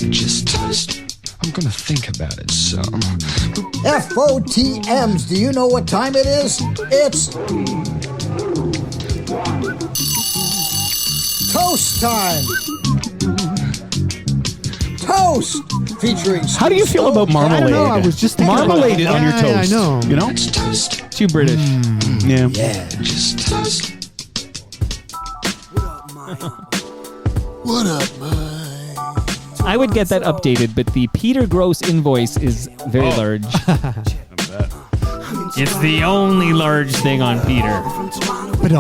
Just toast. I'm gonna think about it some. FOTMs, do you know what time it is? It's toast time. Toast featuring. How do you feel about marmalade? I don't know. I was just thinking marmalade about on your toast. I know. You know, It's toast. too British. Yeah. Just toast. What up, man? I would get that updated, but the Peter Gross invoice is very large. It's the only large thing on Peter. But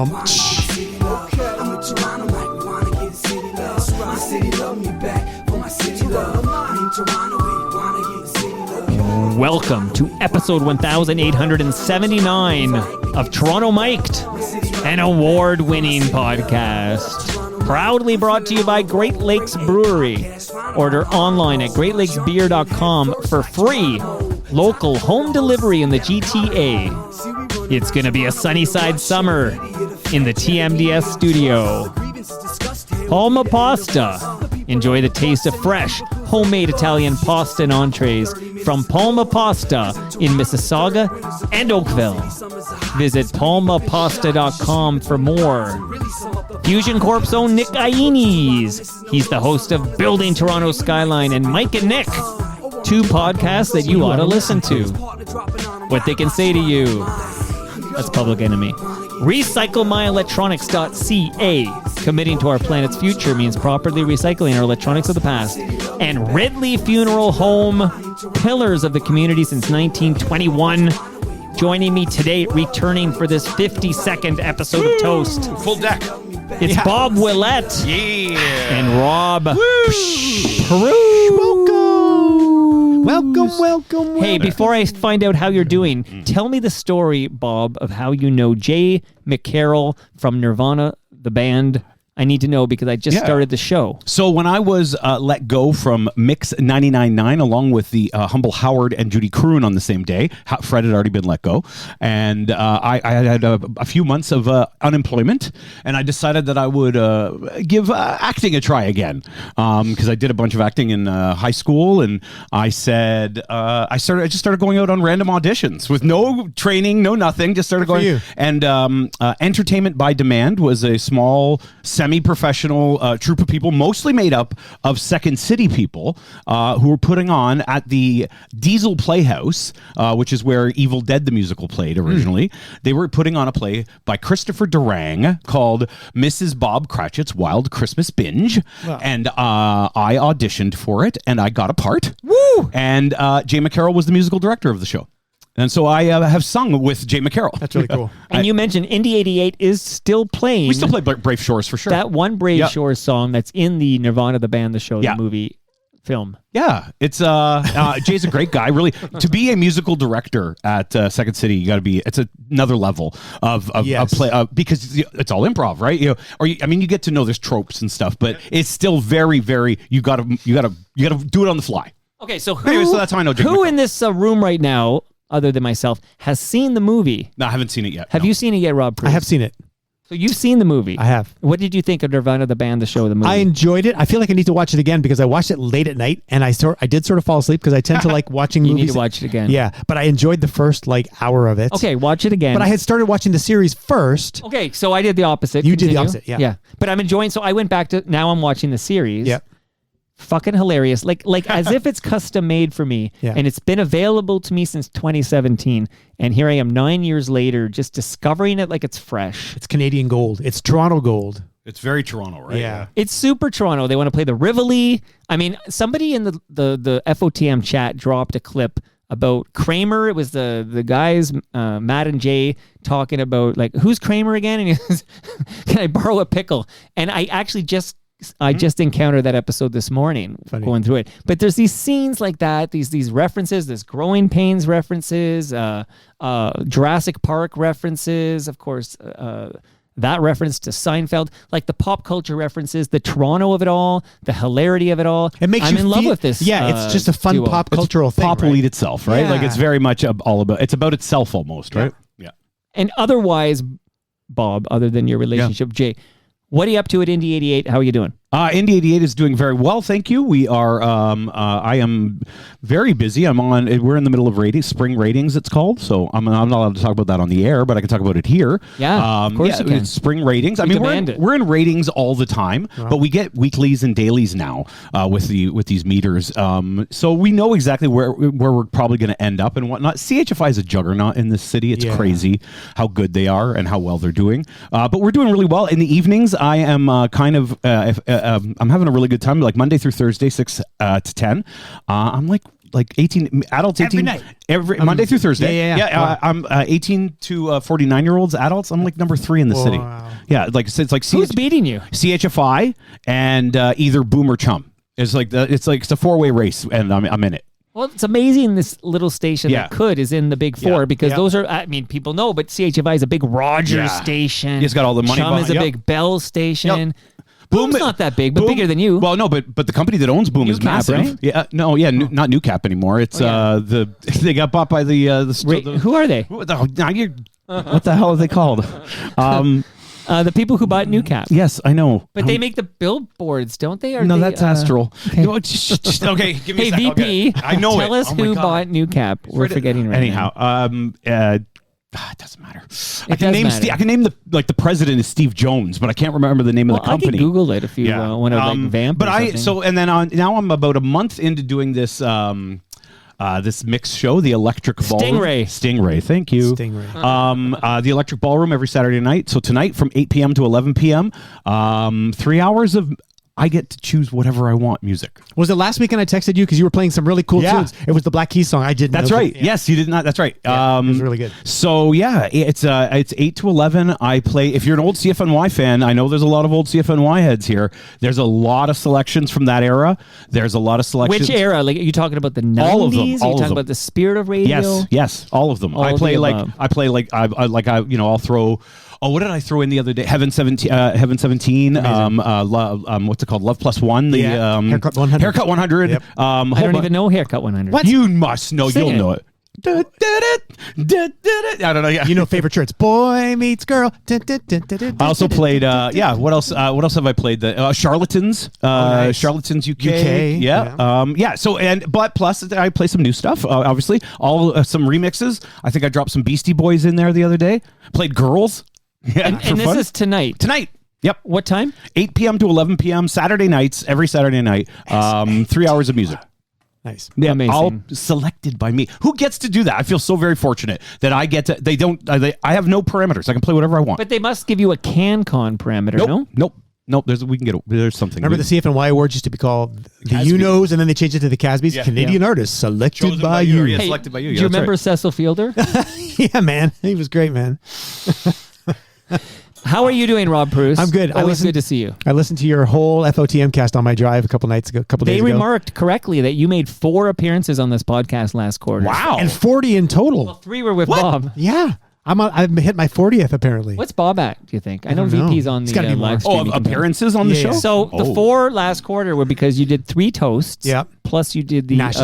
Welcome to episode 1879 of Toronto Mic'd, an award-winning podcast. Proudly brought to you by Great Lakes Brewery. Order online at greatlakesbeer.com for free local home delivery in the GTA. It's going to be a sunny side summer in the TMDS studio. Palma Pasta. Enjoy the taste of fresh, homemade Italian pasta and entrees from Palma Pasta in Mississauga and Oakville. Visit palmapasta.com for more. Fusion Corp's own Nick Iones. He's the host of Building Toronto Skyline and Mike and Nick, two podcasts that you ought to listen to. What they can say to you. That's Public Enemy. RecycleMyElectronics.ca. Committing to our planet's future means properly recycling our electronics of the past. And Ridley Funeral Home, pillars of the community since 1921. Joining me today, returning for this 52nd episode of Toast. Full deck. It's Bob Willette. Yeah. And Rob Preuss. Welcome. Hey, before I find out how you're doing, tell me the story, Bob, of how you know Jay McCarroll from Nirvana, the band. I need to know because I just started the show. So when I was let go from Mix 99.9, along with the humble Howard and Judy Croon on the same day, Fred had already been let go, and I had a few months of unemployment, and I decided that I would give acting a try again, because I did a bunch of acting in high school, and I said I just started going out on random auditions with no training, no nothing, just started going. And Entertainment by Demand was a small semi-professional troupe of people, mostly made up of Second City people, who were putting on at the Diesel Playhouse, which is where Evil Dead the musical played originally. They were putting on a play by Christopher Durang called Mrs. Bob Cratchit's Wild Christmas Binge. Wow. And I auditioned for it, and I got a part. Woo! And Jay McCarroll was the musical director of the show. And so I have sung with Jay McCarroll. That's really cool. And you mentioned Indie 88 is still playing. We still play Brave Shores for sure. That one Brave Shores song that's in the Nirvana, the band, the show, the movie, film. Yeah, it's Jay's a great guy. Really, to be a musical director at Second City, you got to be. It's another level of play because it's all improv, right? You know, you get to know there's tropes and stuff, but it's still very, very. You got to do it on the fly. Okay, so anyway, so that's how I know Jay who McCarroll. in this room right now, other than myself, has seen the movie? No, I haven't seen it yet. Have you seen it yet, Rob Preuss? I have seen it. So you've seen the movie. I have. What did you think of Nirvana, the band, the show, the movie? I enjoyed it. I feel like I need to watch it again because I watched it late at night and I did sort of fall asleep because I tend to like watching movies. You need to watch it again. Yeah, but I enjoyed the first hour of it. Okay, watch it again. But I had started watching the series first. Okay, so I did the opposite. You did the opposite, yeah. Yeah, but I'm enjoying, so I went back to, now I'm watching the series. Yeah. Fucking hilarious. Like as if it's custom made for me. Yeah. And it's been available to me since 2017. And here I am 9 years later just discovering it like it's fresh. It's Canadian gold. It's Toronto gold. It's very Toronto, right? Yeah. It's super Toronto. They want to play the Rivoli. I mean, somebody in the FOTM chat dropped a clip about Kramer. It was the guys, Matt and Jay, talking about like, who's Kramer again? And he goes, can I borrow a pickle? And I actually just encountered that episode this morning. Funny. Going through it. But there's these scenes like that, these references, there's Growing Pains references, Jurassic Park references, of course, that reference to Seinfeld, like the pop culture references, the Toronto of it all, the hilarity of it all. It makes I'm you in love with this. Yeah, it's just a fun duo. pop cultural thing. Pop will eat itself, right? Yeah. Like it's very much all about. It's about itself almost, right? Yeah. And otherwise, Bob, other than your relationship with Jay, what are you up to at Indie 88? How are you doing? Indy 88 is doing very well, thank you. We are. I am very busy. We're in the middle of spring ratings. It's called. So I'm not allowed to talk about that on the air, but I can talk about it here. Yeah, of course you can. It's spring ratings. We're in ratings all the time, but we get weeklies and dailies now with these meters. So we know exactly where we're probably going to end up and whatnot. CHFI is a juggernaut in this city. It's crazy how good they are and how well they're doing. But we're doing really well in the evenings. I am I'm having a really good time, like Monday through Thursday, 6 to 10. I'm like 18 adults, 18 every Monday through Thursday. Wow. I'm 18 to 49-year-olds adults. I'm like number 3 in the city. Wow. Yeah, like it's like Who's beating you? CHFI and either Boom or Chum. It's like it's a 4-way race, and I'm in it. Well, it's amazing this little station that is in the big 4 because those are, people know, but CHFI is a big Rogers station. He's got all the money Chum is a big Bell station. Yep. Boom's not that big, but bigger than you. Well, no, but the company that owns Boom is Newcap, massive. right? Yeah, no, not Newcap anymore. It's they got bought by the who are they? What the hell are they called? The people who bought Newcap. Yes, I know. But they make the billboards, don't they? Or no, that's Astral. Okay. Okay, give me a second. VP, okay. I know tell us who bought Newcap. We're forgetting right now. Anyhow, it doesn't matter. I can name the president is Steve Jones, but I can't remember the name of the company. I can Google it if you want to vamp. But now I'm about a month into doing this this mixed show, the Electric Ballroom. Stingray, thank you. The Electric Ballroom every Saturday night. So tonight from 8 p.m. to 11 p.m. 3 hours of I get to choose whatever I want music. Was it last weekend I texted you because you were playing some really cool tunes? It was the Black Keys song. I didn't. That's right. Yes, you did not. That's right. Yeah, it was really good. So it's 8 to 11. I play. If you're an old CFNY fan, I know there's a lot of old CFNY heads here. There's a lot of selections from that era. There's a lot of selections. Which era? Like, are you talking about the 90s? All of them. Are you talking about the spirit of radio? Yes, all of them. I'll throw. Oh, what did I throw in the other day? Heaven 17. What's it called? Love Plus One. The Haircut 100. Haircut 100. Yep. I don't even know Haircut 100. What? You must know. You'll know it. I don't know. Yeah. You know favorite shirts. Boy meets girl. I also played. What else? What else have I played? The Charlatans. Nice. Charlatans UK. Yeah. So but plus I play some new stuff. Obviously, all some remixes. I think I dropped some Beastie Boys in there the other day. Played Girls. Yeah, and this is tonight. Tonight. Yep. What time? 8 p.m. to 11 p.m. Saturday nights. Every Saturday night. 3 hours of music. Nice. Yeah, amazing. All selected by me. Who gets to do that? I feel so very fortunate that I get to. They don't. I have no parameters. I can play whatever I want. But they must give you a CanCon parameter, no? Nope. There's something. Remember the CFNY awards used to be called the UNOs, and then they changed it to the Casbys. Yeah. Canadian artist selected by you. Yeah, selected by you. Do you remember Cecil Fielder? Yeah, man. He was great, man. How are you doing, Rob Preuss? I'm good. Always good to see you. I listened to your whole FOTM cast on my drive a couple days ago. They remarked correctly that you made 4 appearances on this podcast last quarter. Wow. And 40 in total. Well, 3 were with Bob. Yeah. I've hit my 40th apparently. What's Bob at, do you think? I know don't know. VP's on It's the gotta be more. live stream. Appearances on the show? So the 4 last quarter were because you did 3 toasts. Yep. Plus you did the Nash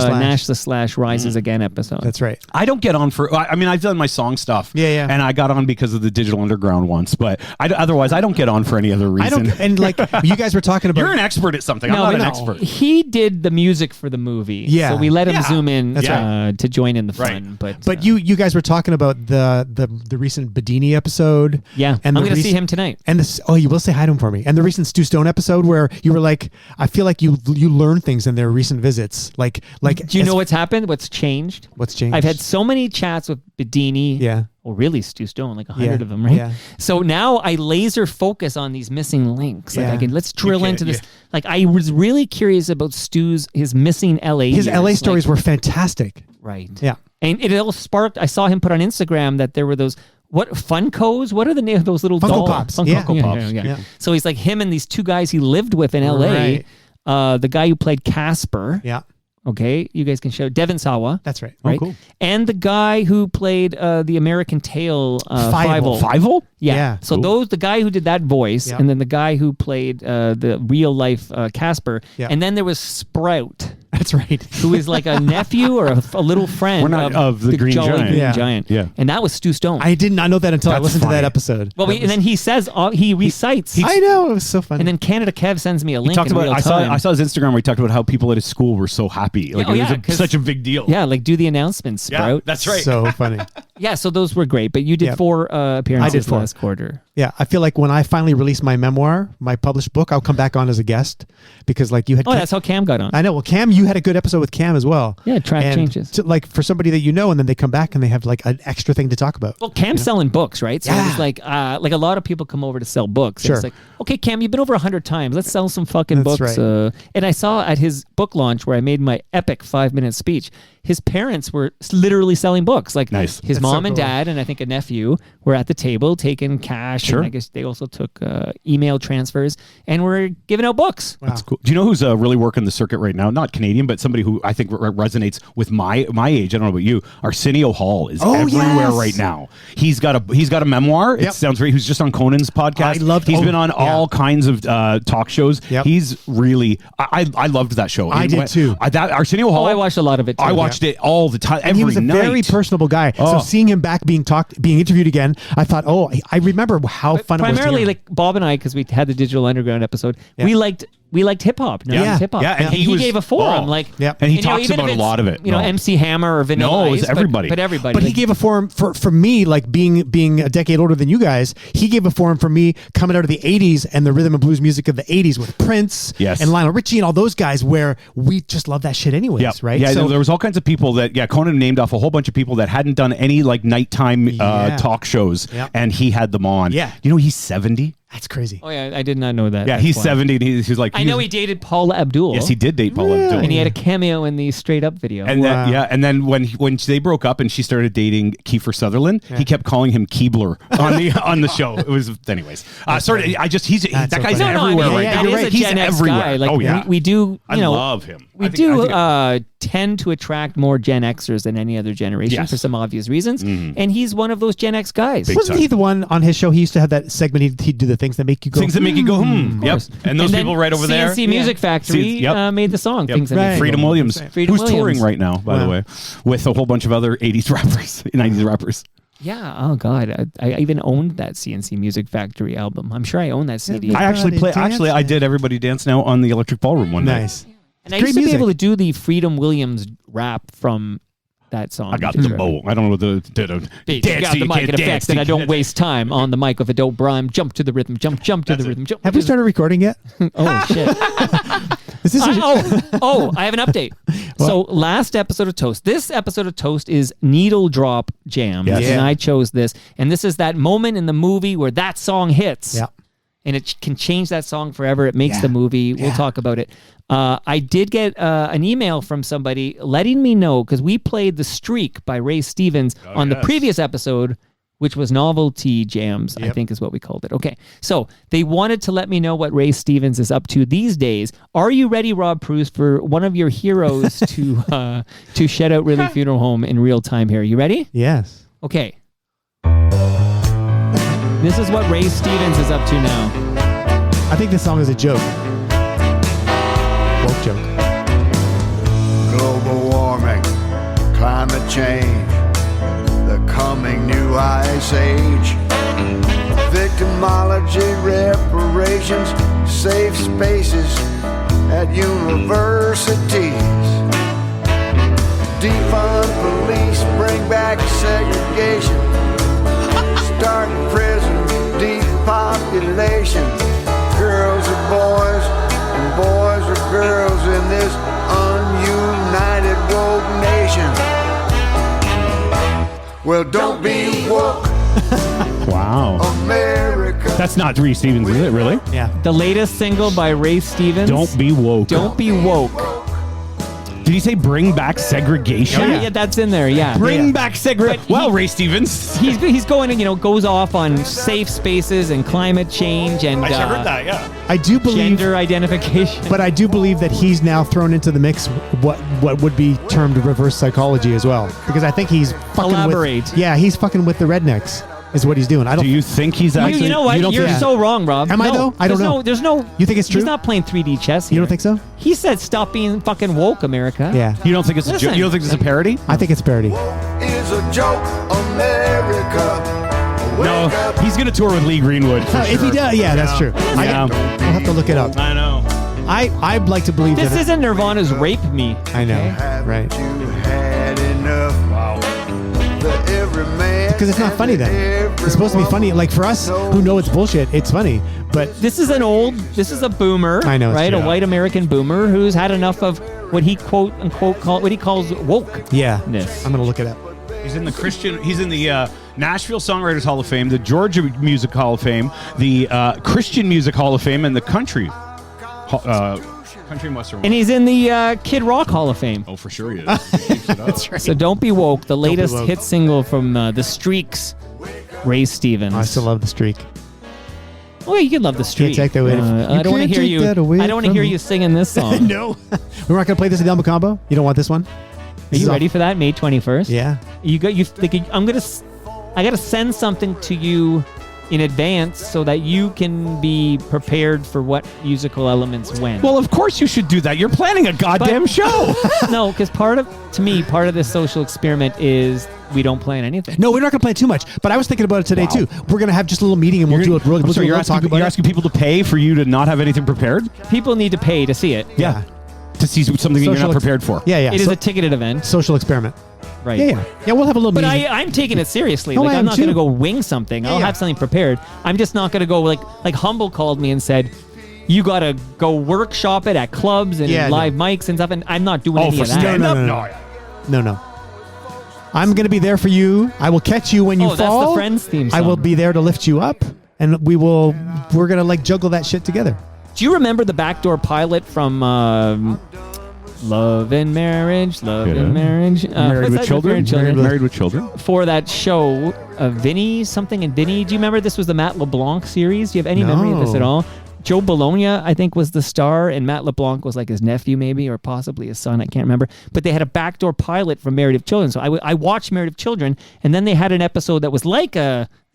the Slash. Rises Again episode. That's right. I don't get on for. I mean, I've done my song stuff. Yeah. And I got on because of the Digital Underground once, but otherwise I don't get on for any other reason. I don't. And like you guys were talking about, You're an expert at something. I'm not an expert. He did the music for the movie. Yeah. So we let him zoom in right. to join in the fun. Right. But you guys were talking about the recent Bedini episode. Yeah. And I'm going to see him tonight. And this. Oh, you will say hi to him for me. And the recent Stu Stone episode where you were like, I feel like you learn things in their recent visits. Like. Do you know what's happened? What's changed? What's changed? I've had so many chats with Bedini. Yeah. Well, really, Stu Stone, like 100 of them, right? Yeah. So now I laser focus on these missing links. Like let's drill into this. Yeah. Like I was really curious about his missing LA. His years. LA stories were fantastic. Right. Yeah. And it all sparked. I saw him put on Instagram that there were those. What Funkos? What are the name of those little Funko dolls? Pops. Funko Pops. Yeah. So he's like him and these 2 guys he lived with in LA. Right. The guy who played Casper. Yeah. Okay, you guys can show Devin Sawa. That's right. Right? Oh, cool. And the guy who played the American Tail, Fievel. Fievel? Yeah. So Cool. the guy who did that voice, Yeah. and then the guy who played the real life Casper, Yeah. and then there was Sprout. That's right. who is like a nephew or a little friend We're not of the Green Jolly Giant. Green Yeah. Giant. Yeah. And that was Stu Stone. I did not know that until I That's listened to funny. that episode. well, and then he says, he recites. I know, it was so funny. and then Canada Kev sends me a link He talked in about. real I time. saw his Instagram where he talked about how people at his school were so happy. Like Oh, it yeah, was 'cause- such a big deal. Yeah, like do the announcements, Sprout. that's right. So funny. Yeah, so those were great. But you did Yeah. 4 appearances I did 4. last quarter. Yeah, I feel like when I finally release my memoir, my published book, I'll come back on as a guest because like you had. Oh, that's how Cam got on. I know. Well, Cam, you had a good episode with Cam as well. Yeah, track And changes. like for somebody that you know, and then they come back and they have like an extra thing to talk about. Well, Cam's selling books, right? So Yeah. it's like a lot of people come over to sell books. And Sure. It's like, okay, Cam, you've been over 100 times. Let's sell some fucking That's books. right. And I saw at his book launch where I made my epic 5-minute speech, his parents were literally selling books. Like Nice. his That's mom so and cool. dad and I think a nephew were at the table taking cash. Sure. And I guess they also took email transfers and were giving out books. Wow. That's cool. Do you know who's really working the circuit right now? Not Canadian, but somebody who I think resonates with my age. I don't know about you. Arsenio Hall is Oh, everywhere yes. right now. He's got a memoir. It Yep. sounds great. He was just on Conan's podcast. I loved- He's oh, been on yeah. all kinds of talk shows. Yep. He's really. I loved that show. I did too. That Arsenio Hall. Oh, I watched a lot of it too. I watched it all the time. And he was a every very night. personable guy. Oh. So seeing him back being interviewed again, I thought, I remember how fun it was. Primarily, to hear. like Bob and I, because we had the Digital Underground episode, Yeah. we liked hip hop. Yeah. hip hop. Yeah, and and he he was- gave a forum, like, Yep. And he you know, talks even if about a it's, lot of it. You know, No. MC Hammer or Vanilla No, it was Ice, but- everybody. but everybody. But he like- gave a forum for me, like being a decade older than you guys. He gave a forum for me coming out of the '80s and the rhythm and blues music of the '80s with Prince Yes. and Lionel Richie and all those guys, where we just love that shit anyways, Yeah, right? Yeah, So there was all kinds of people that. Yeah, Conan named off a whole bunch of people that hadn't done any like nighttime Yeah. talk shows, Yeah. and he had them on. Yeah. you know he's 70. that's crazy. Oh yeah, I did not know that. Yeah, That's he's wild. 70. And he's like. I know he dated Paula Abdul. Yes, he did date Paula Abdul. and he had a cameo in the Straight Up video. And Wow. then, and then when they broke up and she started dating Kiefer Sutherland, he kept calling him Keebler on the show. It was anyways. Sorry, I just he's that so guy's funny. everywhere I mean, right yeah, now. you're he is right. a He's Gen X everywhere. guy. Like oh yeah, we do. I You know, love him. We I think- tend to attract more Gen Xers than any other generation Yes. for some obvious reasons, and he's one of those Gen X guys. Big Wasn't time. he the one on his show? He used to have that segment. He'd do the things that make you go. Things that make you go Yep, course. and those then people right over there. CNC Music Factory Yep. made the song. Yep. Things that Right. make you Freedom go. Williams, Freedom who's touring Williams. right now, by the Wow. way, with a whole bunch of other 80s rappers, 90s rappers. Yeah. Oh God, I even owned that CNC Music Factory album. I'm sure I own that CD. I actually Everybody play. Actually, I Dance. did Everybody Dance Now on the Electric Ballroom one night. Nice. and I great used to music. be able to do the Freedom Williams rap from that song. I got which is the terrific. bow. I don't know what the Beat. dance Got till the you mic can't and dance effects till that I you don't can't- waste time on the mic if it don't rhyme. Jump to the rhythm. Jump to the rhythm. Jump. Have we started recording yet? Oh shit. Is this I have an update. So last episode of Toast. This episode of Toast is Needledrop Jam. Yes. Yeah. And I chose this. And this is that moment in the movie where that song hits. Yeah. And it can change that song forever. It makes Yeah. the movie. We'll Yeah. talk about it. I did get an email from somebody letting me know, because we played The Streak by Ray Stevens on the yes. previous episode, which was Novelty Jams, I Yep. think is what we called it. Okay. So they wanted to let me know what Ray Stevens is up to these days. Are you ready, Rob Preuss, for one of your heroes to shed out Ridley Funeral Home in real time here? You ready? Yes. Okay. This is what Ray Stevens is up to now. I think this song is a joke. Woke joke. Global warming, climate change, the coming new ice age, victimology, reparations, safe spaces at universities, defund police, bring back segregation, start prison, depopulation, girls are boys and boys are girls in this ununited woke nation. Well, don't be woke, Wow. America. That's not Ray Stevens, is it? Really? Yeah. The latest single by Ray Stevens. Don't be woke. Don't be woke. Did he say bring back segregation? Yeah, that's in there. Yeah. Bring Yeah. back segregation. But Well, Ray Stevens. He's going and goes off on safe spaces and climate change and I heard that. Yeah. I do believe, gender identification. but I do believe that he's now thrown into the mix what would be termed reverse psychology as well, because I think he's fucking Elaborate. with. Yeah, he's fucking with the rednecks. is what he's doing. I don't. Do you think he's You, actually? you know what? don't You're think- so wrong, Rob. Am I though? I don't know. There's no. You think it's true? He's not playing 3D chess. You Here. don't think so? He said, "Stop being fucking woke, America." Yeah. You don't think it's a Listen. joke? You don't think it's a parody? I think it's a parody. Is a joke, America. Wake No, up. he's gonna tour with Lee Greenwood. For If he sure. does, yeah, that's true. Yeah. We'll have to look it up. I know. I'd like to believe This that. isn't Nirvana's "Rape Me." I know, Haven't right? you had enough? Wow. Because it's not funny then. It's supposed to be funny. Like for us who know it's bullshit, it's funny. But This is a boomer. I know, it's right? true. A white American boomer who's had enough of what he quote unquote what he calls woke. yeah, Ness. I'm gonna look it up. He's in the Christian. He's in the Nashville Songwriters Hall of Fame, the Georgia Music Hall of Fame, the Christian Music Hall of Fame, and the Country and Western. And he's in the Kid Rock Hall of Fame. Oh, for sure he is. That's right. So don't be woke. The latest woke. hit single from the Streaks, Ray Stevens. I still love the streak. Oh, you can love the Streak. take that away from- I You don't want to can't hear take you. that away I don't want to from hear me. you singing this song. No, we're not gonna play this at Elmo Combo. You don't want this one? Are you ready for that? May 21st. Yeah. You got you. Like, I gotta send something to you in advance so that you can be prepared for what musical elements when. Well, of course you should do that. You're planning a goddamn show. No, because part of this social experiment is we don't plan anything. No, we're not gonna play too much. But I was thinking about it today too. We're gonna have just a little meeting and we'll do it. We'll I'm sorry, do you're a talk about you're it. asking people to pay for you to not have anything prepared? People need to pay to see it. Yeah. To see something you're not Social ex- prepared for. Yeah, yeah. It is a ticketed event, social experiment. right? Yeah. We'll have a little But meeting. I'm taking it seriously. No, Like I I'm am not going to too. go wing something. I'll Yeah. have something prepared. I'm just not going to go like Humble called me and said, "You got to go workshop it at clubs and Yeah, live mics and stuff." And I'm not doing Oh, any for of that. stand up? No. No. I'm gonna be there for you. I will catch you when you Oh, that's fall. the Friends theme I will song. be there to lift you up, and we're gonna like juggle that shit together. Do you remember the backdoor pilot from Love and Marriage? Love Yeah. and Marriage. Married what's with that? children? Married with Married with children? For that show, Vinny something and Vinny. Do you remember this was the Matt LeBlanc series? Do you have any memory of this at No. all? Joe Bologna, I think, was the star, and Matt LeBlanc was like his nephew, maybe, or possibly his son. I can't remember. But they had a backdoor pilot from Married with Children. So I watched Married with Children, and then they had an episode that was like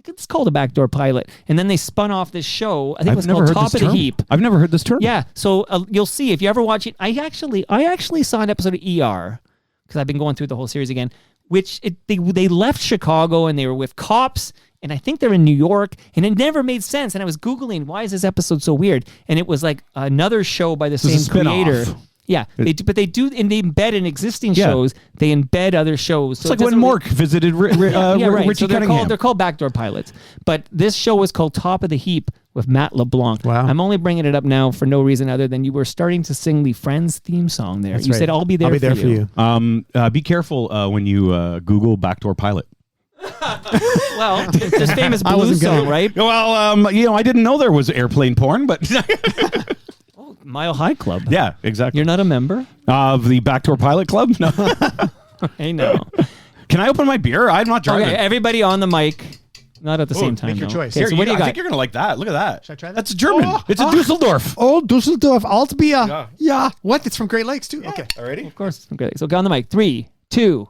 it's called a backdoor pilot. And then they spun off this show. I think it was called Top of the Heap. I've never heard this term. Yeah, so you'll see if you ever watch it. I actually saw an episode of ER because I've been going through the whole series again. They left Chicago and they were with cops, and I think they're in New York, and it never made sense. And I was googling why is this episode so weird, and it was like another show by the This is same a spin-off. creator. Yeah, but they do, and they embed in existing Yeah. shows. They embed other shows. It's like when Mork visited yeah, right. Richie So they're Cunningham. called backdoor pilots. But this show was called Top of the Heap with Matt LeBlanc. Wow. I'm only bringing it up now for no reason other than you were starting to sing the Friends theme song there. That's You right. said, "I'll be there, I'll be there for you. Be careful when you Google backdoor pilot. Well, it's this famous I blues wasn't gonna- song, right? Well, I didn't know there was airplane porn, but Mile High Club. yeah, exactly. You're not a member? Of the backdoor pilot club? No. I know. Can I open my beer? I'm not driving. Okay, everybody on the mic. Not at the same time. make your though. choice. Okay, Here, so what do you I got? think you're gonna like that. Look at that. Should I try that? That's German. Oh, It's a Dusseldorf. Oh, Dusseldorf Altbier. Yeah. Yeah. What? It's from Great Lakes too. Okay. Already? Of course. Okay, so go on the mic. 3, 2.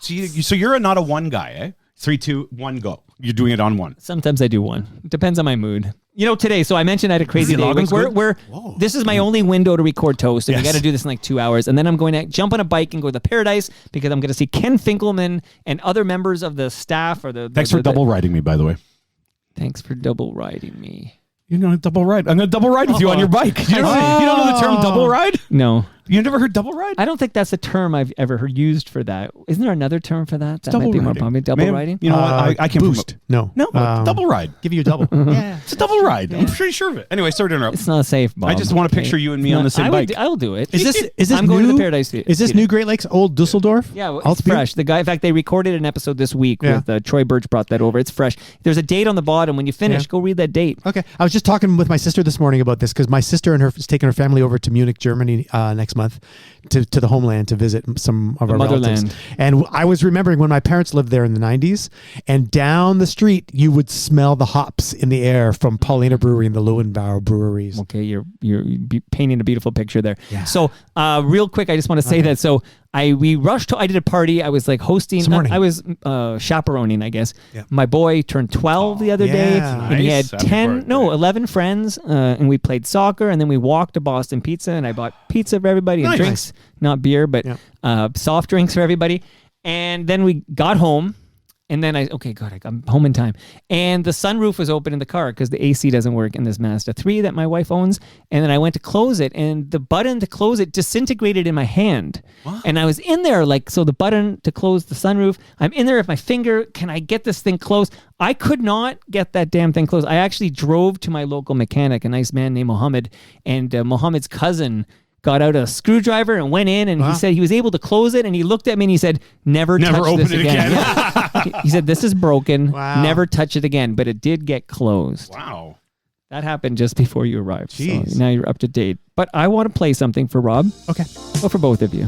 So you're not a one guy, eh? 3, 2, 1, go. You're doing it on one. Sometimes I do one. Depends on my mood. Today, so I mentioned I had a crazy day. Logan's good? This is my only window to record Toast, and we Yes. got to do this in like 2 hours. And then I'm going to jump on a bike and go to the Paradise because I'm going to see Ken Finkelman and other members of the staff. Thanks for double riding me, by the way. Thanks for double riding me. You're going to double ride. I'm going to double ride with you on your bike. You don't know the term double ride? No. You never heard double ride? I don't think that's a term I've ever heard used for that. Isn't there another term for that? That might Double be more riding. popular. Double Man, riding? You know what? I can boost. No. double ride. Give you a double. Yeah. It's a double ride. I'm pretty sure of it. Anyway, sorry to interrupt. It's not safe, Bob. I just want to picture you and me on the same bike. I'll do it. Is this I'm going to new? the Paradise Theater. Is this new Great Lakes Old Dusseldorf? Yeah, well, it's Altbier? fresh. The guy, in fact, they recorded an episode this week Yeah. with Troy Birch brought that over. It's fresh. There's a date on the bottom. When you finish, Yeah. go read that date. Okay. I was just talking with my sister this morning about this because my sister and her is taking her family over to Munich, Germany next month to the homeland to visit some of The our relatives. motherland. And I was remembering when my parents lived there in the 90s, and down the street you would smell the hops in the air from Paulina Brewery and the Leuenbauer breweries. Okay, you're painting a beautiful picture there. Yeah. So, real quick, I just want to say that. So, we rushed. I did a party. I was like hosting. Morning. I was chaperoning, I guess. Yeah. My boy turned 12 the other day, yeah. and he had Nice. Happy birthday. 11 friends, and we played soccer, and then we walked to Boston Pizza, and I bought pizza for everybody and Nice. drinks, not beer, but soft drinks for everybody. And then we got home. And then I'm home in time. And the sunroof was open in the car because the AC doesn't work in this Mazda 3 that my wife owns. And then I went to close it, and the button to close it disintegrated in my hand. What? And I was in there, so the button to close the sunroof, I'm in there with my finger. Can I get this thing closed? I could not get that damn thing closed. I actually drove to my local mechanic, a nice man named Mohammed, and Mohammed's cousin got out a screwdriver and went in, and he said he was able to close it, and he looked at me and he said, never touch open this it again. He said, this is broken. Wow. Never touch it again. But it did get closed. Wow. That happened just before you arrived. Jeez. So now you're up to date. But I want to play something for Rob. Okay. Or for both of you.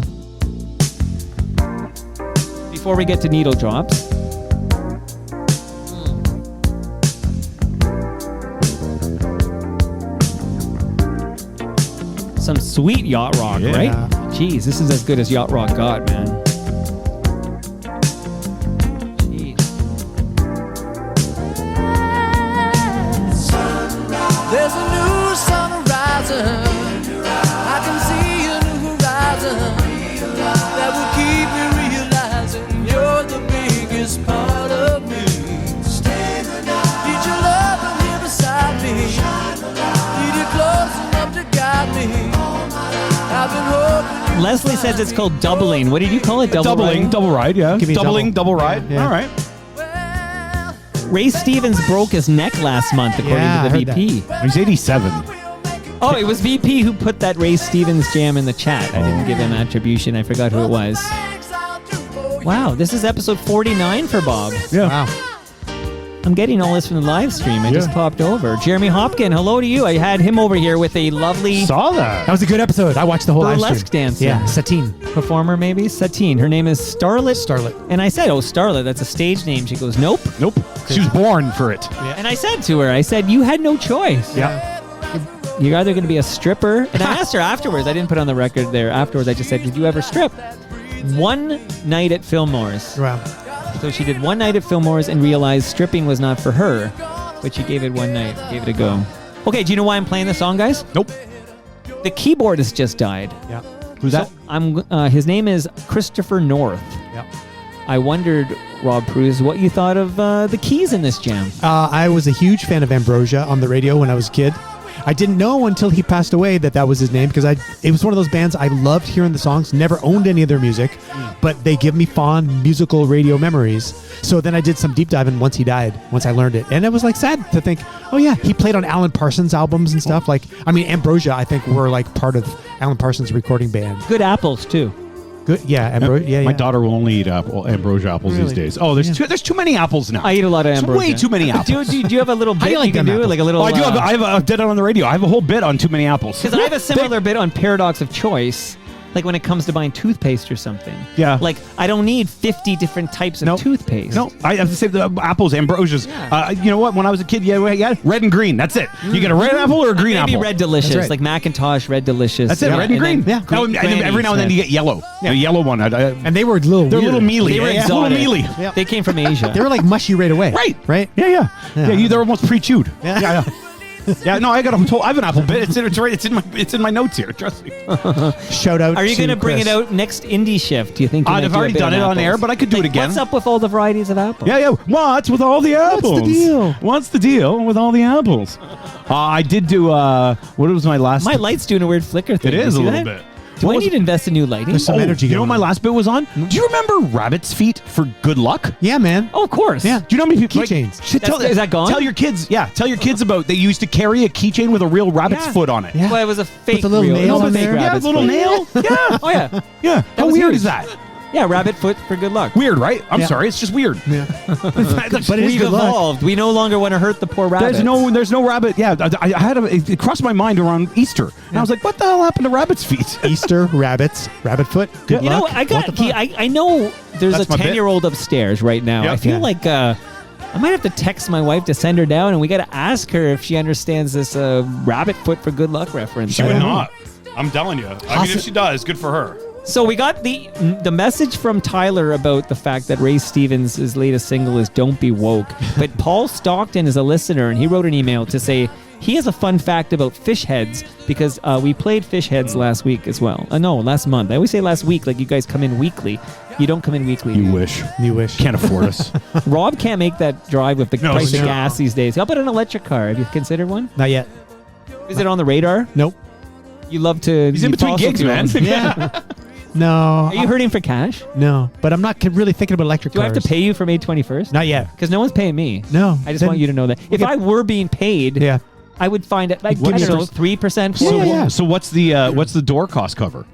Before we get to needle drops. Some sweet yacht rock, Yeah. right? Jeez, this is as good as yacht rock got, man. Jeez. There's a new sun rising. I can see a new horizon that will keep me realizing you're the biggest part of me. Need your love here beside me. Need you close enough to guide me. I've been hoping. Leslie says it's called doubling. What did you call it? Doubling, double ride, yeah. Give me a Doubling, double ride. Yeah. All right. Well, Ray Stevens broke his neck last month, according Yeah, to the I heard VP. He's 87. Oh, it was VP who put that Ray Stevens jam in the chat. I didn't give him attribution. I forgot who it was. Wow, this is episode 49 for Bob. Yeah. Wow. I'm getting all this from the live stream. I just popped over. Jeremy Hopkin, hello to you. I had him over here with a lovely Saw that. That was a good episode. I watched the whole live burlesque stream. dancer. Yeah, Satine. Performer, maybe? Satine. Her name is Starlet. Starlet. And I said, oh, Starlet, that's a stage name. She goes, nope. Nope. She was born for it. And I said to her, I said, you had no choice. Yeah. You're either going to be a stripper. And I asked her afterwards. I didn't put on the record there. Afterwards, I just said, did you ever strip? One night at Fillmore's. Wow. So she did one night at Fillmore's and realized stripping was not for her, but she gave it one night, gave it a go. Okay, do you know why I'm playing this song, guys? Nope. The keyboardist just died. Yeah. Who's that? His name is Christopher North. Yeah. I wondered, Rob Preuss, what you thought of the keys in this jam. I was a huge fan of Ambrosia on the radio when I was a kid. I didn't know until he passed away that was his name because it was one of those bands I loved hearing the songs, never owned any of their music, but they give me fond musical radio memories. So then I did some deep diving once he died, once I learned it. And it was sad to think, oh yeah, he played on Alan Parsons albums and stuff. Ambrosia, I think, were part of Alan Parsons' recording band. Good apples, too. Good, yeah, Ambrosia, yeah. My daughter will only eat ambrosia apples Really? these days. Oh, there's too many apples now. I eat a lot of There's ambrosia. way too many apples. Do you have a little How do bit you like you can them do? apples? Like a little... Oh, I do. I did it on the radio. I have a whole bit on too many apples. Because I have a similar bit on paradox of choice, like when it comes to buying toothpaste or something. Yeah. Like, I don't need 50 different types of Nope. toothpaste. No, I have to say the apples, ambrosias. Yeah. You know what? When I was a kid, yeah, red and green. That's it. You get a red apple or a green Maybe apple. Red Delicious, That's right. like Macintosh, Red Delicious. That's it. Yeah. Red and green. Yeah. Oh, and then every now and then you get yellow. The yellow one. And they were little They're a weird. little mealy. They were Yeah, exotic. little mealy. Yeah. They came from Asia. They were mushy right away. Right. Right? Yeah. Yeah. They're almost pre-chewed. Yeah. Yeah. Yeah, no, I got a whole. I have an apple bit. It's in my notes here. Trust me. Shout out Are you going to bring it out next indie shift? Do you think? you might I've do a already bit done it on air, but I could do it again. What's up with all the varieties of apples? Yeah. What's with all the apples? What's the deal? What's the deal with all the apples? I did do. What was my last? My light's doing a weird flicker thing. It You is a see little that? bit. Do What I was need to invest in new lighting? There's some energy You know what going my on. last bit was on? Do you remember rabbit's feet for good luck? Yeah, man. Oh, of course. Yeah. Do you know how many people Keychains. Is that gone? Tell your kids. Yeah, tell your kids about. They used to carry a keychain with a real rabbit's Yeah. foot on it. Yeah. Well, it was a fake the little real. nail it was a on fake there? Yeah, rabbit's little foot. nail. Yeah, Oh yeah, yeah. How was weird huge. is that? yeah. Rabbit foot for good luck. Weird, right? I'm Yeah. sorry. It's just weird. Yeah. But But it is We've good luck. evolved. We no longer want to hurt the poor rabbits. there's no rabbit. Yeah, I had it crossed my mind around Easter, and I was like, what the hell happened to rabbit's feet? Easter, rabbits, rabbit foot. Good You know, luck. I got. What the fuck? I know there's That's a my bit. 10-year-old upstairs right now. Yep. I feel Yeah. like I might have to text my wife to send her down, and we got to ask her if she understands this rabbit foot for good luck reference. She I would don't know. not. I'm telling you. I mean, if she does, good for her. So we got the message from Tyler about the fact that Ray Stevens' latest single is "Don't Be Woke," but Paul Stockton is a listener, and he wrote an email to say he has a fun fact about fish heads because we played fish heads last week as well. No, last month. I always say last week, like you guys come in weekly. You don't come in weekly. You wish. You wish. Can't afford us. Rob can't make that drive with the price of no. gas these days. How about an electric car? Have you considered one? Not yet. Is it on the radar? Nope. You love to. He's in between gigs, man. Yeah. No. Are you hurting for cash? No. But I'm not really thinking about electric Do cars. I have to pay you for May 21st? Not yet. Because no one's paying me. No. I just want you to know that. If I were being paid, Yeah. I would find it like What I is don't know, it? 3%. Yeah. So what's the door cost cover?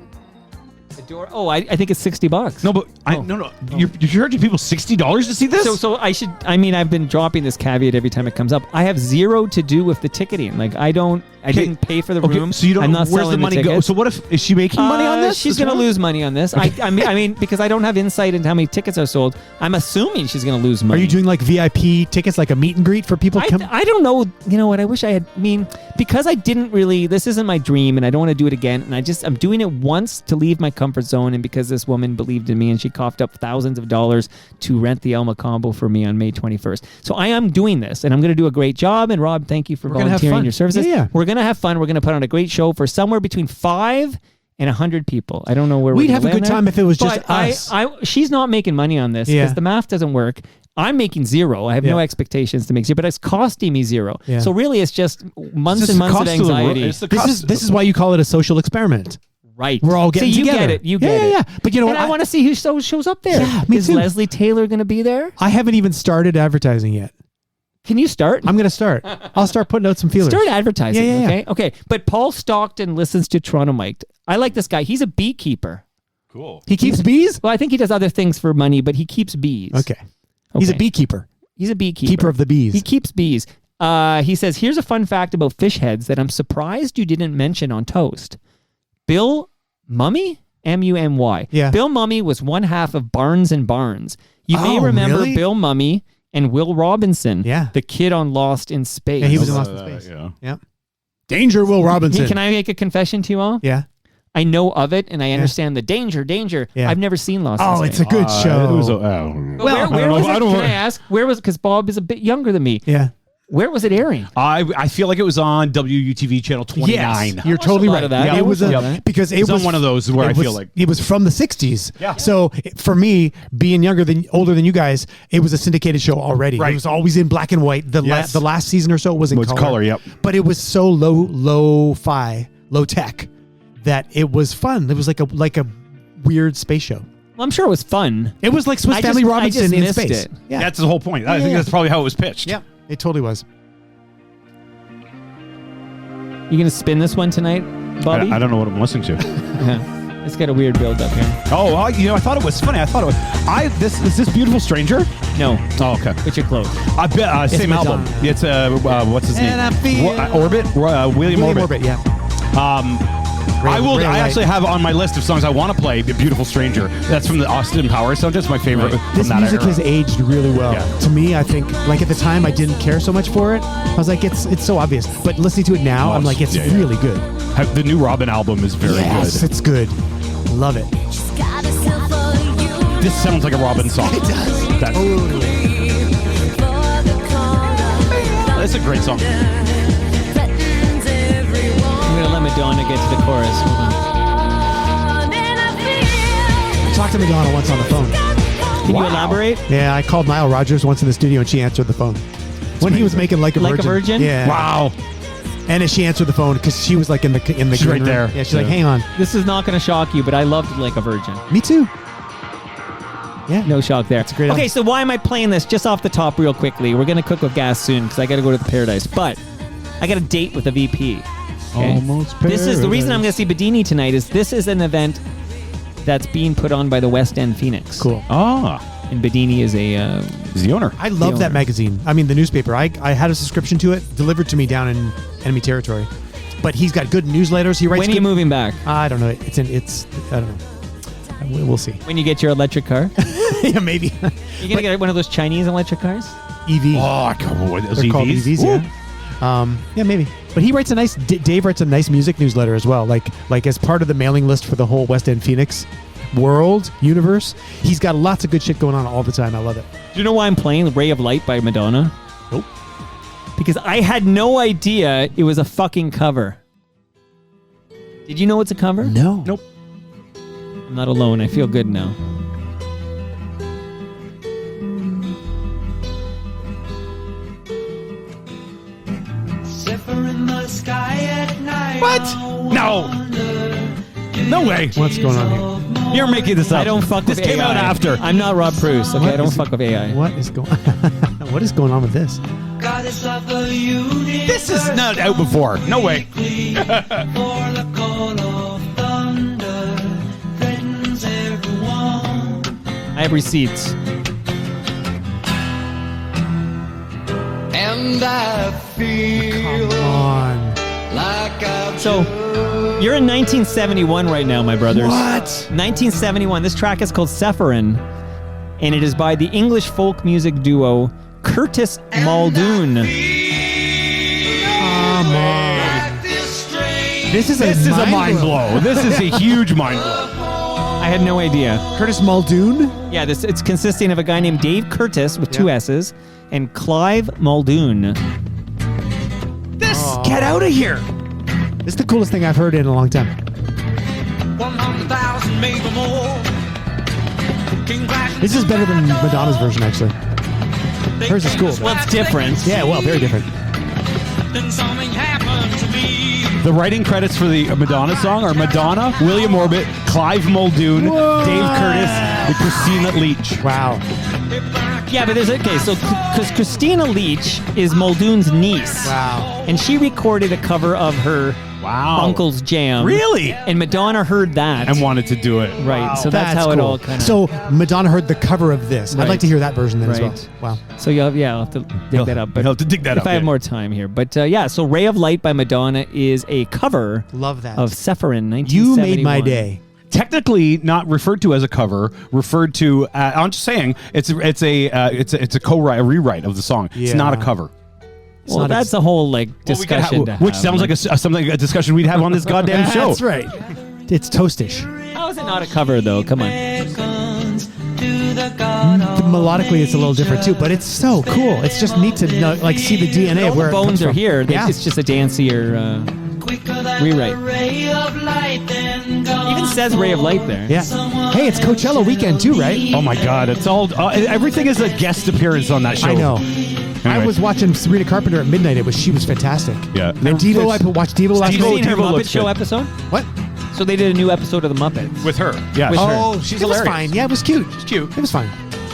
The door. Oh, I think it's $60. No, but no. You're charging people $60 to see this? So I should. I mean, I've been dropping this caveat every time it comes up. I have zero to do with the ticketing. Like I didn't pay for the room. So you don't. I'm not where's the selling money go? tickets. So what if is she making money on this? She's going to lose money on this. I mean, because I don't have insight into how many tickets are sold. I'm assuming she's going to lose money. Are you doing like VIP tickets, like a meet and greet for people to come? I don't know. You know what? I wish I had. I mean, because I didn't really. This isn't my dream, and I don't want to do it again. And I'm doing it once to leave my comfort zone, and because this woman believed in me, and she coughed up thousands of dollars to rent the Elma combo for me on May 21st. So I am doing this, and I'm going to do a great job. And Rob, thank you for volunteering your services. Yeah. We're going to have fun. We're going to put on a great show for somewhere between 5 and 100 people. I don't know where We'd we're have a good time if it was just us. She's not making money on this because the math doesn't work. I'm making zero. I have no expectations to make zero, but it's costing me zero. Yeah. So really, it's just months and months of anxiety. This is why you call it a social experiment. Right. We're all getting together. You get it. You get it. Yeah. But you know and what? I want to see who shows up there. Yeah, me Is too. Leslie Taylor going to be there? I haven't even started advertising yet. Can you start? I'm going to start. I'll start putting out some feelers. Start advertising. Yeah. Okay. But Paul Stockton listens to Toronto Mike. I like this guy. He's a beekeeper. Cool. He keeps bees? Well, I think he does other things for money, but he keeps bees. Okay. He's a beekeeper. He's a beekeeper. Keeper of the bees. He keeps bees. He says, here's a fun fact about fish heads that I'm surprised you didn't mention on Toast. Bill Mummy? M-U-M-Y. Yeah. Bill Mummy was one half of Barnes and Barnes. You may remember really? Bill Mummy and Will Robinson, the kid on Lost in Space. Yeah, he was in Lost in Space. Yeah. Danger, Will Robinson. Hey, can I make a confession to you all? Yeah. I know of it, and I understand the danger. Yeah. I've never seen Lost in Space. It's a good show. It was Where was it? Can I ask? Where was it? Because Bob is a bit younger than me. Yeah. Where was it airing? I feel like it was on WUTV channel 29. Yes, you're totally right. of that. Yeah, it was because it It's was on one of those where I feel like it was from the 60s. Yeah. So for me, being older than you guys, it was a syndicated show already. Right. It was always in black and white. The last season or so was in color. Yep. But it was so low tech that it was fun. It was like a weird space show. Well, I'm sure it was fun. It was like Swiss Family Robinson in missed space. it. Yeah. That's the whole point. I think that's probably how it was pitched. Yeah. It totally was. You gonna spin this one tonight, Bobby? I don't know what I'm listening to. It's got a weird build up here. Oh, I thought it was funny. Is this Beautiful Stranger? No. Oh, okay. But you're close. I bet same album. It's what's his name? Orbit. William Orbit. Yeah. I actually have on my list of songs I want to play "The Beautiful Stranger." That's from the Austin Powers soundtrack. It's my favorite. This from that music era. has aged really well. Yeah. To me, I think, like at the time, I didn't care so much for it. I was like, it's so obvious. But listening to it now, I'm like, it's really good. The new Robin album is very Yes, good. it's good. Love it. This sounds like a Robin song. It does. That's a great song. I'm gonna let Madonna get to the chorus. Hold on. I talked to Madonna once on the phone. Can you elaborate? Yeah, I called Nile Rodgers once in the studio and she answered the phone. When he was making Like a Virgin. Like a Virgin? Yeah. Wow. And she answered the phone because she was like in the She's green right room. there. Yeah, she's like, hang on. This is not gonna shock you, but I loved Like a Virgin. Me too. Yeah. No shock there. It's a great Okay, album. so why am I playing this just off the top real quickly? We're gonna cook with gas soon because I gotta go to the Paradise. But I got a date with a VP. Okay? Almost This is the reason I'm going to see Bedini tonight. Is this is an event that's being put on by the West End Phoenix. Cool. And Bedini is He's the owner. I love that magazine. I mean, the newspaper. I had a subscription to it delivered to me down in enemy territory. But he's got good newsletters. He writes. When are you moving back? I don't know. It's. I don't know. We'll see. When you get your electric car? Yeah, maybe. You're going to get one of those Chinese electric cars? EV. Oh, come on. Those They're called EVs? EVs, yeah. Yeah, maybe. But he writes a nice. Dave writes a nice music newsletter as well. Like as part of the mailing list for the whole West End Phoenix world universe. He's got lots of good shit going on all the time. I love it. Do you know why I'm playing "Ray of Light" by Madonna? Nope. Because I had no idea it was a fucking cover. Did you know it's a cover? No. Nope. I'm not alone. I feel good now. What? No. No way. What's going on here? You're making this up. I don't fuck this with AI. came out after. I'm not Rob Preuss, okay? What I don't is- fuck with AI. What is going? What is going on with this? This is not out before. No way. I have receipts. And I feel Come on. like I've So, you're in 1971 right now, my brothers. What? 1971. This track is called Sephirin, and it is by the English folk music duo Curtis Muldoon. Come on. This is This is a mind blow. This is a huge mind blow. I had no idea. Curtis Muldoon. Yeah, it's consisting of a guy named Dave Curtis with two S's and Clive Muldoon. Get out of here. This is the coolest thing I've heard in a long time. 100,000, maybe more. This is better than Madonna's version, actually. Hers is cool. Well, it's different. Yeah, well, very different. Then something happened to me. The writing credits for the Madonna song are Madonna, William Orbit, Clive Muldoon, Dave Curtis, and Christina Leach. Wow. Yeah, but there's okay. So, because Christina Leach is Muldoon's niece. Wow. And she recorded a cover of her Wow. uncle's jam. Really? And Madonna heard that. And wanted to do it. Right. So that's how it cool. all kind of. So Madonna heard the cover of this. I'd Right. like to hear that version then as well. Right. Wow. So I'll have to dig that up. But You'll have to dig that if up, I have yeah. more time here. But yeah, so "Ray of Light" by Madonna is a cover Love that. of Sephirin, 1971. You made my day. Technically not referred to as a cover, referred to. I'm just saying it's a rewrite of the song. It's not a Yeah. cover. Well, not that's a whole like discussion. to which have. sounds like a discussion we'd have on this goddamn show. That's right. It's toastish. How is it not a cover though? Come on. Melodically, it's a little different too, but it's so cool. It's just neat to know, like see the DNA All of where the it comes bones are from. here. Yeah. It's just a dancier rewrite. Even says "Ray of Light" there. Yeah. Hey, it's Coachella weekend too, right? Oh my God! It's all everything is a guest appearance on that show. I know. I Anyway. was watching Sabrina Carpenter at midnight. She was fantastic. Yeah. And Devo, I watched Devo last Have you night. seen her Devo Muppet looks Show good. episode? What? So they did a new episode of the Muppets. With her. Yeah. With her. Oh, she's it hilarious. was fine. Yeah, it was cute. It's cute. It was fine.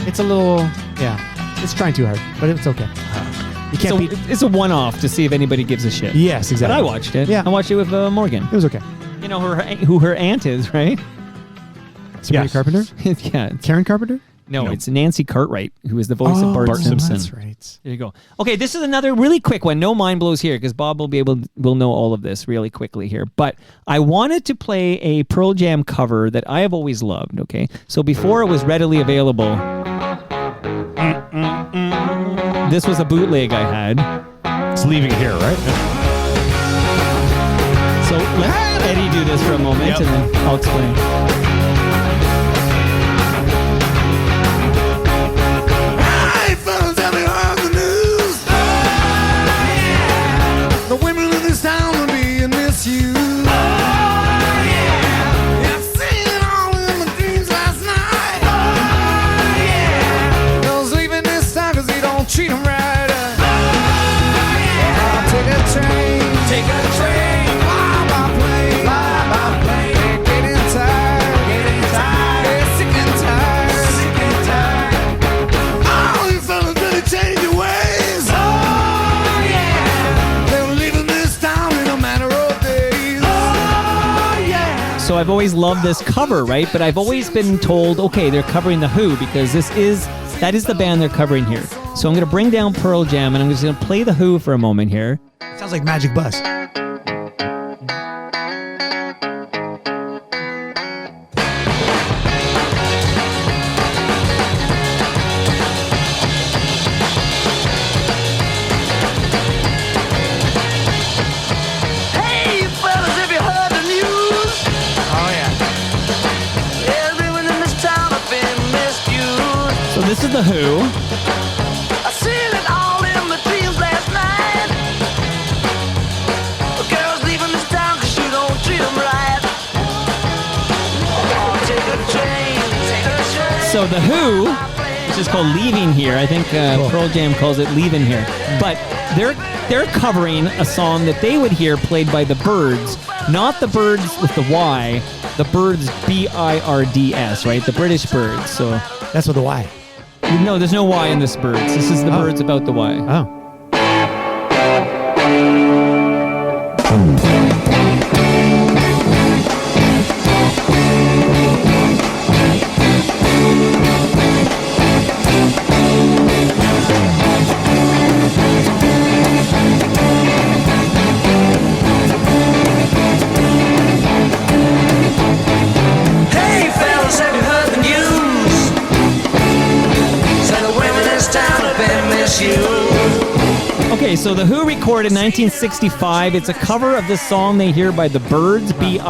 It's a little, yeah. It's trying too hard, but it's okay. You can't So beat. it's a one-off to see if anybody gives a shit. Yes, But exactly. I watched it. Yeah. I watched it with Morgan. It was okay. You know who her aunt is, right? Sabrina Yes. Carpenter, yeah. it's- Karen Carpenter. No, No. it's Nancy Cartwright, who is the voice of Bart Simpson. That's right. There you go. Okay, this is another really quick one. No mind blows here because Bob will know all of this really quickly here. But I wanted to play a Pearl Jam cover that I have always loved. Okay, so before it was readily available, this was a bootleg I had. It's leaving here, right? So let Eddie do this for a moment, Yep. and then I'll explain. Hey, fellas, have you heard the news? The women in this town are being misused. I've seen it all in my dreams last night. Girls leaving this town 'cause they don't treat them right. I'll take a train, fly by plane, getting tired, yeah, sick and tired. All you fellas better change your ways. Oh, yeah. They're leaving this town in a matter of days. Oh, yeah. So I've always loved this cover, right? But I've always been told, okay, they're covering The Who because that is the band they're covering here. So I'm going to bring down Pearl Jam and I'm just going to play The Who for a moment here. Sounds like Magic Bus. The Who. I seen it all in my dreams last night. The girls leaving this town 'cause you don't treat them right. Oh, take a train, take a train. So The Who, which is called Leaving Here, I think Pearl Jam calls it Leaving Here. But they're covering a song that they would hear played by the Byrds, not the Byrds with the Y, the Byrds Birds, right? The British Byrds. So That's with the Y. no, there's no Y in this Byrds. This is the Byrds about the Y. Oh. Hey fellas, have you heard the news? Say the women in this town have been misused. Okay, so The Who recorded in 1965. It's a cover of the song they hear by the Byrds, Birds,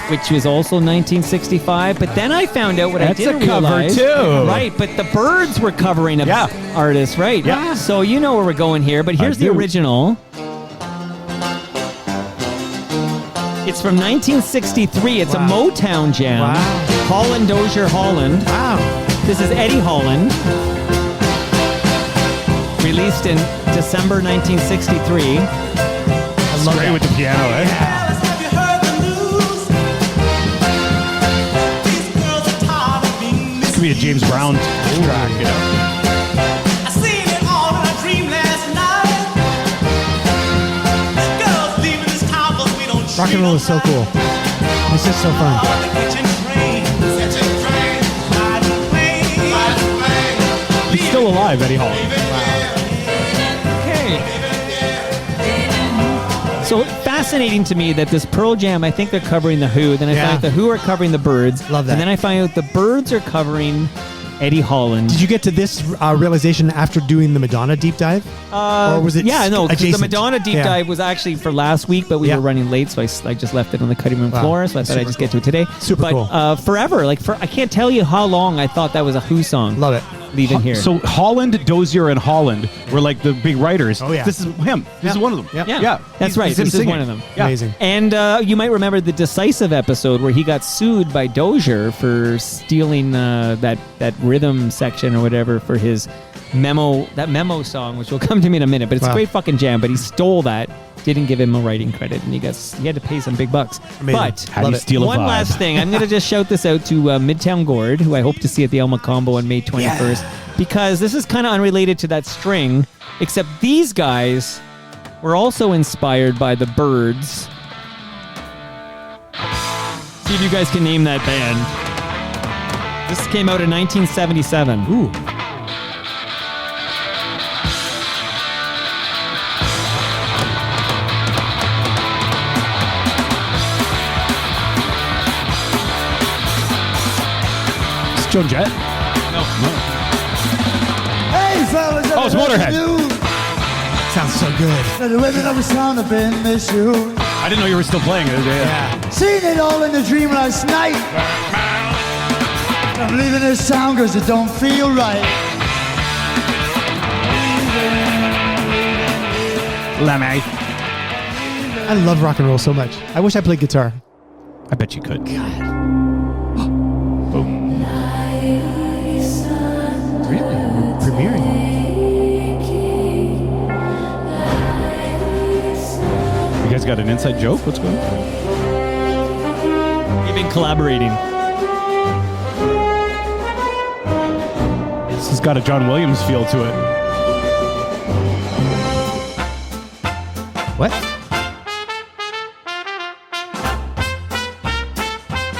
which was also 1965. But then I found out what That's I didn't a cover, realize. too. Right, but the Byrds were covering a artist, right? Yeah. So you know where we're going here, but here's the do. original. It's from 1963. It's a Motown jam. Wow. Holland Dozier Holland. Wow. This is Eddie Holland. Released in December 1963. I love Great that. with the piano, eh? Have you heard the news? These girls are tired of being This could be a James Brown track, you know? I seen it all in a dream last night. Girls leaving this town 'cause we don't Rock and roll is so cool. It's just so fun. on the kitchen train. Kitchen train. Riding plane. Riding plane. He's still alive, Eddie Holland. Okay. So fascinating to me that this Pearl Jam, I think they're covering The Who. Then I Yeah. find out The Who are covering the Byrds. Love that. And then I find out the Byrds are covering Eddie Holland. Did you get to this realization after doing the Madonna deep dive? Or was it Yeah, no, because the adjacent? Madonna deep Yeah. dive was actually for last week, but we Yeah. were running late, so I just left it on the cutting room Wow. floor. So I thought I'd Super just get to it today. Super but, cool. Forever, I can't tell you how long I thought that was a Who song. Love it. Leaving Here. So Holland, Dozier, and Holland were like the big writers. Oh, yeah. This is him. This is one of them. Yep. yeah, Yeah. that's He's- right. he's him This is singing. one of them. Yeah. Amazing. And you might remember the Decisive episode where he got sued by Dozier for stealing that rhythm section or whatever for his memo song, which will come to me in a minute. But it's a Wow. great fucking jam. But he stole that, didn't give him a writing credit, and he had to pay some big bucks. Amazing. But How do you steal a one vibe? last thing, I'm going to just shout this out to Midtown Gord, who I hope to see at the Elma Combo on May 21st, because this is kind of unrelated to that string, except these guys were also inspired by the Byrds. See if you guys can name that band. This came out in 1977. Ooh. It's Joan Jett. Hey, fellas, Oh, it's Motorhead. Sounds so good. The women of the town have been misused. I didn't know you were still playing it. Yeah. Seen it all in the dream last night. I'm leaving this town 'cause it don't feel right. Lemmy. I love rock and roll so much. I wish I played guitar. I bet you could. Premiering. You guys got an inside joke? What's going on? You've been collaborating. This has got a John Williams feel to it. What?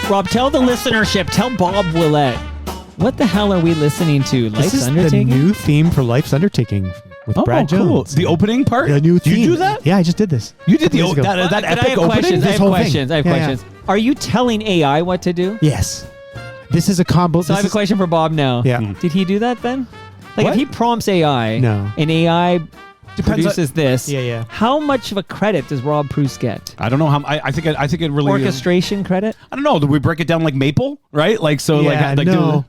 Rob, tell the listenership, tell Bob Willette, what the hell are we listening to? This Life's is Undertaking? the new theme for Life's Undertaking with Brad cool. Jones. The opening part? The new theme. You do that? Yeah, I just did this. You did the Years ago. that But I epic have opening? questions. I This have whole thing. questions. I have Yeah, questions. Are you telling AI what to do? Yes. This is a combo. So I have a question for Bob now. Yeah. Did he do that then? Like What? if he prompts AI No. and AI Depends produces this, Yeah, yeah. how much of a credit does Rob Preuss get? I don't know how. I think it really. Orchestration credit? I don't know. Do we break it down like Maple? Right? Like so. Yeah, like no.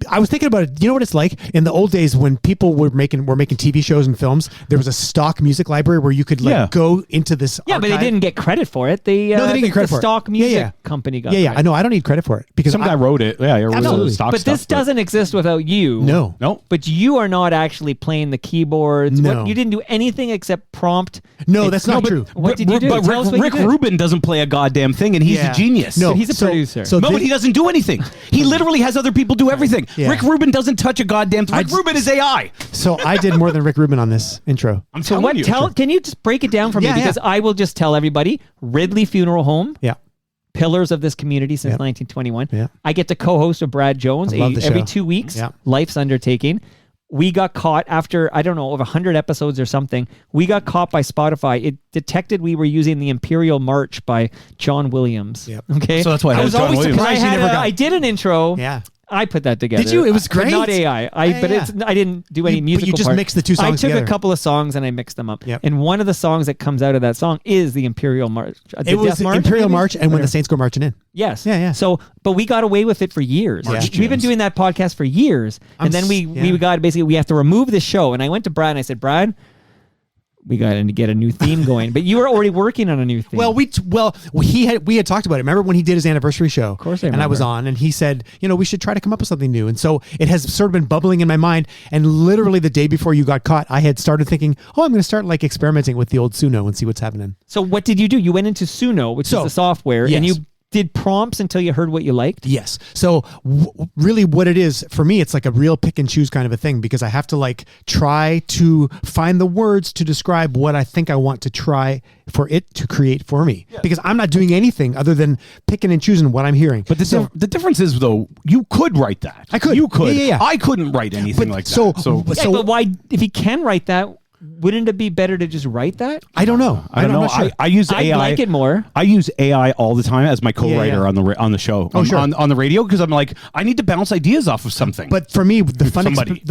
I was thinking about it. You know what it's like in the old days when people were making TV shows and films. There was a stock music library where you could go into this. Yeah, but they didn't get credit for it. They didn't get credit for it. stock music company got. Yeah. I know. I don't need credit for it because some guy wrote it. Yeah, absolutely. Stock but this doesn't exist without you. No. But you are not actually playing the keyboards. No. You didn't do anything except prompt. No, that's not true. What did you do? But Tell us what Rick you did. Rubin doesn't play a goddamn thing, and he's a genius. No, But he's a producer. No, but he doesn't do anything. He literally has other people do everything. Yeah. Rick Rubin doesn't touch a goddamn thing. Rick Rubin is AI. So I did more than Rick Rubin on this intro. I'm So telling what? you. Can you just break it down for me? Yeah, Because I will just tell everybody: Ridley Funeral Home, Yeah. pillars of this community since Yep. 1921. Yeah. I get to co-host with Brad Jones I love the every show. 2 weeks. Yeah. Life's Undertaking. We got caught after, I don't know, over 100 episodes or something. We got caught by Spotify. It detected we were using the Imperial March by John Williams. Yep. Okay. So that's why I was always Williams. surprised I, you had never a- got. I did an intro. Yeah. I put that together. Did you? It was But great. not AI. I didn't do any musical. But you just part. mixed the two songs I took together. a couple of songs and I mixed them up. Yep. And one of the songs that comes out of that song is the Imperial March. The It was Death March, Imperial maybe? March and when Whatever. the Saints go marching in. Yes. Yeah, yeah. So, but we got away with it for years. March We've been tunes. doing that podcast for years, and then we got basically we have to remove the show. And I went to Brad and I said, Brad, we got to get a new theme going. But you were already working on a new theme. Well, we had talked about it. Remember when he did his anniversary show? Of course I And I was remember. on, and he said, we should try to come up with something new. And so it has sort of been bubbling in my mind. And literally the day before you got caught, I had started thinking, I'm going to start like experimenting with the old Suno and see what's happening. So what did you do? You went into Suno, which is the software, and yes. you did prompts until you heard what you liked? Yes. So really what it is, for me, it's like a real pick and choose kind of a thing because I have to like try to find the words to describe what I think I want to try for it to create for me. Because I'm not doing anything other than picking and choosing what I'm hearing. But the difference is, though, you could write that. I could. You could. Yeah. I couldn't write anything like that. Yeah, but why, if he can write that, wouldn't it be better to just write that? I don't know. I don't know. I'm not sure. I use I'd AI. like it more. I use AI all the time as my co-writer Yeah. on the show. Oh, sure. on the radio because I'm like, I need to bounce ideas off of something. But for me, the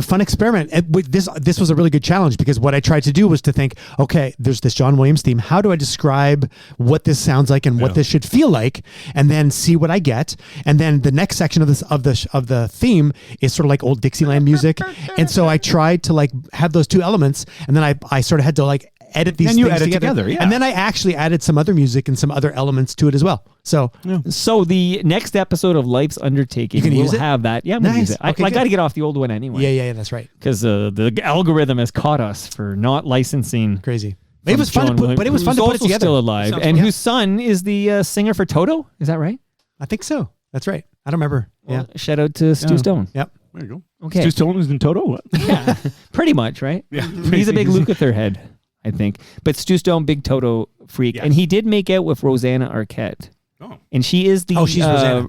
fun experiment, this was a really good challenge because what I tried to do was to think, okay, there's this John Williams theme. How do I describe what this sounds like and what this should feel like, and then see what I get? And then the next section of the theme is sort of like old Dixieland music, and so I tried to like have those two elements, and then I sort of had to like edit these And you things edit together, yeah. and then I actually added some other music and some other elements to it as well. So So the next episode of Life's Undertaking, You gonna we'll use it? have that. Yeah, I'm gonna Nice. use it. I Okay, got to good. get off the old one anyway. yeah, that's right. Because the algorithm has caught us for not licensing. Crazy. from It was fun, John to put, Williams, but it was fun who's to put it also together. still alive, So- and yeah. whose son is the singer for Toto. Is that right? I think so. That's right. I don't remember. Well, shout out to Stu Stone. Yep. there you go. Okay. Stu Stone is in Toto. What? Yeah, pretty much, right? Yeah. He's a big Lukather head, I think. But Stu Stone, big Toto freak. Yes. And he did make out with Rosanna Arquette. Oh. And she is the she's Rosanna.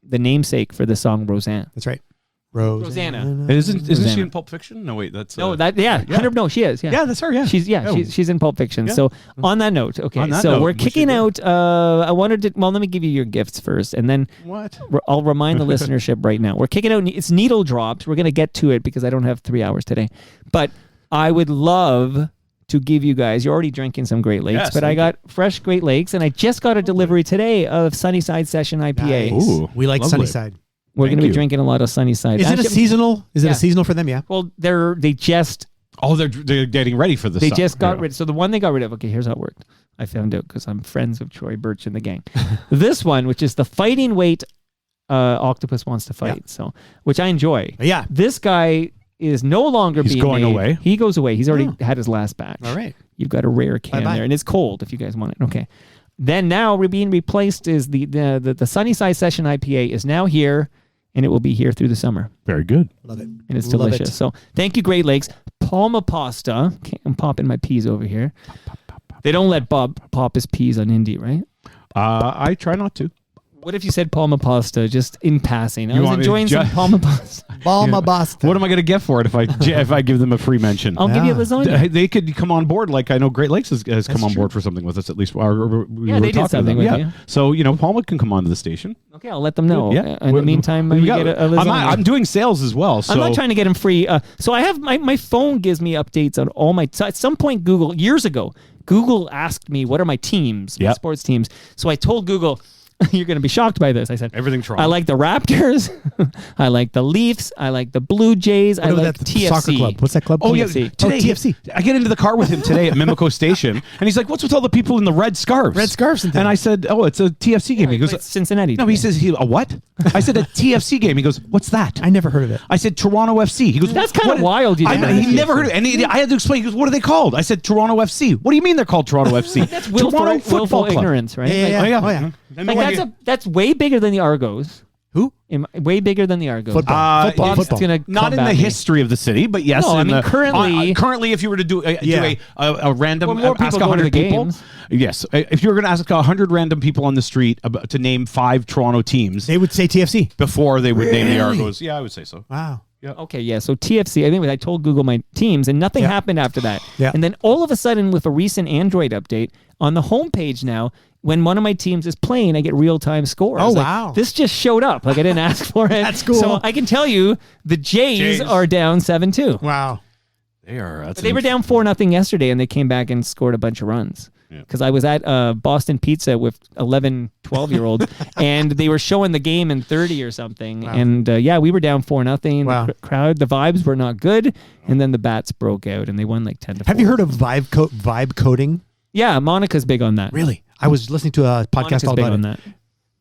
the namesake for the song Roseanne. That's right. Rosanna. Isn't she Rosanna. in Pulp Fiction? No, wait, that's No, that yeah, 100 no, she is. Yeah. yeah, that's her. Yeah, She's in Pulp Fiction. Yeah. So on that note, okay. On that So note, we're we kicking should out I wanted to let me give you your gifts first and then what? I'll remind the listenership right now. We're kicking out it's Needledrops. We're going to get to it because I don't have 3 hours today. But I would love to give you guys, you're already drinking some Great Lakes, Yes, but I thank got fresh Great Lakes and I just got a delivery today of Sunnyside Session IPA. Nice. Ooh, We like lovely. Sunnyside. We're Thank going to be you. drinking a lot of Sunnyside. Is it a Actually, seasonal? Is it Yeah. a seasonal for them? Yeah. Well, they just Oh, they're getting ready for this. They stuff. just got Yeah. rid. So the one they got rid of. Okay, here's how it worked. I found out because I'm friends with Troy Birch and the gang. This one, which is the fighting weight, octopus wants to fight. Yeah. So, which I enjoy. Yeah. This guy is no longer He's being going made. away? He goes away. He's already had his last batch. All right. You've got a rare can Bye-bye. there, and it's cold if you guys want it. Okay. Then now we're being replaced is the Sunnyside Session IPA is now here, and it will be here through the summer. Very good. Love it. And it's Love delicious. it. So thank you, Great Lakes. Palma Pasta. Okay, I'm popping my peas over here. They don't let Bob pop his peas on Indy, right? I try not to. What if you said Palma Pasta just in passing? I You was want me to enjoying some ju- Palma Pasta. Balma Basta. What am I going to get for it if I give them a free mention? I'll give you a lasagna. They could come on board, like I know Great Lakes has come on board for something with us at least. We Yeah, were they did talking to something them. with yeah. you. So Palma can come onto the station. Okay, I'll let them know. Yeah. In the meantime, you get a lasagna. I'm doing sales as well. So I'm not trying to get them free. So I have my phone gives me updates on all my. So at some point, years ago, Google asked me what are my teams, my Yep. sports teams. So I told Google, You're going to be shocked by this. I said, Everything Toronto. I like the Raptors. I like the Leafs. I like the Blue Jays. I like that TFC. soccer club. What's that club? Oh, yeah. TFC. Today, TFC. I get into the car with him today at Mimico Station, and he's like, "What's with all the people in the red scarves?" Red scarves and things. I said, "Oh, it's a TFC game." He goes, It's Cincinnati. "No," he says, "A what?" I said, "A TFC game." He goes, "What's that?" I never heard of it. I said, "Toronto FC." He goes, That's kind of "What- wild. You I didn't know, know he that. never heard of it. And I had to explain. He goes, "What are they called?" I said, "Toronto FC." What do you mean they're called Toronto FC? That's Toronto Football willful Club. ignorance, right? Yeah, Like, yeah, Oh, Oh, yeah. yeah. Mhm. that's way bigger than the Argos. Who? Way bigger than the Argos. Football. Bob's Football. gonna Not in the combat me. history of the city, but yes. No, I in mean, the, currently- if you were to do Yeah. a random Well, more ask people go to 100 the people, games. yes, if you were going to ask 100 random people on the street to name 5 Toronto teams They would say TFC. before they would name the Really? Argos, yeah, I would say so. Wow. Okay, yeah. So TFC, I think I told Google my teams, and nothing Yeah. happened after that. Yeah. And then all of a sudden, with a recent Android update on the homepage now, when one of my teams is playing, I get real time scores. Oh, Like, wow. This just showed up. Like I didn't ask for it. That's cool. So I can tell you, the Jays are down 7-2. Wow. They are. But they were down 4-0 yesterday, and they came back and scored a bunch of runs. Because I was at Boston Pizza with 11, 12-year-olds, and they were showing the game in 30 or something. Wow. And we were down 4-0. Wow. The crowd, the vibes were not good, and then the bats broke out, and they won like 10-4. Have you heard of vibe coding? Yeah, Monica's big on that. Really? I was listening to a podcast Monica's all big about on it. that.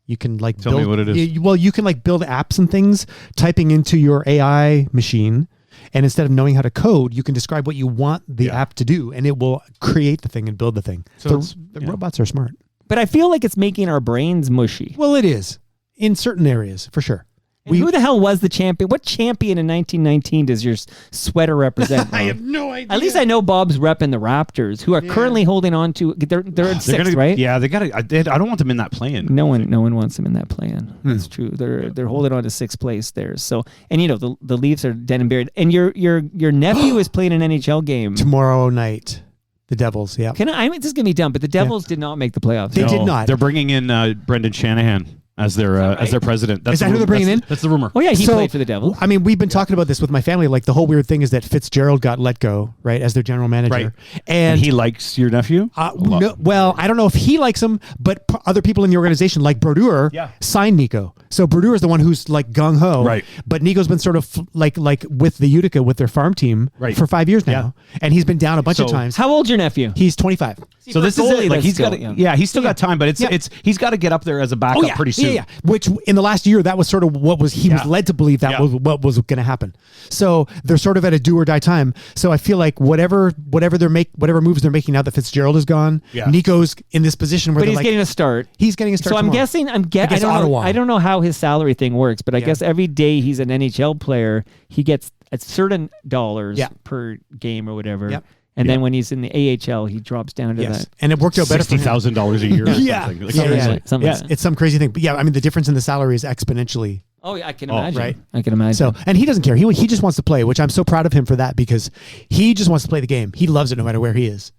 You can like Tell me what it is. You can like build apps and things, typing into your AI machine, and instead of knowing how to code, you can describe what you want the app to do, and it will create the thing and build the thing. So the robots are smart. But I feel like it's making our brains mushy. Well, it is in certain areas for sure. And who the hell was the champion? What champion in 1919 does your sweater represent? I Bob? have no idea. At least I know Bob's repping the Raptors, who are currently holding on to. They're in They're sixth, gonna, right? Yeah, they got to. I don't want them in that play-in. No one wants them in that plan. That's true. They're holding on to sixth place there. So, and the Leafs are dead and buried. And your nephew is playing an NHL game Tomorrow night, the Devils. Yeah, this is gonna be dumb, but the Devils did not make the playoffs. They did not. They're bringing in Brendan Shanahan as their president. That's Is that the who they're bringing in? That's the rumor. Oh yeah, he So, played for the Devils. I mean, we've been talking about this with my family. Like the whole weird thing is that Fitzgerald got let go, right, as their general manager, Right. and he likes your nephew. no, well, I don't know if he likes him, but other people in the organization, like Brodeur, signed Nico. So Brodeur is the one who's like gung ho, Right. But Nico's been sort of like with the Utica with their farm team for 5 years now, and he's been down a bunch of times. How old's your nephew? He's 25. So this is it. Like he's got, he's still got time, but it's he's got to get up there as a backup pretty soon. Yeah. Which in the last year, that was sort of what was was led to believe that was what was going to happen. So they're sort of at a do or die time. So I feel like whatever moves they're making now that Fitzgerald is gone, Nico's in this position where But they're he's like, getting a start. He's getting a start. So I'm tomorrow. guessing. Against Ottawa. I don't know how his salary thing works, but I guess every day he's an NHL player, he gets a certain dollars per game or whatever. Yep. And then when he's in the AHL, he drops down to that. And it worked out better for him. $60,000 a year. Or Yeah. something. Like, Yeah, seriously. Something like that. It's some crazy thing. But yeah, I mean, the difference in the salary is exponentially. Oh, yeah, I can imagine. right. I can imagine. So, and he doesn't care. He just wants to play, which I'm so proud of him for that because he just wants to play the game. He loves it no matter where he is.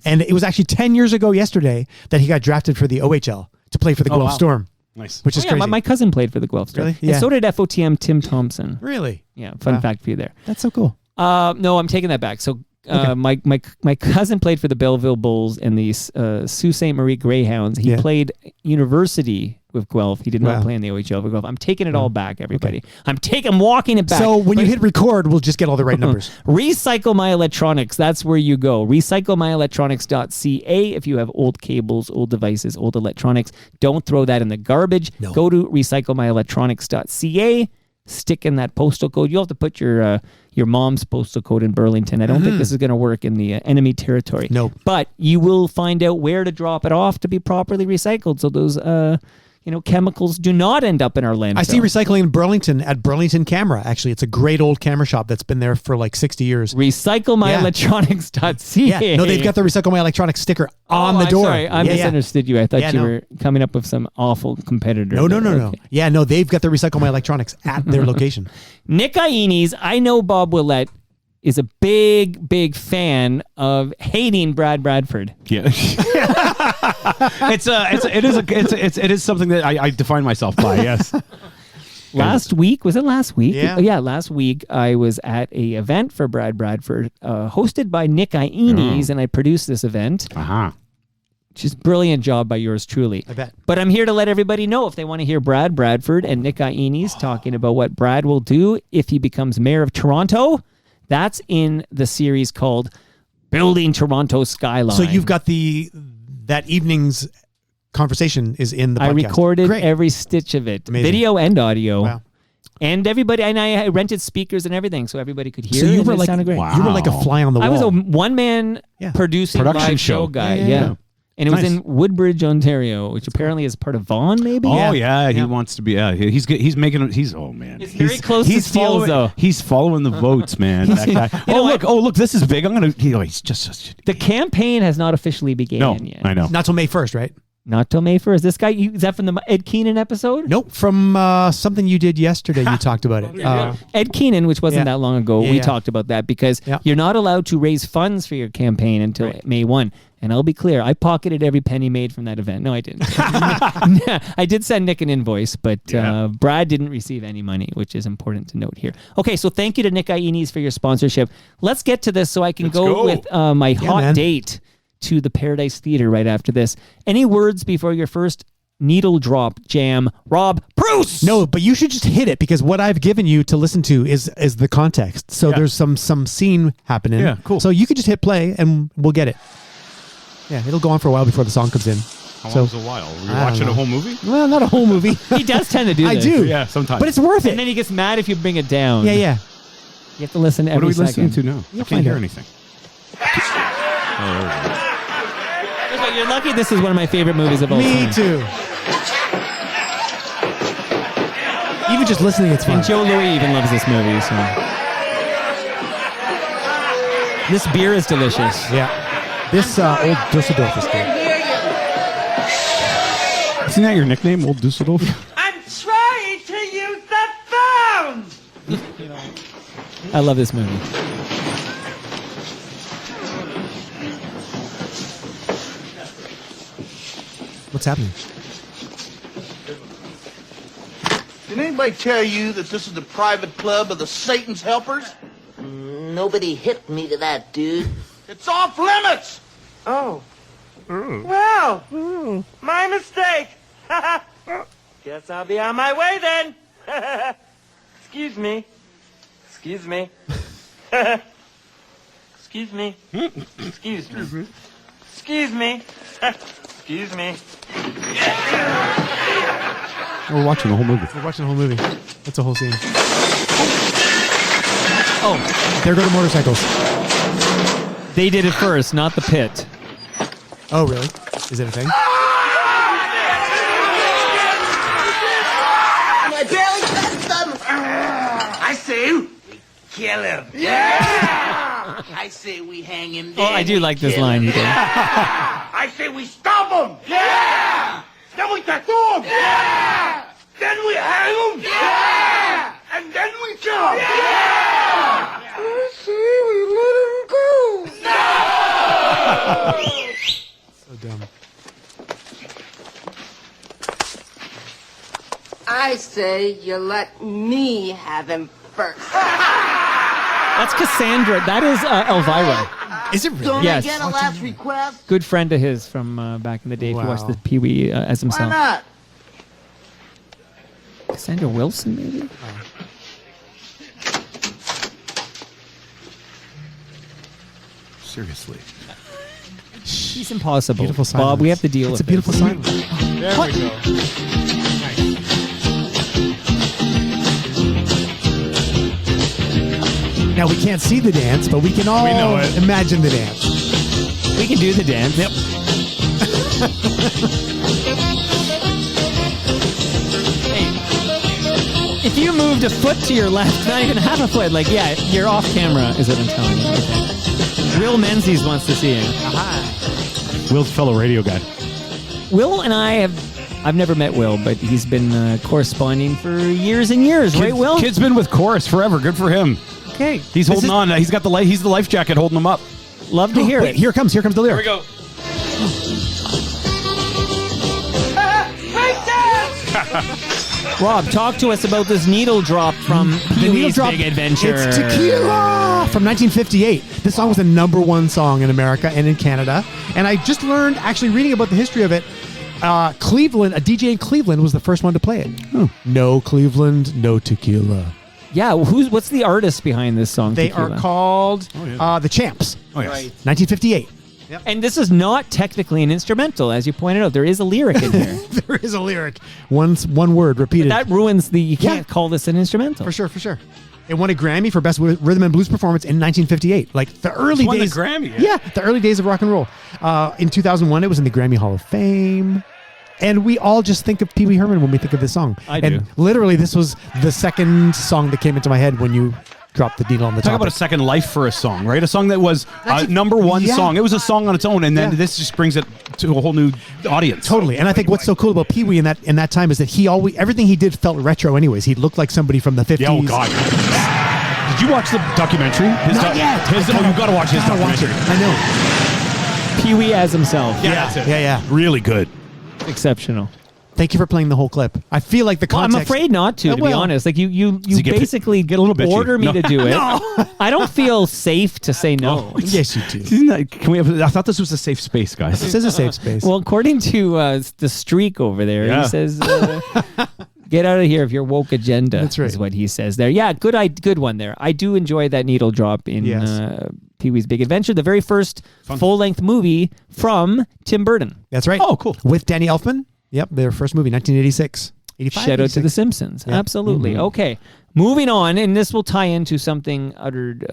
And it was actually 10 years ago yesterday that he got drafted for the OHL to play for the Guelph Storm. Nice. Which is crazy. My cousin played for the Guelph Storm. Really? And Yeah. so did FOTM Tim Thompson. Really? Yeah, fun fact for you there. That's so cool. No, I'm taking that back. So my cousin played for the Belleville Bulls and the Sault Ste. Marie Greyhounds. He played university with Guelph. He did not play in the OHL with Guelph. I'm taking it all back, everybody. I'm walking it back. So when you hit record, we'll just get all the right numbers. Recycle My Electronics. That's where you go. RecycleMyElectronics.ca. If you have old cables, old devices, old electronics, don't throw that in the garbage. No. Go to RecycleMyElectronics.ca. Stick in that postal code. You'll have to put your mom's postal code in Burlington. I don't think this is going to work in the enemy territory. No. But you will find out where to drop it off to be properly recycled. So those chemicals do not end up in our landfill. I see recycling in Burlington at Burlington Camera. Actually, it's a great old camera shop that's been there for like 60 years. RecycleMyElectronics.ca. Yeah. No, they've got the Recycle My Electronics sticker on the I'm door. Sorry, I misunderstood you. I thought you were coming up with some awful competitor. No. Okay. Yeah, no, they've got the Recycle My Electronics at their location. Nick Iones, I know Bob Willette is a big fan of hating Brad Bradford. Yeah. It is something that I define myself by. Yes. Last week, was it last week? Yeah. Yeah, last week I was at a event for Brad Bradford, hosted by Nick Iones, and I produced this event. Uh-huh. Just brilliant job by yours truly. I bet. But I'm here to let everybody know if they want to hear Brad Bradford and Nick Iones talking about what Brad will do if he becomes mayor of Toronto. That's in the series called Building Toronto Skyline. So you've got that evening's conversation is in the podcast. I recorded Great. every stitch of it, Amazing. video and audio. Wow. And everybody, and I rented speakers and everything so everybody could hear. So you and were it like sounded great. you were like a fly on the wall. I was a one-man Yeah. producing Production live show. show guy. Yeah. Yeah. And it was Nice. in Woodbridge, Ontario, which apparently is part of Vaughan, maybe? Oh Yeah. he wants to be. Yeah, he's making. He's oh man. It's very close to Steele's, following, though. He's following the votes, man. That guy. You know what? Look, this is big. I'm gonna. He's just such. The campaign has not officially begun No, yet. I know. Not till May 1st, right? Not till May 1st. This guy, is that from the Ed Keenan episode? Nope. From something you did yesterday, you talked about it. Ed Keenan, which wasn't Yeah. that long ago, Yeah, we yeah. talked about that because Yeah. you're not allowed to raise funds for your campaign until May 1. And I'll be clear, I pocketed every penny made from that event. No, I didn't. I did send Nick an invoice, but Brad didn't receive any money, which is important to note here. Okay, so thank you to Nick Iones for your sponsorship. Let's get to this so I can go with my hot man. date to the Paradise Theater right after this. Any words before your first Needledrop jam, Rob Preuss? No, but you should just hit it because what I've given you to listen to is the context. So there's some scene happening. Yeah, cool. So you could just hit play and we'll get it. Yeah, it'll go on for a while before the song comes in. How So- long was a while? Were you I don't watching know. a whole movie? Well, not a whole movie. He does tend to do I this. do. Yeah, sometimes. But it's worth And it. then he gets mad if you bring it down. Yeah, yeah. You have to listen every What are we second. listening to now? I can't find hear out. anything. You're lucky this is one of my favorite movies of all Me time. too. Even just listening, it's fun. And Joe Louis even loves this movie. So this beer is delicious. Yeah. This old Dusseldorf is good. Isn't that your nickname, Old Dusseldorf? I'm trying to use the phone! I love this movie. What's happening? Did anybody tell you that this is the private club of the Satan's helpers? Nobody hit me to that, dude. It's off limits! Oh. Well, my mistake. Guess I'll be on my way then. Excuse me. Excuse me. Excuse me. Excuse me. Excuse me. Excuse me. We're watching the whole movie. We're watching the whole movie. That's a whole scene. Oh, there go the motorcycles. They did it first, not the pit. Oh, really? Is it a thing? I barely touched them. I say we kill him. Yeah! I say we hang him Oh, dead. I do like this line you did. I say we stomp him. Yeah! Then we tattoo him. Yeah! Then we hang him. Yeah! And then we kill him. Yeah! I say we let him go. No! So dumb. I say you let me have him first. That's Cassandra. That is Elvira. Is it really? Don't Yes. I get a last request? Good friend of his from back in the day. If you watched Wow. the Pee Wee as Why himself. not? Cassandra Wilson, maybe? Seriously. She's impossible. Beautiful silence. Bob, we have to deal It's with a beautiful this. silence. There we go. Now we can't see the dance, but we can all know it. imagine the dance. We can do the dance. Yep. Hey, if you moved a foot to your left, not even half a foot, like, yeah, you're off camera, is what I'm telling you. Okay. Will Menzies wants to see you. Will's fellow radio guy. Will and I I've never met Will, but he's been corresponding for years and years, right, Will? Kid's been with Chorus forever. Good for him. Okay. He's holding on. He's got he's the life jacket holding him up. Love to hear Wait, it. here comes the lyric. go. Break dance! Rob, talk to us about this Needledrop from Pee-wee's Needledrop, Big Adventure. It's Tequila from 1958. This song was the #1 song in America and in Canada. And I just learned, actually reading about the history of it, Cleveland, a DJ in Cleveland was the first one to play it. No Cleveland, no tequila. Yeah, what's the artist behind this song? They Tequila? are called The Champs. Oh, yes. 1958. And this is not technically an instrumental, as you pointed out. There is a lyric in here. There is a lyric. One word repeated. That ruins you can't call this an instrumental. For sure. It won a Grammy for Best Rhythm and Blues Performance in 1958. Like the early won the days. Grammy, Yeah, the early days of rock and roll. In 2001, it was in the Grammy Hall of Fame. And we all just think of Pee Wee Herman when we think of this song. I and do. Literally, this was the second song that came into my head when you dropped the needle on the Talk topic. about a second life for a song, right? A song that was #1 yeah. song. It was a song on its own, and then Yeah. this just brings it to a whole new audience. Totally. And I think what's so cool about Pee Wee in that time is that he always, everything he did felt retro anyways. He looked like somebody from the 50s. Yeah, oh God. Did you watch the documentary? Not yet. You got to watch his documentary. I know. Pee-wee as himself. Yeah, that's it. Yeah. Really good. Exceptional. Thank you for playing the whole clip. I feel like the Well, I'm context... afraid not to be Well, honest. Like you get basically get a little bitchy. order me No. to do it. I don't feel safe to say no. Yes, you do. Isn't that, can we have, I thought this was a safe space, guys. This is a safe space. Well, according to the streak over there, Yeah. he says, "Get out of here if your woke agenda." That's right. Is what he says there. Yeah, good one there. I do enjoy that needle drop in Yes. Pee-wee's Big Adventure, the very first full-length movie from Tim Burton. That's right. Oh, cool. With Danny Elfman. Yep, their first movie, 1986. 85, Shout out to 86. The Simpsons. Yeah. Absolutely. Mm-hmm. Okay. Moving on, and this will tie into something uttered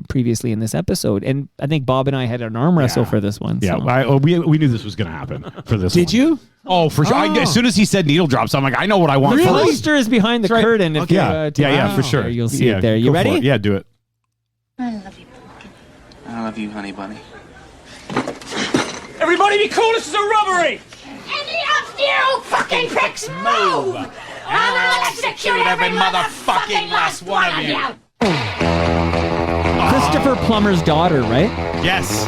previously in this episode. And I think Bob and I had an arm wrestle for this one. Yeah, so. we knew this was going to happen for this one. Did you? Oh, for sure. As soon as he said needle drops, I'm like, I know what I want The first. poster is behind the That's right. curtain. If Okay. you, Yeah, for sure. there, you'll see Yeah, it there. You go for ready? it. Yeah, do it. I love you, pumpkin. I love you, honey bunny. Everybody be cool, this is a robbery! Any of you fucking pricks move! I'll execute every motherfucking last one of you! Christopher Plummer's daughter, right? Yes.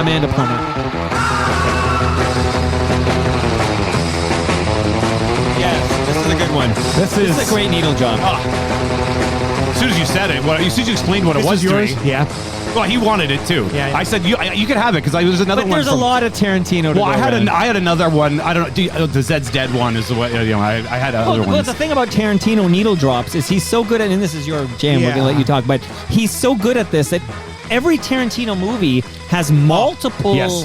Amanda Plummer. Yes, this is a good one. This is It's a great needle job. As soon as you said it, as soon as you explained what it was to me. Yeah. Well, he wanted it too. Yeah. I said you could have it because there's another But one. there's a from- lot of Tarantino to Well, go I had around. another one. I don't know. The Zed's Dead one is the way. I had other Well, ones. the thing about Tarantino needle drops is he's so good at, and this is your jam, we're Yeah. going to let you talk, but he's so good at this that every Tarantino movie has multiple Yes.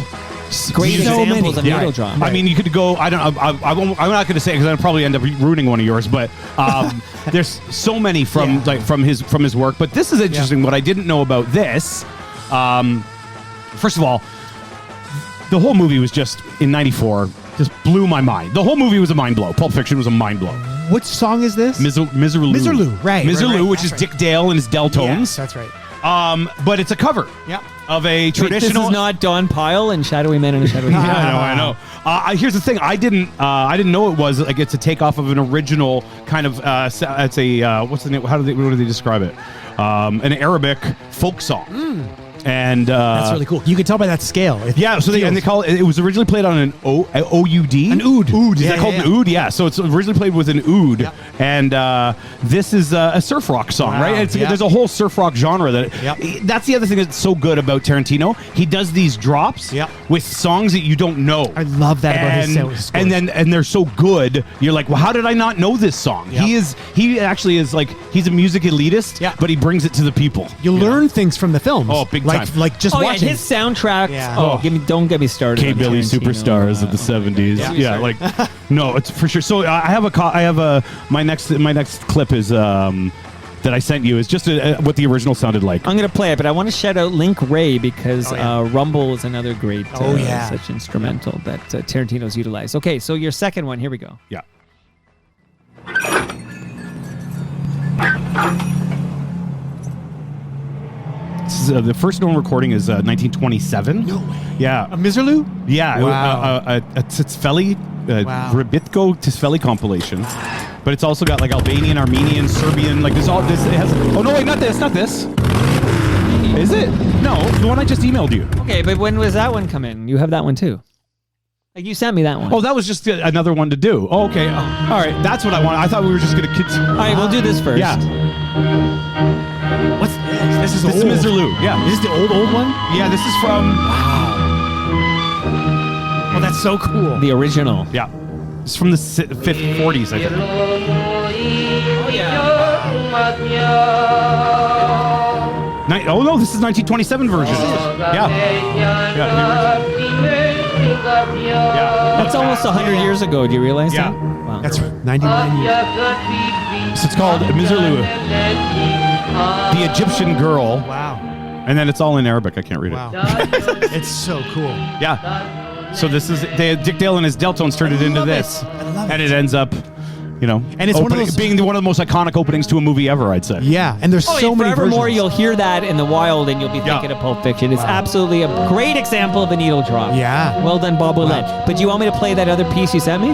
great So examples many. of needle drop. I mean, you could go. I don't. I'm not going to say because I'll probably end up ruining one of yours. But there's so many from from his work. But this is interesting. What I didn't know about this. First of all, the whole movie was just in '94. Just blew my mind. The whole movie was a mind blow. Pulp Fiction was a mind blow. Which song is this? Miserlou. Miserlou, right, Miserlou, right. which That's is right. Dick Dale and his Deltones. Yes, that's right. But it's a cover. Yep. Of a Wait, traditional. this is not Don Pyle and Shadowy Men and a Shadowy Yeah, Man. I know. Here's the thing. I didn't know it was like it's a takeoff of an original kind of. It's a what's the name? What do they describe it? An Arabic folk song. And That's really cool. You can tell by that scale. yeah, so they call it. It was originally played on an OUD. An oud. Oud. Is Yeah, that called yeah, an oud? Yeah. So it's originally played with an oud, Yeah. and this is a surf rock song, Wow. right? Yeah. There's a whole surf rock genre that. Yep. That's the other thing that's so good about Tarantino. He does these drops Yep. with songs that you don't know. I love that about his scores. and they're so good. You're like, well, how did I not know this song? Yep. He actually is like he's a music elitist, Yeah. but he brings it to the people. You learn things from the films. Oh, big like, time. Like just Oh, yeah, watching. his soundtracks. Yeah. Oh, don't get me started. K on Billy Tarantino. superstars of the 70s. Yeah, like no, it's for sure. So I have my next clip is that I sent you is just what the original sounded like. I'm going to play it, but I want to shout out Link Ray because Rumble is another great yeah. such instrumental that Tarantino's utilized. Okay, so your second one, here we go. Yeah. This is, the first known recording is 1927. No way. Yeah. A Miserlou? Yeah, Wow. a Tsfeli, Wow. Grabitko Tsfeli compilation. But it's also got like Albanian, Armenian, Serbian, like this all this it has oh no wait, not this. Is it? No, the one I just emailed you. Okay, but when was that one come in? You have that one too. Like, you sent me that one. Oh, that was just another one to do. Oh, okay. All right. That's what I want. I thought we were just going to continue. All right, we'll do this first. Yeah. What's this? This is This is old. Mr. Lou. Yeah. Is this the old one? Yeah, this is from... Oh, that's so cool. The original. Yeah. It's from the 40s, I think. Oh, no, this is 1927 version. Yeah. Yeah. That's almost 100 years ago. Do you realize Yeah. that? Wow. That's 99 years. So it's called Mr. Lou, the Egyptian Girl. Wow. And then it's all in Arabic. I can't read it. Wow. It's so cool. Yeah. So this is Dick Dale and his Deltones turned it into this, and it ends up, you know, And it's one of those- being one of the most iconic openings to a movie ever. I'd say. Yeah, and there's so many Forevermore, versions. you'll hear that in the wild and you'll be thinking of Pulp Fiction. It's absolutely a great example of a needle drop. Yeah. Well done, Bob Willette. But do you want me to play that other piece you sent me?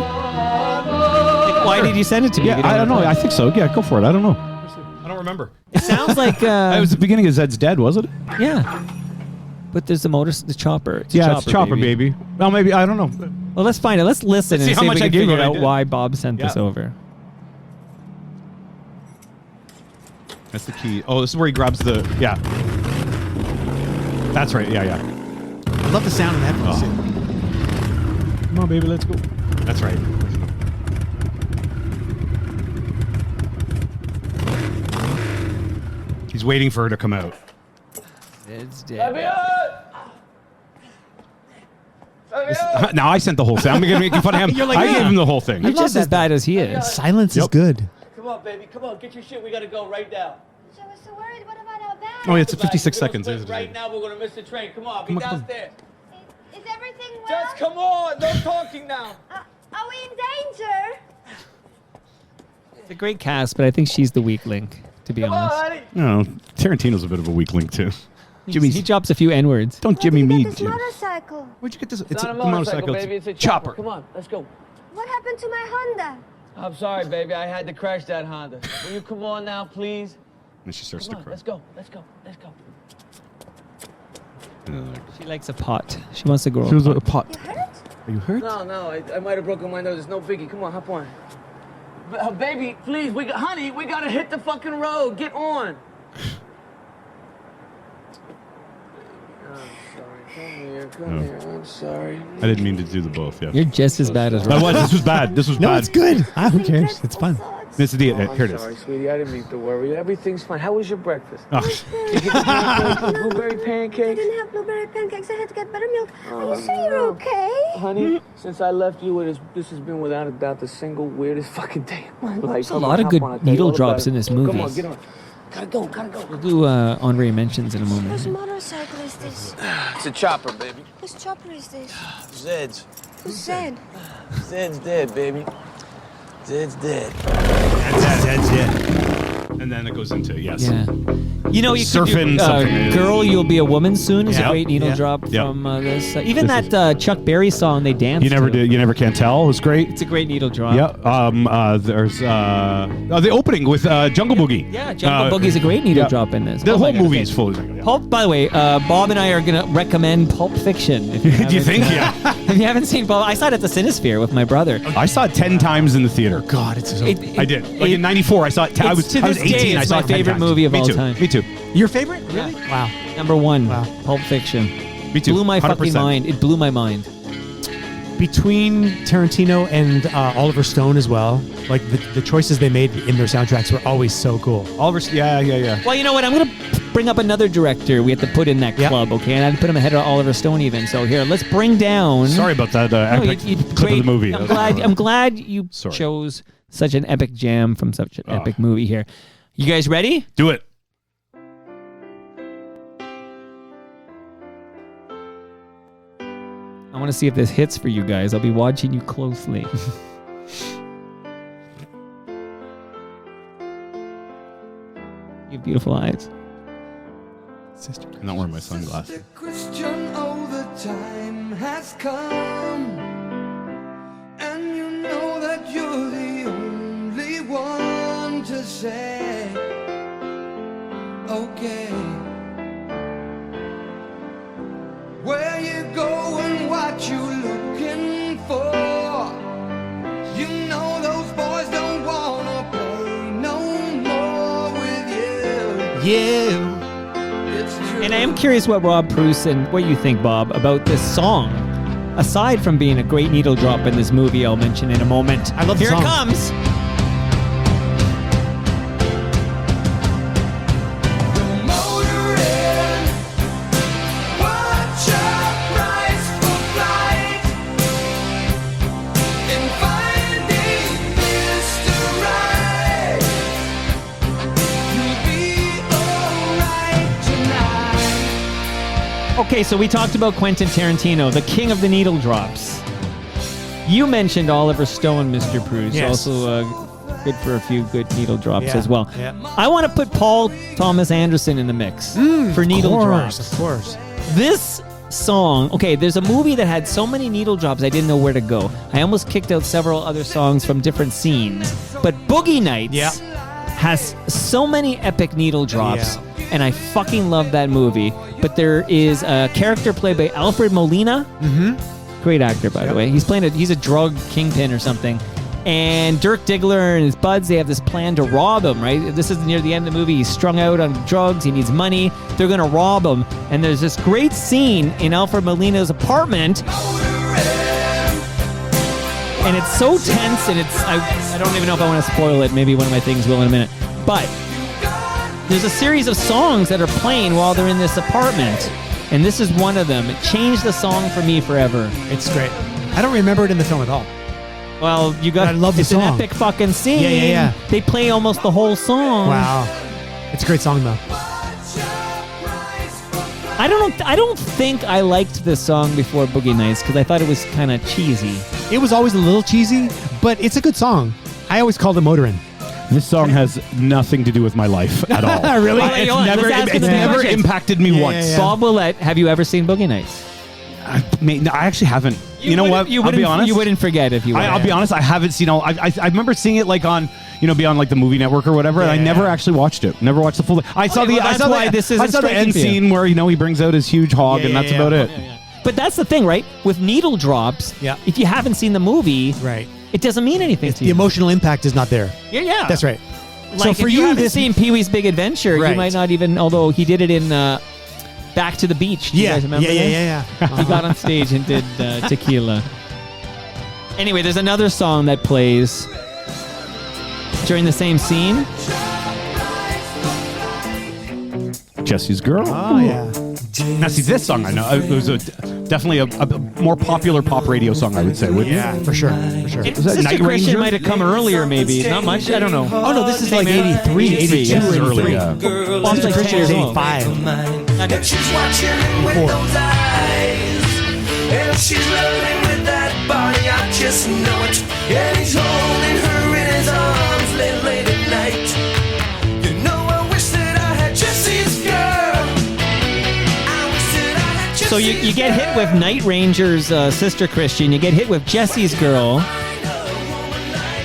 Why did you send it to me? Yeah, I don't know. I think so. Yeah, go for it. I don't know. I don't remember. It sounds like... It was the beginning of Zed's Dead, wasn't it? Yeah. But there's the chopper. It's It's Chopper Baby. Well, maybe, I don't know. Well, let's find it. Let's listen Let's and see see how if we much I can gave figure you. I out did. why Bob sent this Yeah. over. That's the key. Oh, this is where he grabs the... Yeah. That's right. Yeah, yeah. I love the sound of that voice. Come on, baby, let's go. That's right. He's waiting for her to come out. It's dead. Now I sent the whole thing. I'm going to make fun of him. You're like, I yeah. gave him the whole thing. You're just as bad as he is. Silence is Yep. good. Come on, baby. Come on. Get your shit. We gotta go right now. So we're so worried. What about our bag? Oh, yeah, it's 56 We're gonna seconds. split isn't it? Right now, we're gonna miss the train. Come on, be Come on, come on. downstairs. Is everything well? Just come on. No talking now. Are we in danger? It's a great cast, but I think she's the weak link, to be Come on, honest. honey. No, Tarantino's a bit of a weak link, too. He drops a few N-words. Don't Jimmy me. This motorcycle. Where'd you get this? It's not a motorcycle, baby. It's a chopper. Come on, let's go. What happened to my Honda? I'm sorry, baby. I had to crash that Honda. Will you come on now, please? And she starts Come to on, cry. let's go. Let's go. Let's go. She likes a pot. She wants to grow She was a a pot. pot. You hurt? Are you hurt? No, I might have broken my nose. It's no biggie. Come on, hop on. Baby, please, honey, we gotta hit the fucking road. Get on. Come here. I'm sorry. I didn't mean to do the both, yeah. You're just as bad as That was, this was bad. This was No, bad. it's good. Who cares? It's fun. This is the, I'm here it sorry, is. sweetie. I didn't mean to worry. Everything's fine. How was your breakfast? Oh. Blueberry I pancakes? didn't have blueberry pancakes. I had to get buttermilk. Are you sure you're okay? Honey, since I left you, this has been without a doubt the single weirdest fucking day of my life. There's a lot of good needle drops in this movie. Come on, get on. Gotta go. We'll do Andre mentions in a Whose moment. motorcycle is this? It's a chopper, baby. Whose chopper is this? Zed's. Who's Zed? Zed's dead, baby. Zed's dead. That's it. And then it goes into, yes. Yeah. You know, you Surfing could do, something. Girl, You'll Be a Woman Soon is a Yep. great needle Yeah. drop Yep. from this. Even This that Chuck Berry song they danced You never to. did. You never can tell. It was great. It's a great needle drop. Yeah. There's the opening with Jungle Boogie. Yeah, Jungle Boogie's a great needle yeah. drop in this. The Oh my whole God, movie okay. is full of. Pulp, by the way, Bob and I are going to recommend Pulp Fiction. If you Do you think? haven't- Yeah. If you haven't seen Pulp, I saw it at the Cinesphere with my brother. I saw it 10 times in the theater. God, it's so. I did. Like in '94, I saw it. I was to I was this day, 18. I it's saw my it 10 favorite times. movie of Me all too. time. Me too. Your favorite? Really? Wow. Number one, Wow. Pulp Fiction. Me too. Blew my fucking 100%. mind. It blew my mind. Between Tarantino and Oliver Stone as well, like the choices they made in their soundtracks were always so cool. Oliver. Yeah. Well, you know what? I'm going to bring up another director we have to put in that Yep. club, okay? And I'd put him ahead of Oliver Stone even. So here, let's bring down... Sorry about that No, epic clip of the movie. I'm glad you Sorry. chose such an epic jam from such an epic movie here. You guys ready? Do it. I want to see if this hits for you guys. I'll be watching you closely. You have beautiful eyes. Sister. I'm not wearing my sunglasses. The question, oh, the time has come, and you know that you're the only one to say, okay. Where you going, what you looking you. And I am curious what Rob Preuss and what you think, Bob, about this song. Aside from being a great needle drop in this movie, I'll mention in a moment. I love the Here song. it comes. Okay, so we talked about Quentin Tarantino, the king of the needle drops. You mentioned Oliver Stone, Mr. Preuss, Yes. also good for a few good needle drops Yeah, as well. yeah. I want to put Paul Thomas Anderson in the mix for needle drops. Of course. This song, okay, there's a movie that had so many needle drops I didn't know where to go. I almost kicked out several other songs from different scenes. But Boogie Nights has so many epic needle drops. Yeah. And I fucking love that movie. But there is a character played by Alfred Molina. Mm-hmm. Great actor, by the way. He's a drug kingpin or something. And Dirk Diggler and his buds, they have this plan to rob him, right? This is near the end of the movie. He's strung out on drugs. He needs money. They're going to rob him. And there's this great scene in Alfred Molina's apartment. And it's so tense, and I don't even know if I want to spoil it. Maybe one of my things will in a minute. But there's a series of songs that are playing while they're in this apartment. And this is one of them. It changed the song for me forever. It's great. I don't remember it in the film at all. Well, you got. But I love the it's song. an epic fucking scene. Yeah. They play almost the whole song. Wow. It's a great song, though. I don't think I liked this song before Boogie Nights because I thought it was kind of cheesy. It was always a little cheesy, but it's a good song. I always called it Motorin. This song has nothing to do with my life at all. Really? Well, hold on, let's ask It's him never questions. impacted me once. Bob Willette, have you ever seen Boogie Nights? I actually haven't. You know what? You I'll be honest. You wouldn't forget if you were. I'll be honest. I haven't seen all. I remember seeing it like on be on like the movie network or whatever. And I never actually watched it. Never watched the full thing. I saw the end scene where he brings out his huge hog and that's about it. But that's the thing, right? With needle drops, if you haven't seen the movie, right, it doesn't mean anything to the you. emotional impact is not there. Yeah. That's right. Like so if for you haven't this seen Pee-wee's Big Adventure, you Right. might not even. Although he did it in Back to the Beach. Do you guys remember this? Yeah. He got on stage and did Tequila. Anyway, there's another song that plays during the same scene. Jesse's Girl. Oh, yeah. Now, see, this song I know. It was definitely a more popular pop radio song, I would say. Yeah, for sure. Was that Sister Night Christian Ranger? might have come earlier, maybe. Not much. I don't know. Oh, no, this is like Same era. 83, 82, This is 83. early, Well, Sister like Christian 10 is years old. 85. And she's watching with those eyes. And she's loving with that body, I just know it. And he's holding her in his arms late at night. You know, I wish that I had Jesse's girl. I wish that I had Jesse's So you get hit with Night Ranger's Sister Christian. You get hit with Jesse's Girl.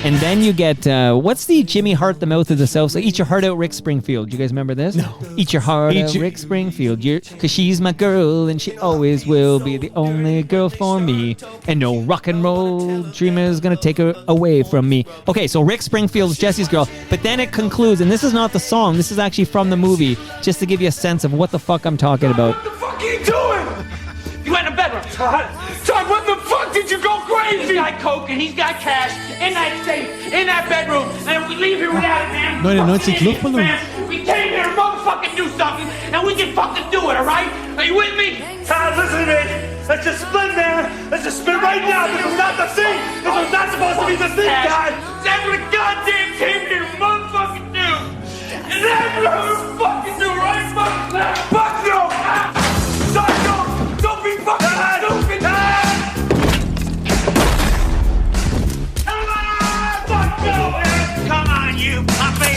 And then you get, what's the Jimmy Hart, the Mouth of the South? So Eat Your Heart Out, Rick Springfield. You guys remember this? No. Eat Your Heart Out, Rick Springfield. Because she's my girl and she always will be the only girl for me. And no rock and roll dreamer is going to take her away from me. Okay, so Rick Springfield's Jesse's Girl. But then it concludes, and this is not the song. This is actually from the movie, just to give you a sense of what the fuck I'm talking about. What the fuck are you doing? You went in the bedroom, Todd. Todd, what the fuck did you go crazy? He's got coke and he's got cash in that safe, in that bedroom. And if we leave here without it, man, 99 Luftballon. man, we came here to motherfucking do something, and we can fucking do it, all right? Are you with me? Todd, listen to me. Let's just split, man. Let's just split right now. This was not the thing. This was not supposed to be the thing, Todd. That's what a goddamn came here to motherfucking do. And that's what we fucking do, right? Fuck no. Todd, don't be fucking stupid. Fuck no, man. Come on, you puppy.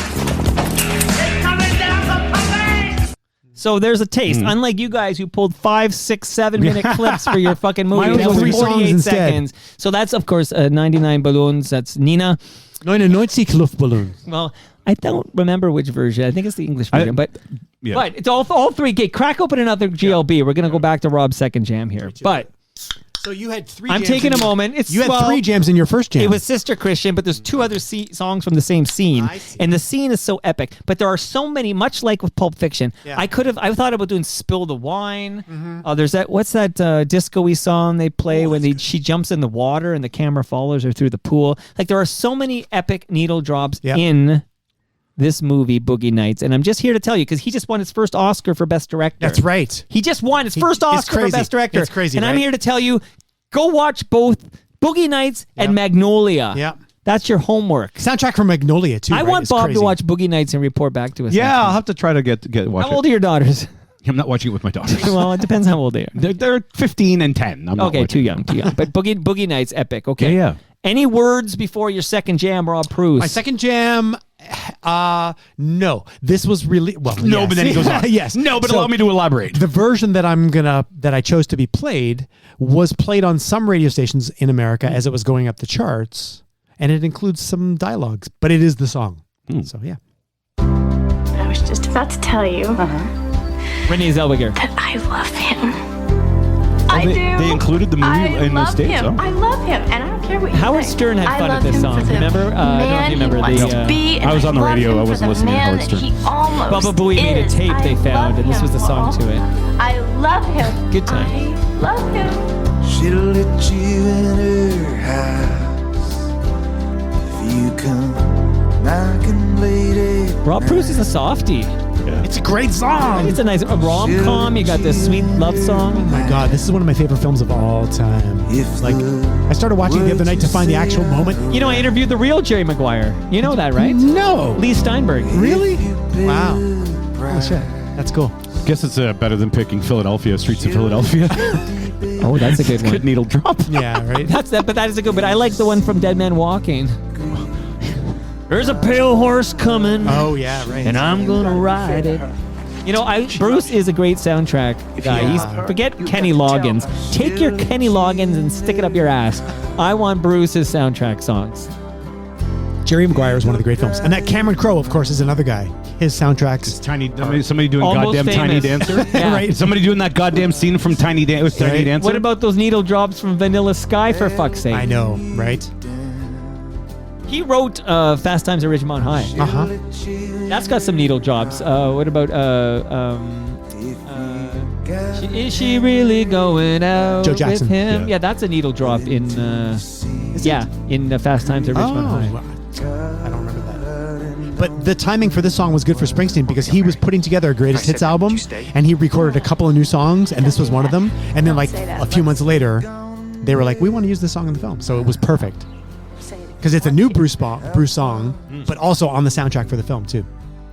They're coming down the puppy. So there's a taste. Unlike you guys who pulled 5, 6, 7 minute clips for your fucking movie. Mine was That 3 songs 48 instead. seconds. So that's, of course, 99 Balloons. That's Nina. 99 Luftballon. Well, I don't remember which version. I think it's the English version. But it's all three. Okay, crack open another GLB. We're going to go back to Rob's second jam here. But So you had 3 I'm jams taking in a your- moment. You had 3 jams in your first jam. It was Sister Christian, but there's 2 other songs from the same scene. I see. And the scene is so epic. But there are so many, much like with Pulp Fiction. Yeah. I thought about doing Spill the Wine. There's what's that disco-y song they play when she jumps in the water and the camera follows her through the pool. Like, there are so many epic needle drops in this movie, Boogie Nights. And I'm just here to tell you, because he just won his first Oscar for Best Director. That's right. He just won his first Oscar for Best Director. It's crazy, And I'm right? here to tell you, go watch both Boogie Nights and Magnolia. Yeah. That's your homework. Soundtrack from Magnolia, too. I right? want It's Bob crazy. to watch Boogie Nights and report back to us. Yeah, I'll have to try to watch How old are your daughters? I'm not watching it with my daughters. Well, it depends how old they are. They're 15 and 10. I'm not Okay, too young. But Boogie Nights, epic. Okay. Yeah. Any words before your second jam, Rob Preuss? My second jam, no. This was really No, yes. but then he goes on. Yes. No, but So, allow me to elaborate. The version that I chose to be played was played on some radio stations in America as it was going up the charts, and it includes some dialogues, but it is the song. So yeah. I was just about to tell you Renee Zellweger. that I love him. I they, do. They included the movie I in those love states. him. Oh. I love him, and I don't care what you Howard say. Stern had I fun at love this him song. for the Remember? I don't know if man you remember he wants the, to be, and I was on the love radio. him I for wasn't the listening to man Howard that Stern. He almost Baba Booey made a is. tape I they found, love and this was the him, song to it. I love him. Good time. I love him. She'll let you in her house if you come knocking lady. Rob Preuss is a softie. It's a great song. It's a nice rom-com. You got this sweet love song. Oh my God, this is one of my favorite films of all time. Like, I started watching it the other night to find the actual moment. You know, I interviewed the real Jerry Maguire. You know that, right? No. Lee Steinberg. Really? Wow. Oh shit. That's cool. Guess it's better than picking Philadelphia, Streets of Philadelphia. Oh, that's a good one. Good needle drop. Yeah, right. But that is a good. But I like the one from Dead Man Walking. There's a pale horse coming. Oh yeah, right. And I'm gonna ride it. You know, Bruce is a great soundtrack guy. Yeah. Forget Kenny Loggins. Take your Kenny Loggins and stick it up your ass. I want Bruce's soundtrack songs. Jerry Maguire is one of the great films, and that Cameron Crowe, of course, is another guy. His soundtracks. Somebody doing Almost goddamn Tiny famous. Dancer. Yeah. Right. Somebody doing that goddamn scene from Tiny Dancer. What about those needle drops from Vanilla Sky, for fuck's sake? I know, right? He wrote Fast Times at Ridgemont High. Uh-huh. That's got some needle drops. What about is she really going out Joe Jackson. with him? Yeah. Yeah, that's a needle drop in in Fast Times at Ridgemont High. I don't remember that. But the timing for this song was good for Springsteen because he was putting together a greatest hits album, and he recorded a couple of new songs, and this was one of them. And then, like a few months later, they were like, "We want to use this song in the film," so it was perfect. Because it's a new Bruce song, but also on the soundtrack for the film too,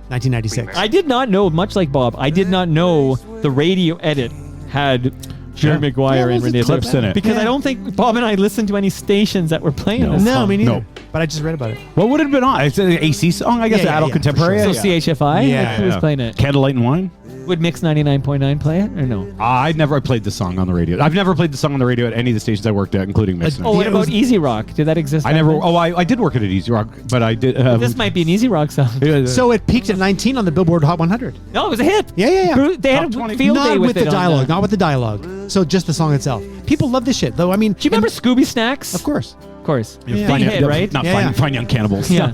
1996. I did not know, much like Bob, I did not know the radio edit had Jerry Maguire and Renee clips in it. Because I don't think Bob and I listened to any stations that were playing this No, song. me neither. No. But I just read about it. What would it have been on? It's an AC song, I guess. Yeah, Adult yeah, Contemporary. for So sure. CHFI? Yeah, Like, who was playing it? Candlelight and Wine. Would Mix 99.9 play it or no? I never played the song on the radio. I've never played the song on the radio at any of the stations I worked at, including Mix. Oh, what Yeah, it about was- Easy Rock? Did that exist? I back never. then? Oh, I did work at Easy Rock, but I did. This might be an Easy Rock song. So it peaked at 19 on the Billboard Hot 100. No, it was a hit. Yeah. They had Top a 20. field day Not with with it the on dialogue, not with the dialogue. So just the song itself. People love this shit, though. I mean, Do you remember Scooby Snacks? Of course. Of course. Yeah. Big hit, right? Not Yeah. Fine Young Cannibals. Yeah.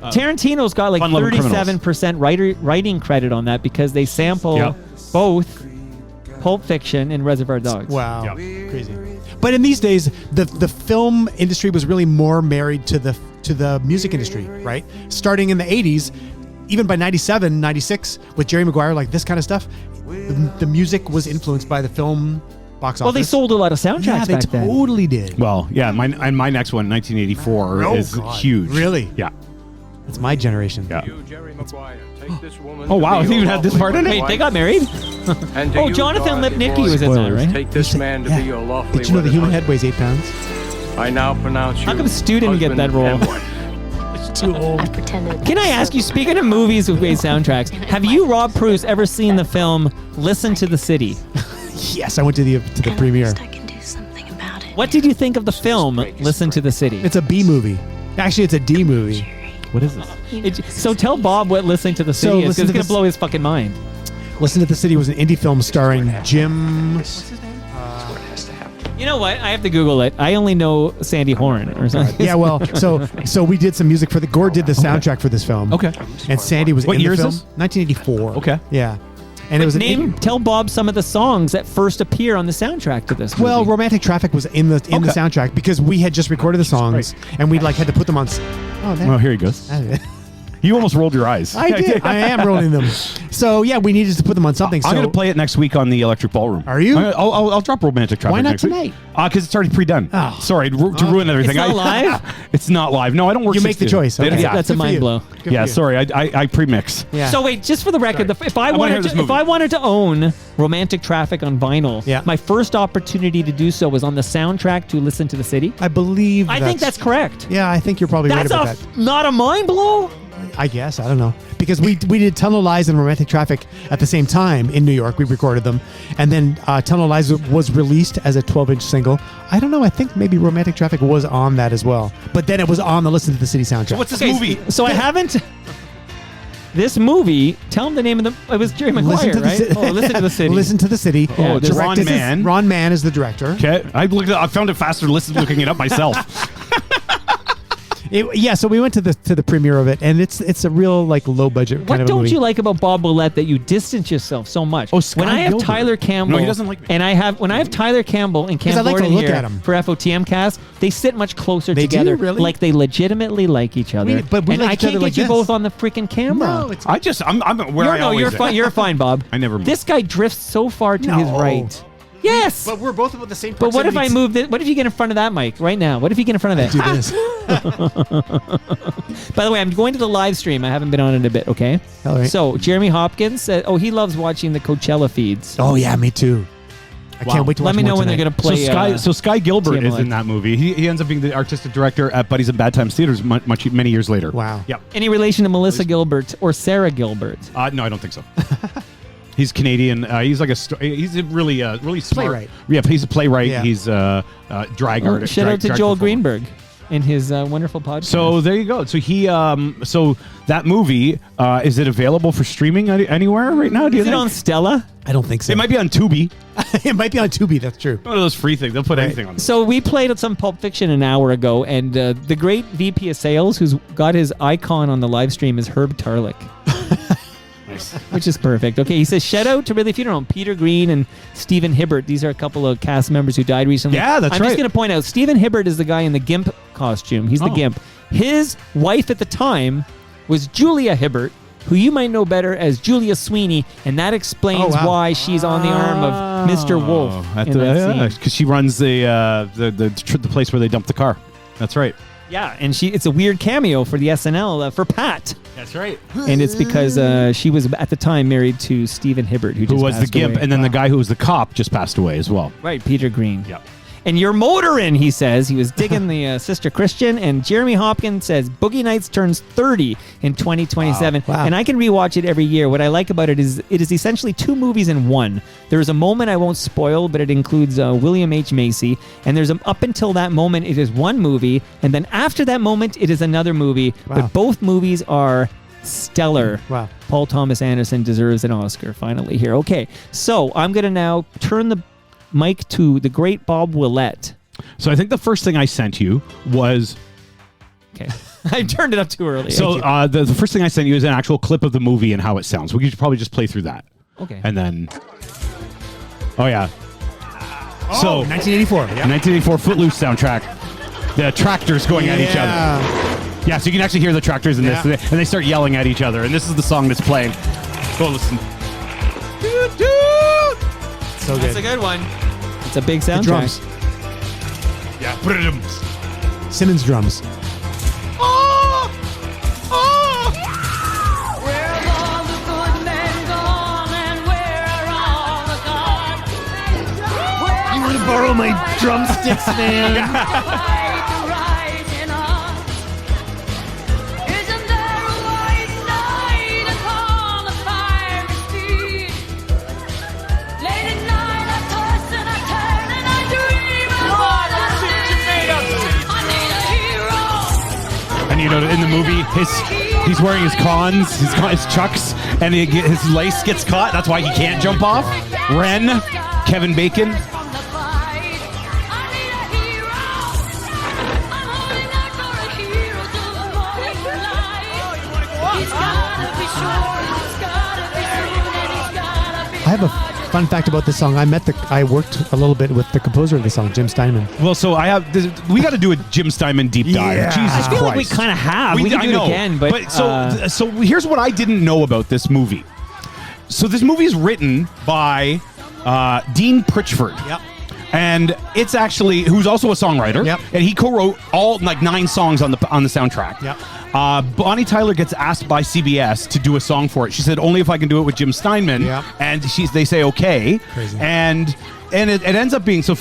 Tarantino's got like Fun Loving Criminals. 37% writing credit on that because they sample Yep. both Pulp Fiction and Reservoir Dogs. Wow. Yeah. Crazy. But in these days, the film industry was really more married to the music industry, right? Starting in the 80s, even by 97, 96, with Jerry Maguire, like this kind of stuff, the music was influenced by the film box office. Well, they sold a lot of soundtracks Yeah, they back then. totally did. Well, yeah. My next one, 1984, Oh, is God. huge. Really? Yeah. That's my generation. Yeah. Jerry Maguire, take this woman Oh, wow, to be they even your had this lawfully part in it? Wait, wedded they got wife. married? And to Oh, you, Jonathan Dorothy Lipnicki Boyd, was in that, Spoilers. right? Take this man to be your lawfully Did you know the wedded human husband. head weighs 8 pounds? I now pronounce you How come Stu didn't get that role? husband and wife. Too old. I pretended. Can I ask you, speaking of movies with great soundtracks, have you, Rob Preuss, ever seen the film Listen to the City? Yes, I went to the premiere. I can do something about it. What did you think of the film Listen to the City? It's a B movie. Actually, it's a D movie. What is this? So tell Bob what Listening to the So City is, because Listen it's to going to the- blow his fucking mind. Listen to the City was an indie film starring Jim. You know what? I have to Google it. I only know Sandy Horn or something. Yeah, well, so we did some music for the Gore did the soundtrack for this film. Okay. And Sandy was What in year the is film. this? 1984. Okay. Yeah. And it was Tell Bob some of the songs that first appear on the soundtrack to this movie. well, Romantic Traffic was in the soundtrack because we had just recorded the songs and we had to put them on. Well, here he goes. You almost rolled your eyes. I did. I am rolling them. So yeah, we needed to put them on something. I'm going to play it next week on the Electric Ballroom. Are you? I'll drop Romantic Traffic. Why not next week. tonight? Because it's already pre-done. Oh. Sorry to ruin everything. It's not live? It's not live. No, I don't work. You make the 6 to. choice. Okay. Yeah. That's a Good for mind you. blow. Good for Yeah, you. sorry. I pre-mix. Yeah. So wait, just for the record, if I wanna hear wanted this to, movie. if I wanted to own Romantic Traffic on vinyl, Yeah. my first opportunity to do so was on the soundtrack to Listen to the City. I believe. I think that's correct. Yeah, I think you're probably right That's about that. not a mind blow. I guess I don't know because we did Tunnel Lies and Romantic Traffic at the same time in New York. We recorded them, and then Tunnel Lies was released as a 12-inch single. I don't know. I think maybe Romantic Traffic was on that as well, but then it was on the Listen to the City soundtrack. What's this movie? So I haven't. This movie. Tell him the name of the. It was Jerry Maguire, right? Listen to the City. Listen to the City. Oh, it's Ron Directed- Mann. Ron Mann is the director. Okay. I found it faster looking it up myself. So we went to the premiere of it, and it's a real low budget What kind of a don't movie. you like about Bob Willette that you distance yourself so much? Oh, Sky when I have Gilbert. Tyler Campbell, No, he doesn't like me. and when I have Tyler Campbell and Cam I like to Gordon look here at 'em. for FOTM cast, they sit much closer They do? together, Really? like they legitimately like each other. But we and like I each can't other get like you this. both on the freaking camera. No, it's I'm where I always you're am. fine. You're fine, Bob. I never move. This guy drifts so far to his No. right. Yes. but we're both about the same. But what if I proximity. move this? What if you get in front of that mic right now? What if you get in front of it? Do this. By the way, I'm going to the live stream. I haven't been on it a bit, okay? All right. So, Jeremy Hopkins said, he loves watching the Coachella feeds. Oh yeah, me too. I Wow. can't wait to Let watch me know more when they're tonight. going to play. So Sky Gilbert is TMLA. in that movie. He ends up being the artistic director at Buddies and Bad Times Theaters many years later. Wow. Yep. Any relation to Melissa Gilbert or Sarah Gilbert? No, I don't think so. He's Canadian. He's like he's a really smart Playwright. Yeah, he's a playwright. Yeah. He's drag Oh, artist. shout out to drag Joel performer. Greenberg in his wonderful podcast. So there you go. So he so that movie is it available for streaming anywhere right now? Do you is it think? on Stella? I don't think so. It might be on Tubi. It might be on Tubi. That's true. One of those free things. They'll put anything on. So we played some Pulp Fiction an hour ago, and the great VP of Sales, who's got his icon on the live stream, is Herb Tarlick. Nice. Which is perfect. Okay, he says, shout out to Really Funeral, Peter Green and Stephen Hibbert. These are a couple of cast members who died recently. Yeah, that's I'm right. just going to point out, Stephen Hibbert is the guy in the GIMP costume. He's the Oh. GIMP. His wife at the time was Julia Hibbert, who you might know better as Julia Sweeney, and that explains why she's on the arm of Mr. Wolf in that scene. Because she runs the place where they dump the car. That's right. Yeah, and it's a weird cameo for the SNL for Pat. That's right. And it's because she was at the time married to Stephen Hibbert, who Who just was the passed gimp, away. and then the guy who was the cop just passed away as well. Right, Peter Green. Yep. And you're motoring, he says. He was digging the Sister Christian. And Jeremy Hopkins says Boogie Nights turns 30 in 2027. Wow. And I can rewatch it every year. What I like about it is essentially two movies in one. There's a moment I won't spoil, but it includes William H. Macy. And there's up until that moment, it is one movie. And then after that moment, it is another movie. Wow. But both movies are stellar. Wow. Paul Thomas Anderson deserves an Oscar finally here. Okay, so I'm going to now turn the mic to the great Bob Willette. So I think the first thing I sent you was Okay. I turned it up too early. so the first thing I sent you is an actual clip of the movie and how it sounds. We could probably just play through that. Okay. And then, oh yeah. So 1984. Yeah. 1984 Footloose soundtrack. The tractors going at each other. Yeah, so you can actually hear the tractors in this, Yeah. and they start yelling at each other. And this is the song that's playing. Go listen. So That's a good. good one. It's a big soundtrack. Drums. Yeah. Simmons drums. You want to borrow my drumsticks, man? And you know, in the movie, he's wearing his cons, his chucks, and his lace gets caught. That's why he can't jump off. Ren, Kevin Bacon. have a fun fact about this song. I worked a little bit with the composer of the song, Jim Steinman. Well, so we got to do a Jim Steinman deep dive. Yeah. Jesus I feel like we Christ. kind of have. We can I do know, it again, but so here's what I didn't know about this movie. So this movie is written by Dean Pritchford. Yep. And it's actually who's also a songwriter. Yep. And he co-wrote all 9 songs on the soundtrack. Yep. Bonnie Tyler gets asked by CBS to do a song for it. She said only if I can do it with Jim Steinman. Yep. And they say okay. Crazy. And it ends up being so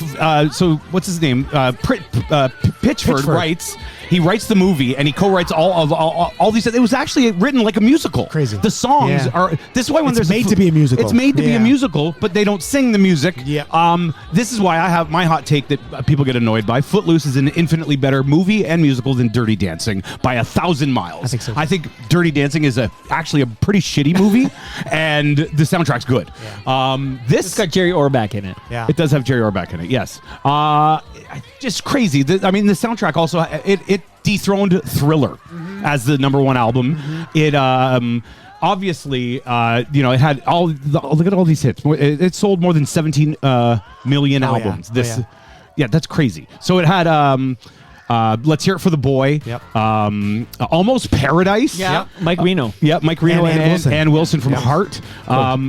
what's his name? Pitchford writes. He writes the movie and he co-writes all these. It was actually written like a musical. Crazy. The songs are. This is why when It's there's made to be a musical. It's made to be a Yeah. musical, but they don't sing the music. Yeah. This is why I have my hot take that people get annoyed by. Footloose is an infinitely better movie and musical than Dirty Dancing by 1,000 miles. I think so. I think Dirty Dancing is actually a pretty shitty movie, and the soundtrack's good. it's got Jerry Orbach in it. Yeah. It does have Jerry Orbach in it, yes. Just crazy. The soundtrack also, it dethroned Thriller as the #1 album. It obviously, it had look at all these hits. It sold more than 17 million albums. Yeah, That's crazy. So it had Let's Hear It for the Boy. Yep. Almost Paradise. Yeah. Mike Reno. Mike Reno and Ann Wilson from Yep. Heart.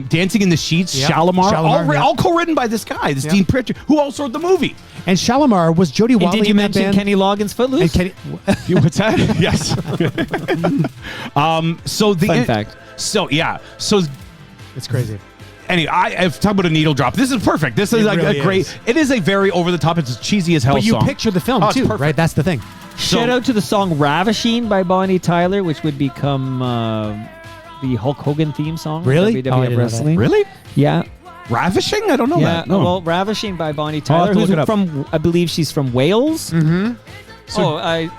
Dancing in the Sheets, Yep. Shalimar. Shalimar, all co-written by this guy, this Dean Pritchard, who also wrote the movie. And Shalimar was Jody And Watley did you in that mention band? Kenny Loggins' Footloose? And Kenny, What's that? Yes. So the Fun fact. So yeah. So it's crazy. anyway, I've talked about a needle drop. This is perfect. This is It really a great. is. It is a very over the top. It's cheesy as hell. But you song. picture the film Oh, it's too, perfect. right? That's the thing. Shout out to the song Ravishing by Bonnie Tyler, which would become the Hulk Hogan theme song. Really? WWF Oh, I didn't know that. Wrestling. Really? Yeah. Ravishing? I don't know Yeah. that. No. Well, Ravishing by Bonnie I'll Tyler, have to who's look it up. from, I believe she's from Wales. Mm-hmm.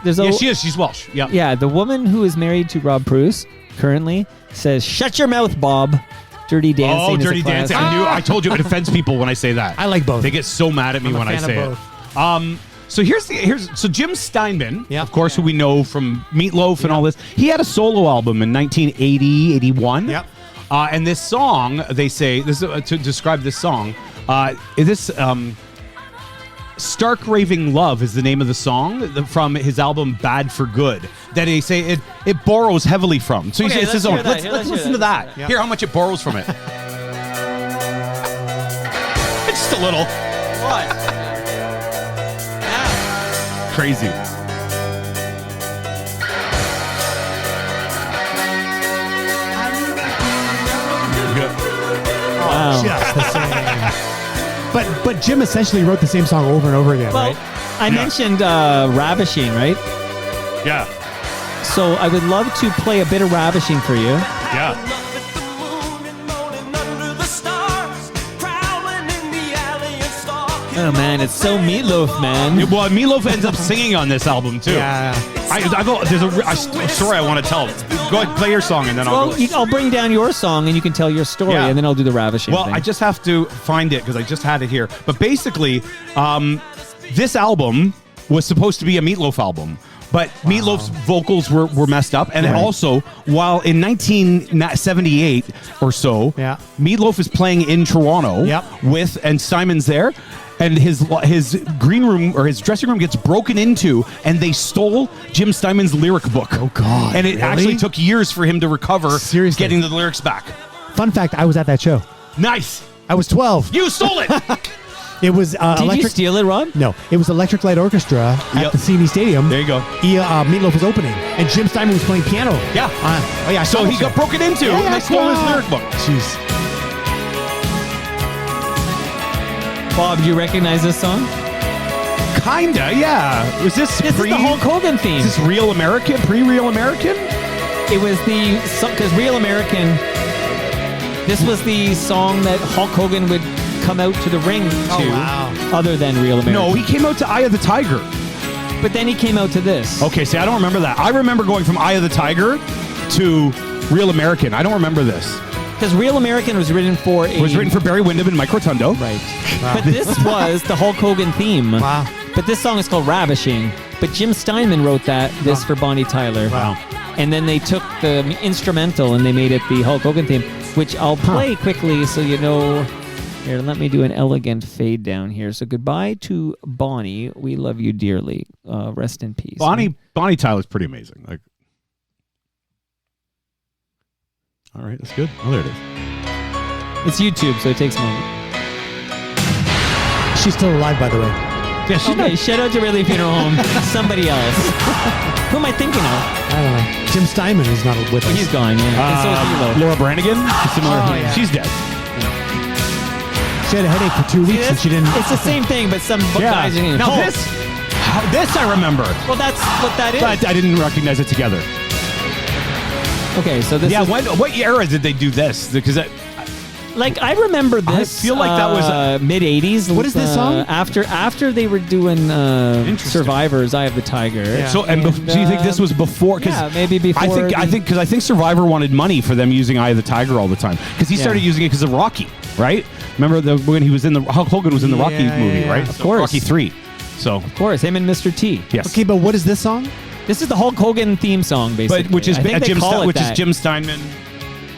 There's a yeah, she is. She's Welsh. Yeah. Yeah, the woman who is married to Rob Preuss currently says, "Shut your mouth, Bob." Dirty Dancing. Oh, is a Dirty Dancing. classic. I told you it offends people when I say that. I like both. They get so mad at me I'm a when I fan say of it. So here's Jim Steinman, Yeah. of course, who we know from Meatloaf and all this. He had a solo album in 1980, 81. Yep. And this song, they say, this to describe this song, Stark Raving Love is the name of the song from his album Bad for Good that they say it borrows heavily from. So he Okay, says it's his let's own. hear that. Let's Here, let's listen hear to that. Yeah. Hear how much it borrows from it. It's just a little. What? Crazy. Wow. Just the same. But Jim essentially wrote the same song over and over again, Well, right? I mentioned Ravishing, right? Yeah. So I would love to play a bit of Ravishing for you. Yeah. Oh man, it's so Meatloaf, man. Well, Meatloaf ends up singing on this album too. Yeah. There's a story I want to tell. Go ahead, play your song, and then I'll Well, go. I'll bring down your song and you can tell your story, Yeah. and then I'll do the Ravishing Well, thing. I just have to find it because I just had it here. But basically, this album was supposed to be a Meatloaf album. But Meatloaf's vocals were messed up. And also, while in 1978 or so, Yeah. Meatloaf is playing in Toronto Yep. and Simon's there. And his green room or his dressing room gets broken into, and they stole Jim Steinman's lyric book. Oh, God, And it really? actually took years for him to recover Seriously? getting the lyrics back. Fun fact, I was at that show. Nice. I was 12. You stole it. It was Did Electric... you steal it, Rob? No, it was Electric Light Orchestra at Yep. the CNE Stadium. There you go. Meatloaf was opening, and Jim Steinman was playing piano. Yeah. Oh yeah. I saw So that he show. got broken into, Yeah, and they stole his lyric book. Jeez. Bob, do you recognize this song? Kinda, yeah. Was this This is the Hulk Hogan theme. Is this Real American? Pre-Real American? It was because Real American. This was the song that Hulk Hogan would come out to the ring to, wow. other than Real American. No, he came out to Eye of the Tiger. But then he came out to this. Okay, see, I don't remember that. I remember going from Eye of the Tiger to Real American. I don't remember this. Because Real American was written for It was written for Barry Windham and Mike Rotundo. Right. But this was the Hulk Hogan theme. Wow. But this song is called Ravishing. But Jim Steinman wrote this for Bonnie Tyler. Wow. And then they took the instrumental and they made it the Hulk Hogan theme. which I'll play quickly so you know. Here, let me do an elegant fade down here. So goodbye to Bonnie. We love you dearly. Rest in peace. Bonnie Tyler's pretty amazing. Like, all right, that's good. Oh, there it is. It's YouTube, so it takes a moment. She's still alive, by the way. Yeah, she's Okay, shout out to Ridley Funeral Home. Somebody else. Who am I thinking of? I don't know. Jim Steinman is not with us. He's gone, yeah. And so is Elo. Laura Branigan. Similar. yeah. She's dead. She had a headache for 2 weeks and she didn't. It's the same thing, but some guys are in Now this I remember. Well, that's what that is. But I didn't recognize it together. Okay, so this is... what era did they do this? Because Like, I remember this. I feel like that was mid-'80s. What is this song? After they were doing Survivors, Eye of the Tiger. Yeah. So, do you think this was before? Yeah, maybe before. I think Survivor wanted money for them using Eye of the Tiger all the time because he started using it because of Rocky, right? Remember when he was in the Hulk Hogan was in the Rocky movie, right? Of course, Rocky 3. So of course, him and Mr. T. Yes. Okay, but what is this song? This is the Hulk Hogan theme song, basically. But which is I think they call it that. Jim Steinman.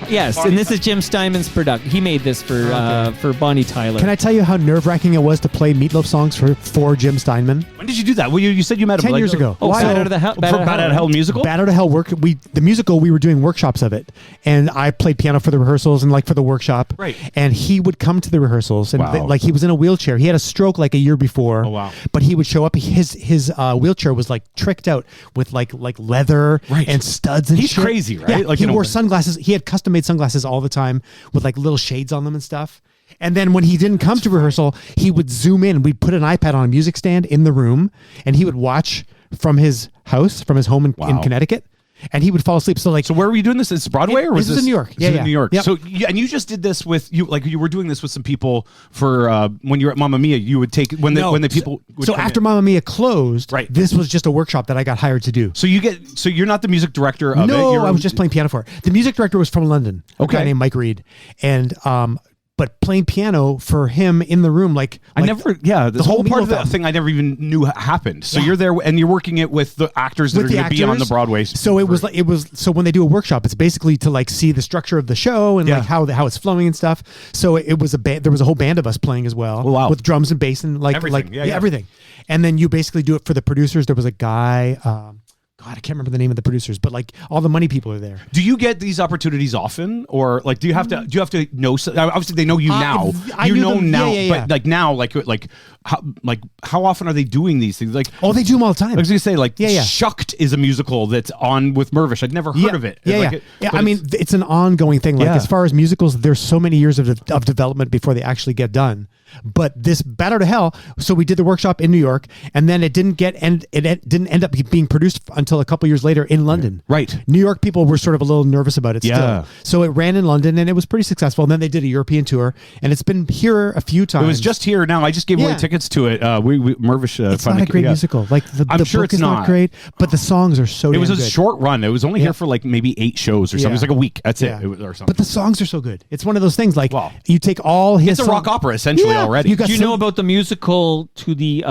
Yes, and this is Jim Steinman's production. He made this for Bonnie Tyler. Can I tell you how nerve-wracking it was to play Meatloaf songs for Jim Steinman? When did you do that? Well, you said you met him 10 years ago. Oh, Why? Bad Out of the Hell. Bad Out of Hell musical. Bad Out of Hell the musical. We were doing workshops of it, and I played piano for the rehearsals and like for the workshop. Right. And he would come to the rehearsals, and Wow. like he was in a wheelchair. He had a stroke like a year before. Oh, wow. But he would show up. His wheelchair was like tricked out with like leather and studs and He's shit. crazy, right? Yeah, Like, he you know- wore sunglasses. He had custom made sunglasses all the time with like little shades on them and stuff. And then when he didn't come to rehearsal, he would zoom in. We'd put an iPad on a music stand in the room, and he would watch from his house, from his home in Connecticut, and he would fall asleep. So where were you doing this? Is Broadway or was this was in New York? This was Yeah, in New York. Yep. So and you just did this with you were doing this with some people for when you were at Mamma Mia. You would take when the people. Would So come after in. Mamma Mia closed, Right. this was just a workshop that I got hired to do. So you're not the music director of it. No, You're I was just playing piano for it. The music director was from London. A guy Okay. named Mike Reed, and but playing piano for him in the room, this the whole part of Meatloaf that album. thing I never even knew happened. So Yeah. you're there and you're working it with the actors that With are the going to be on the actors. Broadway. So so when they do a workshop, it's basically to like see the structure of the show and Yeah. like how it's flowing and stuff. So it was there was a whole band of us playing as well. Oh, wow. With drums and bass and Everything. Yeah. everything. And then you basically do it for the producers. There was a guy, God, I can't remember the name of the producers, but like all the money people are there. Do you get these opportunities often, or like do you have to know? Obviously, they know you now. I You knew know them- now, yeah. but like now, how often are they doing these things? Like, Oh, they do them all the time. I was gonna say, like, Yeah. Shucked is a musical that's on with Mervish. I'd never heard of it. Yeah, Like yeah. it- but I mean, it's an ongoing thing. Like Yeah. as far as musicals, there's so many years of development before they actually get done. But this Bad Out of Hell, so we did the workshop in New York, and then it didn't end up being produced until a couple years later in London. Right. New York people were sort of a little nervous about it Yeah. still. So it ran in London, and it was pretty successful. And then they did a European tour, and it's been here a few times. it was just here now. I just gave away Yeah. tickets to it. Mervish. It's not a great musical. Like the sure book it's is not not. great, but the songs are so It was a damn good. short run. It was only here for like maybe 8 shows or something. It was like a week. That's Yeah. it. It was, or something. But the songs are so good. It's one of those things like Wow. you take all his It's a rock opera essentially already. You got Do you some- know about the musical to the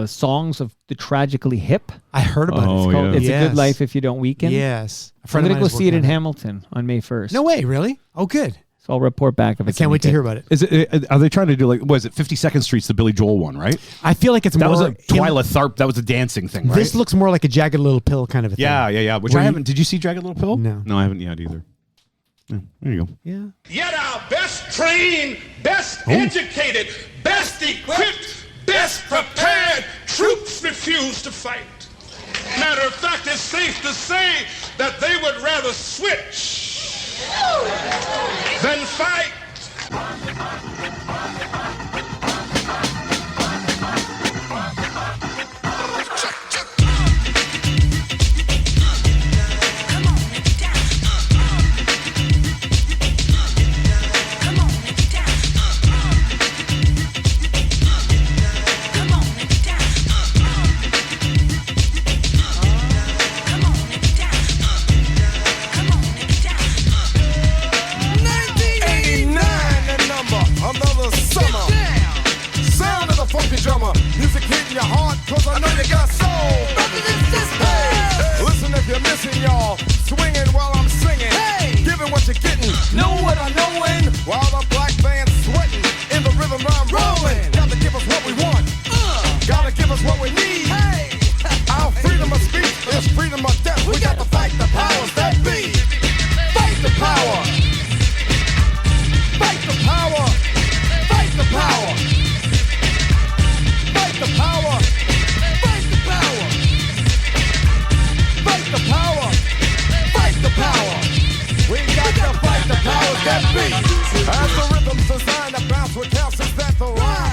songs of the Tragically Hip? I heard about Oh, it. It's called It's a Yes. Good Life If You Don't Weaken. Yes. A I'm friend of going to mine go is see it in working on Hamilton on May 1st. No way, really? Oh, good. So I'll report back if I it's can't any wait to good. hear about it. Is it? Are they trying to do like? Was it 52nd Street's the Billy Joel one? Right. I feel like it's That more. was a Twyla Tharp. That was a dancing thing, right? This looks more like a Jagged Little Pill kind of a thing. Yeah. Which Where I you- haven't. Did you see Jagged Little Pill? No. I haven't yet either. Yeah, there you go. Yeah. Yet our best trained, best educated, best equipped, best prepared troops refuse to fight. Matter of fact, it's safe to say that they would rather switch than fight.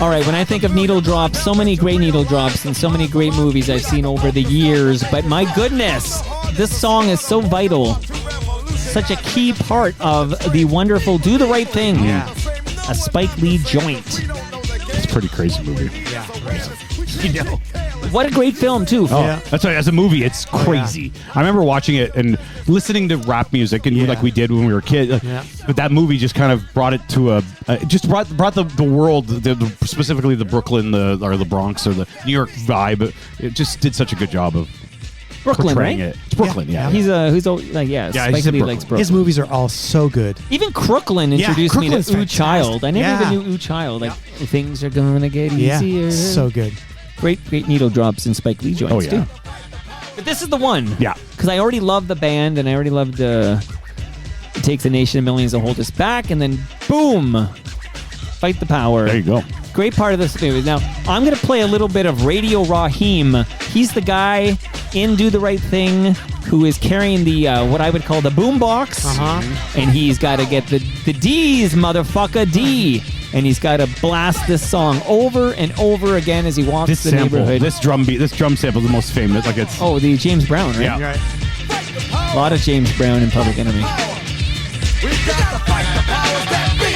All right, when I think of needle drops, so many great needle drops and so many great movies I've seen over the years, but my goodness, this song is so vital. Such a key part of the wonderful Do the Right Thing. Yeah. A Spike Lee joint. It's a pretty crazy movie. Yeah. You know. What a great film, too. Oh, Yeah. that's right. As a movie, it's crazy. I remember watching it and listening to rap music, and like we did when we were kids. Yeah. But that movie just kind of brought it to just brought the world, specifically the Brooklyn, or the Bronx, or the New York vibe. It just did such a good job of Brooklyn, portraying right? it. It's Brooklyn, yeah. He's Spike he's in Lee Brooklyn. likes Brooklyn. His movies are all so good. Even Crooklyn introduced me to Crooklyn's Ooh fantastic. Child. I never Yeah. even knew Ooh Child. Like, things are gonna get Yeah, easier. so good. Great needle drops and Spike Lee joints, too. But this is the one. Yeah. Because I already loved the band, and I already loved It Takes a Nation of Millions to Hold Us Back, and then boom, Fight the Power. There you go. Great part of this movie. Now, I'm going to play a little bit of Radio Raheem. He's the guy in Do the Right Thing who is carrying the, what I would call the boom box. And he's got to get the D's, motherfucker, D. And he's got to blast this song over and over again as he walks This the sample, neighborhood. this drum sample is the most famous. Like it's Oh, the James Brown, right? Yeah. A lot of James Brown in Public Enemy. We got to fight the powers that be.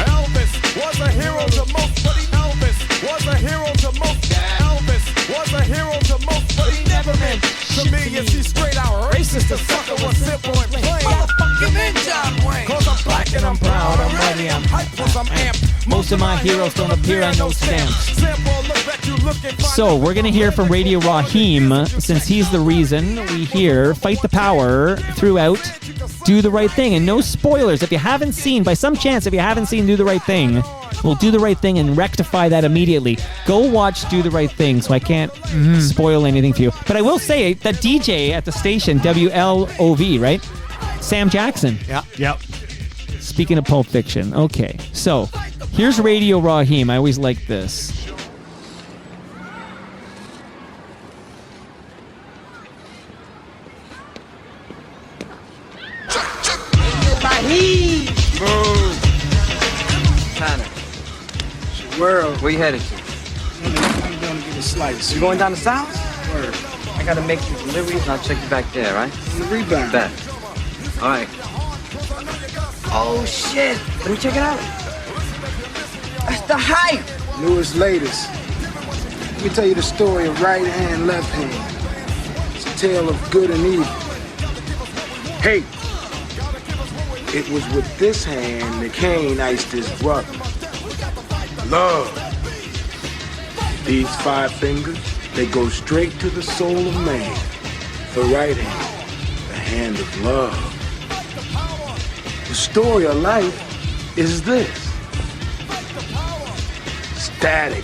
Elvis was a hero to most, but Elvis was a hero to most. Elvis was a hero to most, but he never meant to me. Is he straight out racist? The sucker was simple and plain. Motherfucking in John Wayne. Cause I'm black and I'm proud. I'm ready, I'm hyped, cause I'm amped. Most of my heroes don't appear on no stamps. Simple, look at you looking fine. So we're going to hear from Radio Raheem, since he's the reason we hear Fight the Power throughout Do the Right Thing. And no spoilers. If you haven't seen, by some chance, if you haven't seen Do the Right Thing, we'll Do the Right Thing and rectify that immediately. Go watch Do the Right Thing, so I can't spoil anything for you. But I will say that DJ at the station, WLOV, right? Sam Jackson. Yeah. Yep. Speaking of Pulp Fiction. Okay, so here's Radio Raheem. I always like this. Raheem! China. World. Where you headed to? I'm going to get a slice. You going down the south? Word. I gotta make some deliveries and I'll check you back there, right? The rebound. Bet. All right. Oh shit! Let me check it out. That's the hype. Newest, latest. Let me tell you the story of right hand, left hand. It's a tale of good and evil. Hey, it was with this hand that Cain iced his brother. Love. These 5 fingers, they go straight to the soul of man. The right hand, the hand of love. The story of life is this. Static.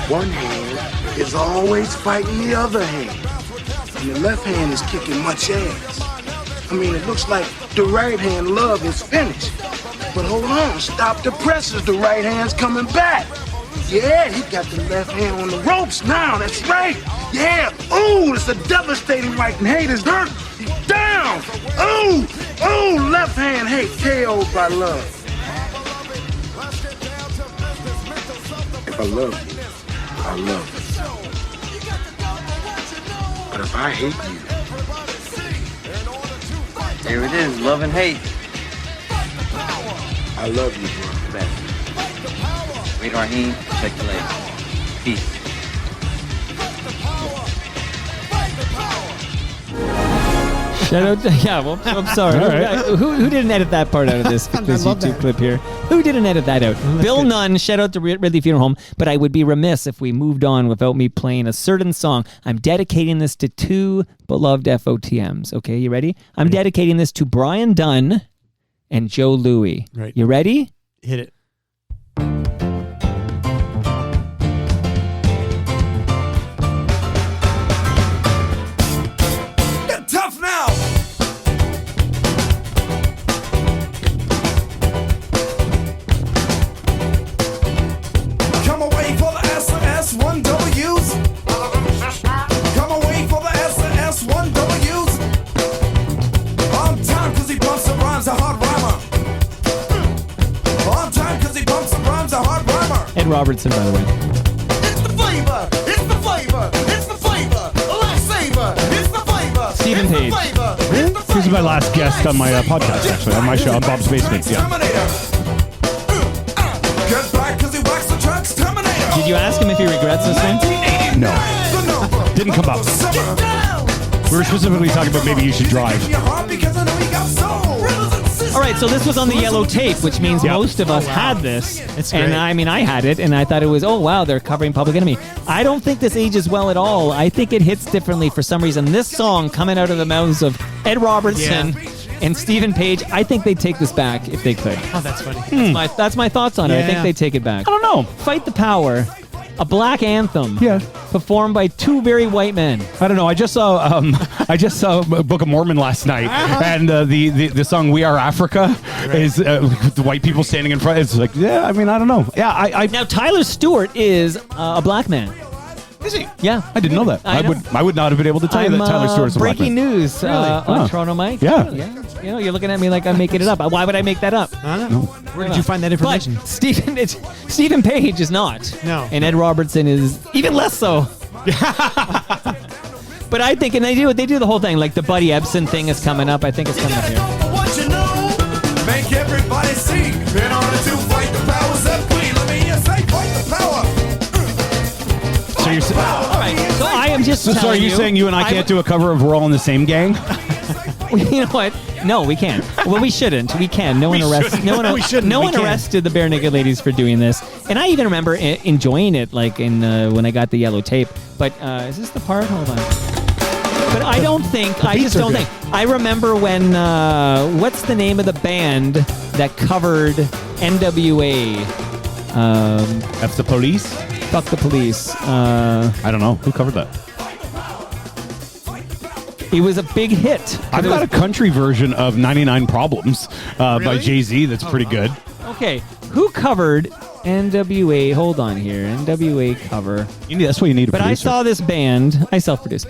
One hand is always fighting the other hand. And the left hand is kicking much ass. I mean, it looks like the right hand love is finished. But hold on, stop the presses, the right hand's coming back. Yeah, he got the left hand on the ropes now, that's right. Yeah, ooh, it's a devastating right and hate is hurt. He's down. Ooh, ooh, left hand hate KO'd by love. If I love you, I love you. But if I hate you, Here it is, love and hate. I love you, bro. Bet. Wait, Raheem, check the legs. Peace. Shout out to, yeah, well, I'm sorry. All right. Who didn't edit that part out of this love YouTube that. clip here? Who didn't edit that out? Bill Nunn, shout out to Ridley Funeral Home, but I would be remiss if we moved on without me playing a certain song. I'm dedicating this to 2 beloved FOTMs. Okay, you ready? I'm dedicating this to Brian Dunn and Joe Louis. Right. You ready? Hit it. Get tough now. Come away for the S1Ws. Come away for the S1Ws. On time, cause he bumps and rhymes a hard rhymer. On time, Ed Robertson, by the way. It's the flavor. It's the flavor. It's the flavor. Lifesaver. It's the flavor. Stephen It's the Page. flavor. It's the This is my flavor. last guest on my podcast, actually, on my show, on Bob's Basement. Yeah. Get back 'cause he whacks the trucks. Terminator. Did you ask him if he regrets this one? No. Didn't come up. We were specifically talking about maybe you should drive. All right, so this was on the yellow tape, which means most of us had this. It's and great. I mean, I had it, and I thought it was, oh, wow, they're covering Public Enemy. I don't think this ages well at all. I think it hits differently for some reason. This song coming out of the mouths of Ed Robertson and Stephen Page, I think they'd take this back if they could. Oh, that's funny. That's my thoughts on it. I think Yeah. they'd take it back. I don't know. Fight the Power, a black anthem. Yeah. Performed by two very white men. I don't know. I just saw Book of Mormon last night, and the song "We Are Africa" is the white people standing in front. It's like, yeah. I mean, I don't know. Yeah, I Now, Tyler Stewart is a black man. is he? Yeah. I didn't know that. I know. I would not have been able to tell you that Tyler Stewart's a black breaking man. news on Huh. Toronto Mike. Yeah. You know, you're looking at me like I'm making it up. Why would I make that up? I don't know. Where did you find that information? But Stephen Page is not. No. And Ed Robertson is even less so. But I think, and they do the whole thing, like the Buddy Ebsen thing is coming up. I think it's coming up here. What you know, make everybody see. In order to fight the powers that be, let me just say, fight the power. So you're All right. So I am just. so are telling you saying you and I can't do a cover of "We're All in the Same Gang"? You know what? No, we can't. Well, we shouldn't. We can. No one arrested. No one. We shouldn't. No We one can. arrested the Bare Naked Ladies for doing this. And I even remember enjoying it, like in when I got the yellow tape. But is this the part? Hold on. But I don't think. I just beats are don't good. think. I remember when. What's the name of the band that covered NWA? That's the Police. Fuck the Police. I don't know who covered that. It was a big hit. I've got a country version of "99 Problems" by Jay-Z that's pretty good. Okay, who covered NWA? Hold on here. NWA cover. That's why you need a But producer. I saw this band. I self-produce.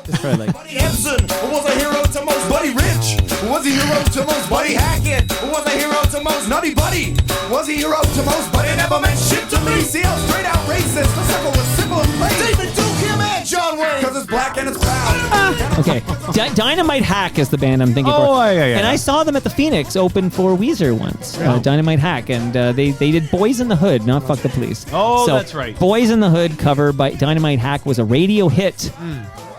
It's probably like, Buddy Ebsen was a hero to most. Buddy Rich was a hero to most. Buddy Hackett was a hero to most. Nutty Buddy was a hero to most. But it never meant shit to me. See how straight out racist. The circle was simple and plain. David Duke, him and John Wayne. 'Cause it's black and it's proud. okay. Dynamite Hack is the band I'm thinking Oh, for. yeah. And I saw them at the Phoenix open for Weezer once. Dynamite Hack. And they did Boys in the Hood, not Fuck the Police. Oh, So, that's right. Boys in the Hood cover by Dynamite Hack was a radio hit.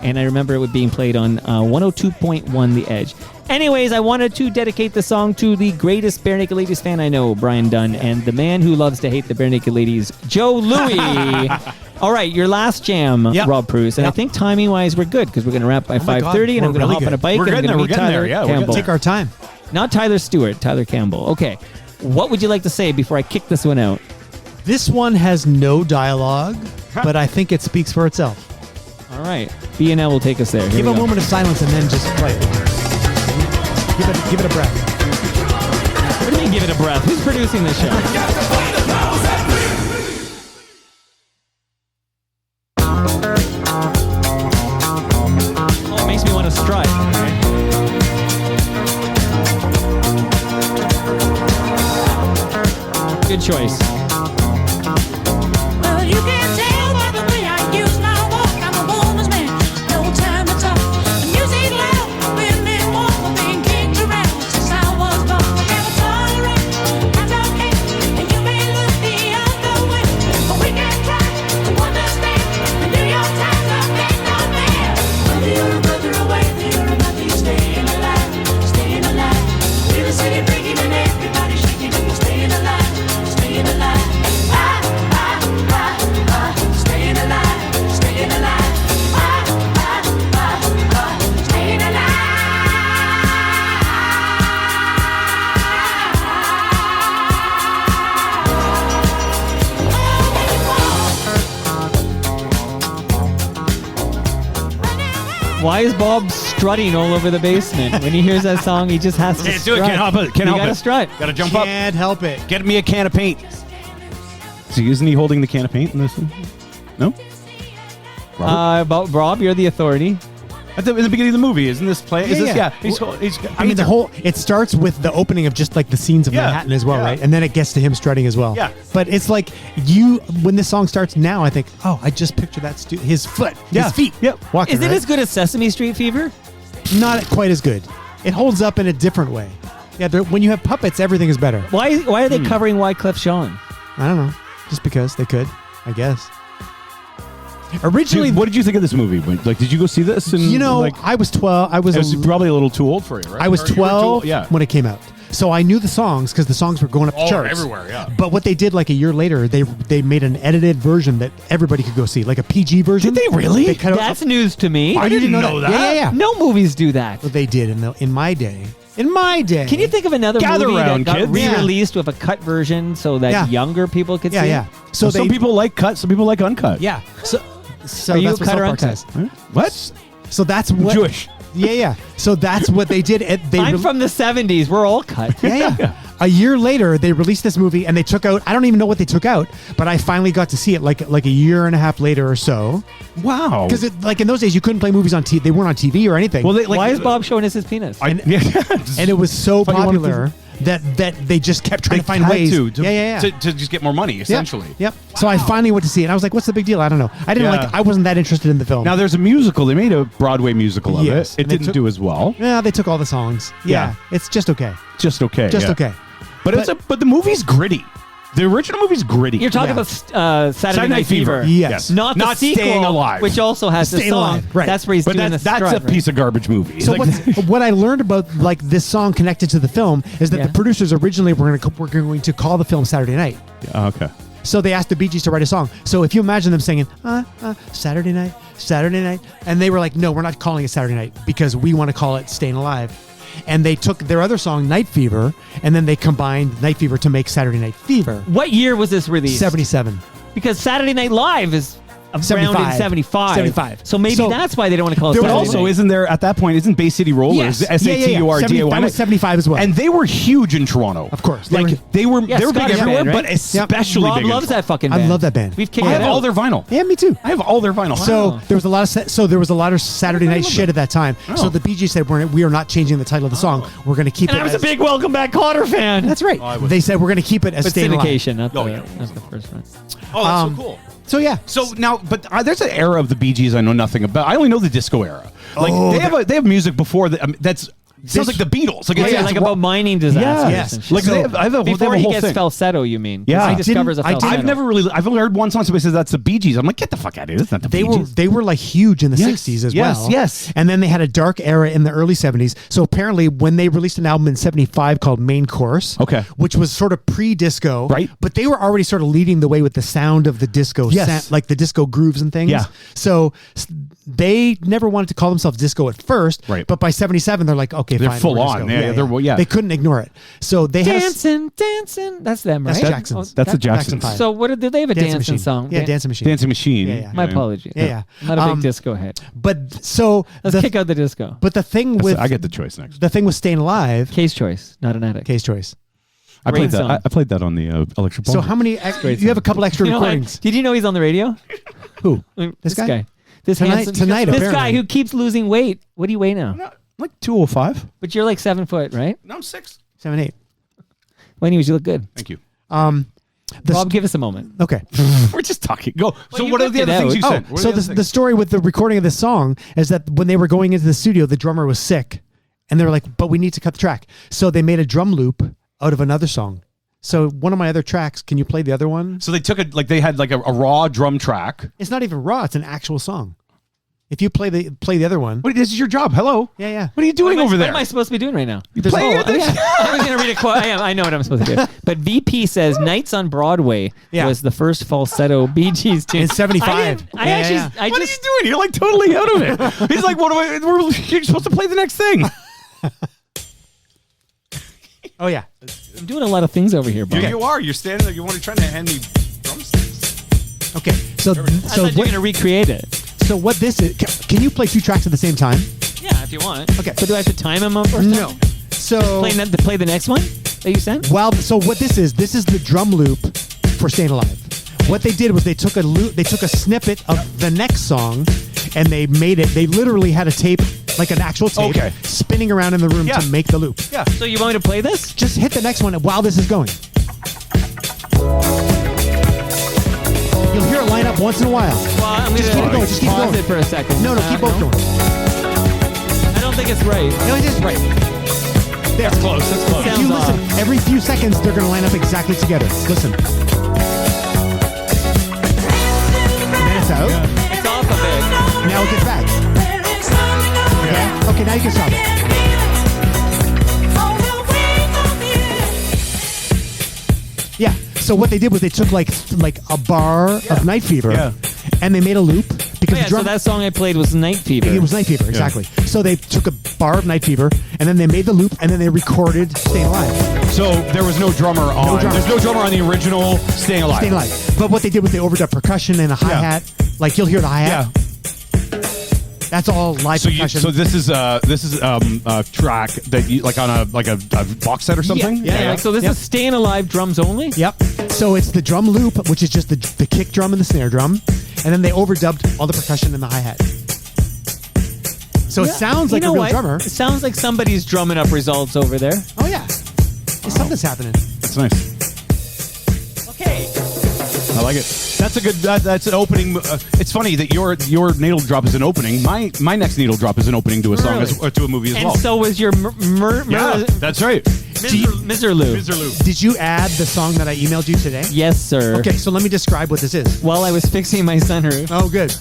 And I remember it being played on 102.1 The Edge. Anyways, I wanted to dedicate the song to the greatest Bare Naked Ladies fan I know, Brian Dunn, and the man who loves to hate the Bare Naked Ladies, Joe Louis. All right, your last jam, Yep. Rob Preuss. And I Yep. think timing-wise, we're good because we're going to wrap by my God, 5:30, and I'm we're going to really hop on good. a bike We're and I'm getting going to there, meet we're getting Tyler there, yeah, we're Campbell. Take our time. Not Tyler Stewart, Tyler Campbell. Okay, what would you like to say before I kick this one out? This one has no dialogue, but I think it speaks for itself. All right, B&L will take us there. Here Give we a go. moment of silence and then just play. Give it a breath. What do you mean give it a breath? Who's producing this show? Oh, it makes me want to strut. Good choice. Well, you can tell by the way I use my walk. I'm a woman's man, no time to talk. The music's loud, women walk, we're being kicked around since I was born. I never tolerate, I don't care, and you may look the other way, but we can try to understand. The New York Times are big on man. Whether you're a brother away, whether you're a mother, you're staying alive, staying alive. Feel the city breaking and everybody shaking, and you're staying alive. Staying alive, staying alive, staying alive, staying Why is Bob strutting all over the basement? When he hears that song, he just has to Can't do strut. it. Can't help it. Can't you help gotta it. strut. Gotta jump up. Can't help it. Get me a can of paint. So isn't he holding the can of paint in this one? No? Robert? Rob, you're the authority. In the beginning of the movie, isn't this play? Is this, I mean, the whole it starts with the opening of just like the scenes of Manhattan as well, right? And then it gets to him strutting as well. Yeah. But it's like when this song starts now, I think, oh, I just picture that his foot, his feet, walking. Is it right? as good as Sesame Street Fever? Not quite as good. It holds up in a different way. Yeah, when you have puppets, everything is better. Why are they covering Wyclef Jean? I don't know. Just because they could, I guess. Originally, what did you think of this movie? Like, did you go see this? And, I was 12. It was probably a little too old for you, right? I was Or you were 12 when it came out. So I knew the songs because the songs were going up the charts everywhere. Yeah. But what they did like a year later, they made an edited version that everybody could go see, like a PG version. Did they really? They cut That's news to me. I didn't know that. Yeah. No movies do that. Well, they did in my day. In my day. Can you think of another Gather movie round, that got kids. re-released with a cut version so that younger people could see? Yeah. So some people like cut, some people like uncut. Yeah. So Are you that's a cut or South Park uncut? says. What? So that's what Jewish. Yeah. So that's what they did. I'm from the 70s. We're all cut. Yeah. A year later, they released this movie, and they took out. I don't even know what they took out, but I finally got to see it like a year and a half later or so. Wow. Because like in those days, you couldn't play movies on TV. They weren't on TV or anything. Well, Why is Bob showing us his penis? and it was so popular that they just kept trying to find ways. to just get more money, essentially. Yep. So I finally went to see it. And I was like, "What's the big deal?" I don't know. I wasn't that interested in the film. Now there's a musical. They made a Broadway musical of Yes, it. It and they didn't do as well. Yeah, they took all the songs. Yeah. It's just okay. Just okay. Just yeah. okay. But the movie's gritty. The original movie's gritty. You're talking about Saturday Night Fever. Yes. Not the sequel, Staying Alive. which also has the Staying song. Alive, right. That's where he's doing the that's strut, a piece of garbage movie. So Like- what I learned about like this song connected to the film is that Yeah. the producers originally were going to call the film Saturday Night. okay. So they asked the Bee Gees to write a song. So if you imagine them singing Saturday Night, and they were like, no, we're not calling it Saturday Night because we want to call it Staying Alive. And they took their other song, Night Fever, and then they combined Night Fever to make Saturday Night Fever. What year was this released? 77. Because Saturday Night Live is around 75. in 75. 75. So maybe So that's why they don't want to call it But Saturday also, Night. isn't there at that point? Isn't Bay City Rollers Yes. SATURDAY? That was 75 as well. And they were huge in Toronto. Of course. They were Yeah, big Scottish everywhere, band, right? but especially Rob big in loves Toronto. that fucking I band. love that band. We've kicked I it have all out. their vinyl. Yeah, me too. I have all their vinyl. So there was a lot of Saturday Night shit at that time. Oh. So the Bee Gees said we are not changing the title of the song. We're going to keep And it. I was a as- big Welcome Back Kotter fan. That's right. I was- They said we're going to keep it as But Staying Alive. syndication, not Oh, the, yeah. not the first one. Oh, that's so cool. So yeah. So now, but there's an era of the Bee Gees I know nothing about. I only know the disco era. Like they have music before that. That's sounds like the Beatles. Like, Yeah, like about mining disasters. Yes. and shit. Like they have a Before they have a he whole gets thing. falsetto, you mean? 'Cause Yeah. he discovers a falsetto. I've never really. I've only heard one song. Somebody says that's the Bee Gees. I'm like, get the fuck out of here. That's not the Bee Gees. They were like huge in the Yes, 60s as yes, well. yes. And then they had a dark era in the early 70s. So apparently when they released an album in 75 called Main Course, Okay. which was sort of pre-disco, Right. But they were already sort of leading the way with the sound of the disco, Yes. like the disco grooves and things. Yeah. So they never wanted to call themselves disco at first, Right. But by 77 they're like, okay, They're fine, full we're on. disco. Yeah. They couldn't ignore it. So they had Dancing. That's them, right? That's the Jacksons. That's the Jackson Jacksons. Five. So what did they have a Dancing dancing Machine. song? Yeah, Dancing Machine. Dancing Machine. Yeah. My apologies. Yeah. I'm not a big disco head. But so Let's kick out the disco. But the thing with I get the choice next. the thing with Staying Alive, Case choice, not an addict. Case Choice. I played Great that. song. I played that on the electric. So ball. how many? Great You have song. a couple extra You know, recordings. did you know he's on the radio? Who? This guy? guy. This Tonight- handsome, tonight, This guy apparently. who keeps losing weight. What do you weigh now? like 205. But you're like 7 foot, right? No, I'm 6. 7, 8. Well, anyways, you look good. Thank you. Bob, give us a moment. Okay. We're just talking. Go. So you what are whipped the it other things out. you said? What are So the other the things? story with the recording of this song is that when they were going into the studio, the drummer was sick, and they were like, "But we need to cut the track." So they made a drum loop out of another song. So one of my other tracks, can you play the other one? So they took it like they had like a raw drum track. It's not even raw; it's an actual song. If you play the other one, What? This is your job. Hello. yeah. What are you doing over What there? am I supposed to be doing right now? playing it? I was going to read a quote. I know what I'm supposed to do. But VP says Nights on Broadway Yeah. was the first falsetto Bee Gees tune. In 75. I Yeah, actually, yeah. I What just, are you doing? You're like totally out of it. He's like, what am I? You're supposed to play the next thing. Oh yeah. I'm doing a lot of things over here, Bob. You are. You're standing there. You want to try to hand me drumsticks? Okay. So I thought you were going to recreate it. so what this is? Can you play two tracks at the same time? Yeah, if you want. Okay. So do I have to time them up or No. something? So Play the next one that you sent? Well, so what this is the drum loop for Staying Alive. What they did was they took a snippet of the next song and they made it. They literally had a tape, like an actual tape, Okay. spinning around in the room Yeah. to make the loop. Yeah. So you want me to play this? Just hit the next one while this is going. You'll hear it line up once in a while. Well, I'm Just gonna keep it going. Just keep pause going. it for a second. No, keep both going. I don't think it's right. No, it is right. There. That's close. That's close. If you Sounds listen, off. every few seconds they're going to line up exactly together. Listen. And then it's out. It's off a bit. Now it gets back. Okay. Okay, now you can stop it. Yeah. So what they did was they took like a bar of Night Fever, Yeah. and they made a loop because Oh, yeah, the drum. so that song I played was Night Fever. It was Night Fever, exactly. So they took a bar of Night Fever, and then they made the loop, and then they recorded Staying Alive. So there was no drummer on. drummer. There's no drummer on the original Staying Alive. Staying Alive. But what they did was they overdubbed percussion and a hi-hat. Like you'll hear the hi-hat. Yeah. That's all live So percussion. this is a track that you like on a box set or something. Yeah, so this is Staying Alive drums only? Yep. So it's the drum loop, which is just the kick drum and the snare drum, and then they overdubbed all the percussion and the hi-hat. So it sounds like You know a real what? drummer. It sounds like somebody's drumming up results over there. Oh yeah, something's happening. That's nice. Okay. I like it. That's a good. That's an opening. It's funny that your needle drop is an opening. My next needle drop is an opening to a song Really? or to a movie as And well. so was your Yeah, that's right. Miserloo. Did you add the song that I emailed you today? Yes, sir. Okay, so let me describe what this is. While I was fixing my sunroof. Oh, good.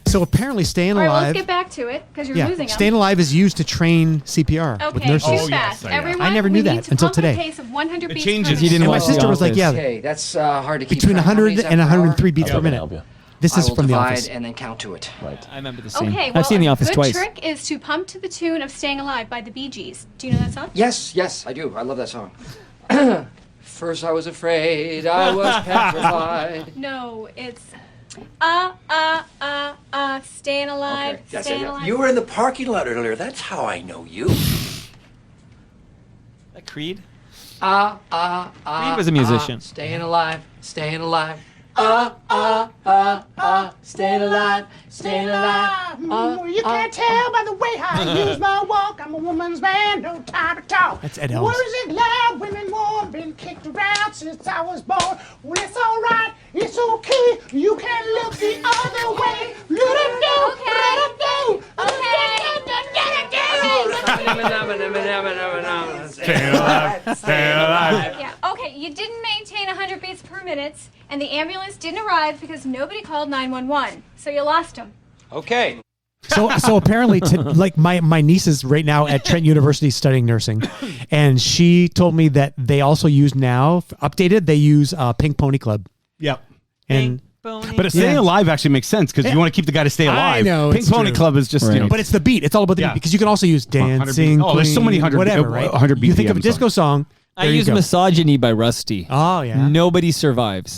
So apparently, Staying All right, Alive. let's get back to it because you're Yeah, losing Staying them. Alive is used to train CPR with Okay, nurses. too fast. Everyone, I never knew we that need to until pump at a today. pace of 100 beats changes. per You didn't minute. And my watch sister The was like, Office. "Yeah, Okay, that's hard to keep between track. How 100 many is and that per 103 hour? beats per minute." This I is will from The divide Office. and then count to it. Right. I remember the scene. Okay, well, I've seen The Office a good twice. trick is to pump to the tune of Staying Alive by the Bee Gees. Do you know that song? Yes, I do. I love that song. First I was afraid, I was petrified. No, it's Staying Alive, Okay, that's Staying it. Alive. You were in the parking lot earlier. That's how I know you. That Creed? Creed was a musician. Staying alive, staying alive. Staying alive, staying alive. You can't tell by the way I use my walk. I'm a woman's man, no time to talk. That's Ed Helms. Words it loud, women warm, been kicked around since I was born. Well, it's all right, it's okay. You can look the other way. Staying alive. Staying alive. Yeah. Okay, you didn't maintain 100 beats per minute, and the ambulance didn't arrive because nobody called 911. So you lost them. Okay. So apparently, like my niece is right now at Trent University studying nursing, and she told me that they also use now updated. They use Pink Pony Club. Yep. And But Staying Alive actually makes sense because you want to keep the guy to stay alive. I know, Pink it's Pony true. Club is just, you know. But it's the beat. It's all about the Yeah. beat because you can also use 100 dancing. beat. Oh, there's so many Queen, 100 whatever, right? 100 You think of a BPM disco song. I there you use go. Misogyny by Rusty. Oh yeah. Nobody survives.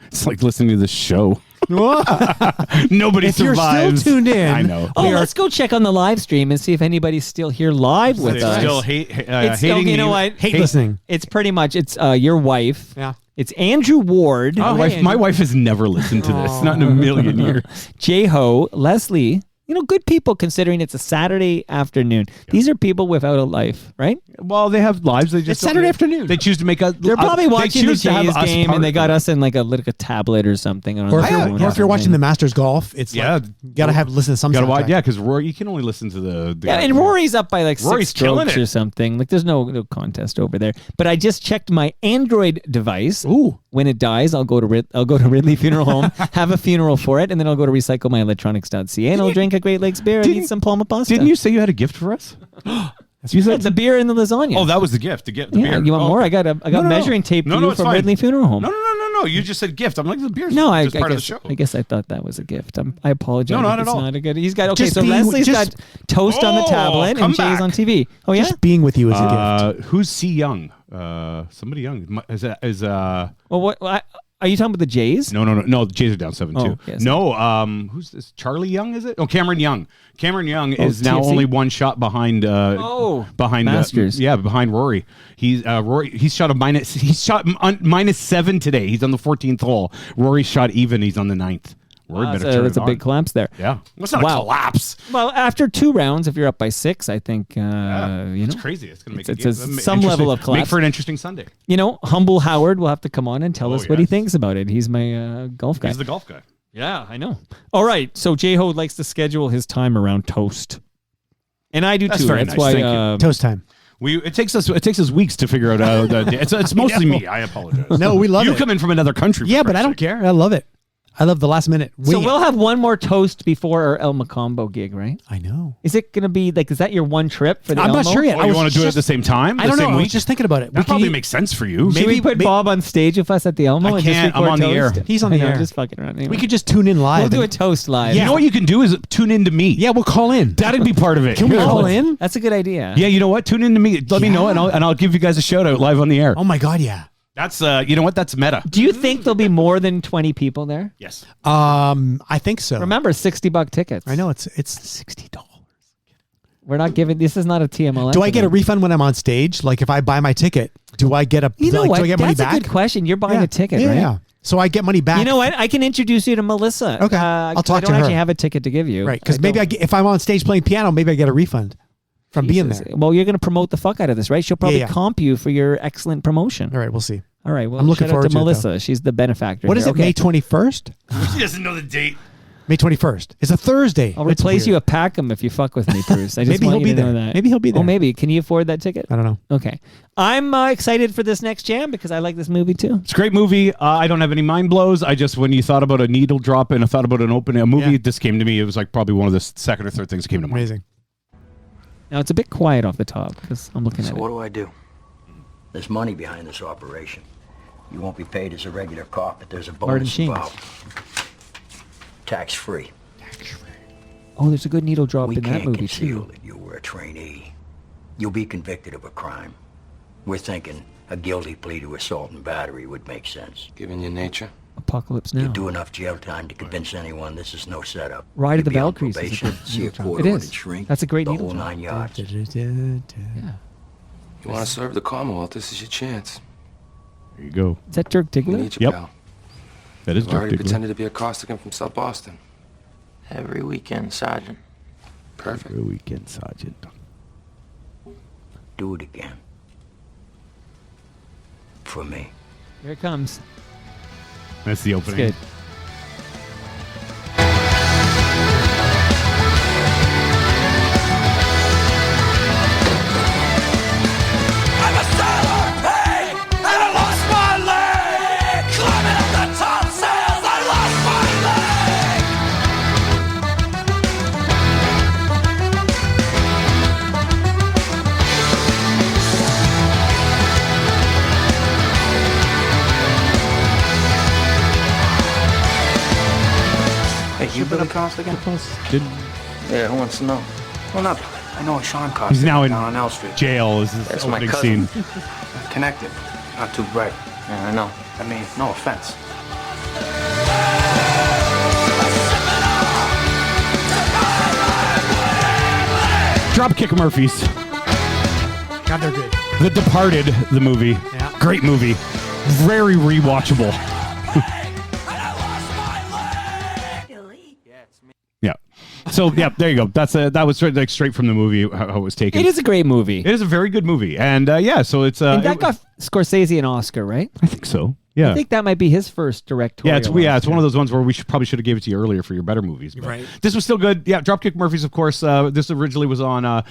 It's like listening to the show. Nobody If you're survives. still tuned in, I know. Oh, let's go check on the live stream and see if anybody's still here live with us. Still It's, hating you know me. what? hate listening. It's pretty much your wife. Yeah. It's Andrew Ward. My wife has never listened to this. Not in a million years. J-Ho, Leslie. You know, good people considering it's a Saturday afternoon. These are people without a life, right? Well, they have lives. They just It's Saturday afternoon. They choose to make a. They're probably watching the choose to have Jays us game part and they of got it. us in like a tablet or something. Or if you're watching the Masters golf, it's Yeah. like you gotta have listen to some. Gotta watch, soundtrack. yeah, because Rory, you can only listen to the Yeah, and Rory's up by like Rory's 6 killing strokes it. or something. Like there's no contest over there. But I just checked my Android device. Ooh. When it dies, I'll go to Ridley Funeral Home, have a funeral for it, and then I'll go to recycleMyElectronics.ca and I'll drink a Great Lakes beer and eat some Palma pasta. Didn't you say you had a gift for us? You said the beer and the lasagna. Oh, that was the gift. The gift. The yeah, beer. you want Oh. more? I got measuring tape for you it's from fine. Ridley Funeral Home. No. You just said gift. I'm like the beer's No, I just part of the guess show. I guess I thought that was a gift. I apologize. No, not if at it's all. Not a good. He's got okay. Just So being- Leslie's just- got toast on the Oh, tablet come and Jay's back. on TV. Oh yeah. Just being with you is a gift. Who's C Young? Somebody young. Well, what? Are you talking about the Jays? No. The Jays are down 7-2. Oh, yes. No, who's this? Charlie Young, is it? Oh, Cameron Young. Cameron Young is now TFC? only one shot behind. Behind Masters. behind Rory. Rory. He's shot minus 7 today. He's on the 14th hole. Rory shot even. He's on the 9th. Word better That's turn a it big on. collapse there. Yeah. What's not a collapse? Well, after 2 rounds, if you're up by 6, I think, It's crazy. It's going to make it's some level of collapse. Make for an interesting Sunday. You know, Humble Howard will have to come on and tell us what he thinks about it. He's my golf guy. He's the golf guy. Yeah, I know. All right, so J-Ho likes to schedule his time around toast. And I do That's too. very That's nice. why Thank you. Toast time. It takes us weeks to figure out. It's mostly me. I apologize. No, we love it. You come in from another country. Yeah, but I don't care. I love it. I love the last minute. So we'll have one more toast before our El Macombo gig, right? I know. Is it going to be like? Is that your one trip for the? I'm not Elmo? sure yet. You want to do it at the same time? I don't know. Same I was week? just thinking about it. That probably makes sense for you. Should we put Bob on stage with us at the Elmo? I and can't. Just record I'm on the toast? air. He's on I the know, air. Just fucking around. Anyway. We could just tune in live. We'll do a toast live. You know what you can do is tune in to me. Yeah, we'll call in. That'd be part of it. Can we Here, call let's- in? That's a good idea. Yeah, you know what? Tune in to me. Let me know, and I'll give you guys a shout out live on the air. Oh my God, yeah. That's you know what? That's meta. Do you think there'll be more than 20 people there? Yes. I think so. Remember, $60 tickets. I know it's $60. We're not giving. This is not a TMLS. Do I get a event. refund when I'm on stage? Like if I buy my ticket, do I get a? You know like, what? Do I get money That's back? a good question. You're buying Yeah. a ticket, Yeah, right? yeah. So I get money back. You know what? I can introduce you to Melissa. Okay. I'll talk I to don't her. actually have a ticket to give you. Right, because I maybe don't. if I'm on stage playing piano, maybe I get a refund from being Jesus. there. Well, you're going to promote the fuck out of this, right? She'll probably Yeah. comp you for your excellent promotion. All right, we'll see. All right. Well, I'm looking shout forward out to to it, Melissa. She's the benefactor. What is here. it? May 21st? She doesn't know the date. May 21st. It's a Thursday. I'll That's replace weird. you at Packham if you fuck with me, Preuss. I just Maybe want he'll you be to know there. that. Maybe he'll be there. Oh, maybe. Can you afford that ticket? I don't know. Okay. I'm excited for this next jam because I like this movie too. It's a great movie. I don't have any mind blows. I just, when you thought about a needle drop and I thought about a movie, Yeah. this came to me. It was like probably one of the second or third things that came to mind. Amazing. Now, it's a bit quiet off the top because I'm looking So at what it. do I do? There's money behind this operation. You won't be paid as a regular cop, but there's a Martin bonus Sheen. involved. Tax-free. Oh, there's a good needle drop We in that can't movie conceal too. that you were a trainee. You'll be convicted of a crime. We're thinking a guilty plea to assault and battery would make sense. Given your nature. Apocalypse You Now. do enough jail time to convince anyone this is no setup. Ride of the You'll be on Valkyries is a probation, good see a needle drop. court It ordered is. shrink. That's a great the needle whole drop. 9 yards. Yeah. You want to serve the Commonwealth, this is your chance. There you go. Is that Dirk We Diggler? need you, Yep. pal. That is You've already Dirk Diggler. pretended to be a Costigan from South Boston. Every weekend, Sergeant. Perfect. Every weekend, Sergeant. Do it again. For me. Here it comes. That's the It's opening. good. I'm a sailor, hey, and I lost my leg. Climbing up the topsails, I lost my leg. Hey, you Billy Costigan? Didn't- Yeah, who wants to know? Well, not. I know Sean Costigan. He's now in down on L Street. jail. Is his That's my opening cousin. scene. Connected. Not too bright. Yeah, I know. I mean, no offense. Dropkick Murphys. God, they're good. The Departed, the movie. Yeah. Great movie. Very rewatchable. Yeah. So yeah, there you go. That was straight from the movie how it was taken. It is a great movie. It is a very good movie, and yeah. So it's and that got Scorsese an Oscar, right? I think so. Yeah. I think that might be his first directorial. It's one of those ones where we probably should have gave it to you earlier for your better movies. But Right. This was still good. Yeah, Dropkick Murphys, of course. This originally was on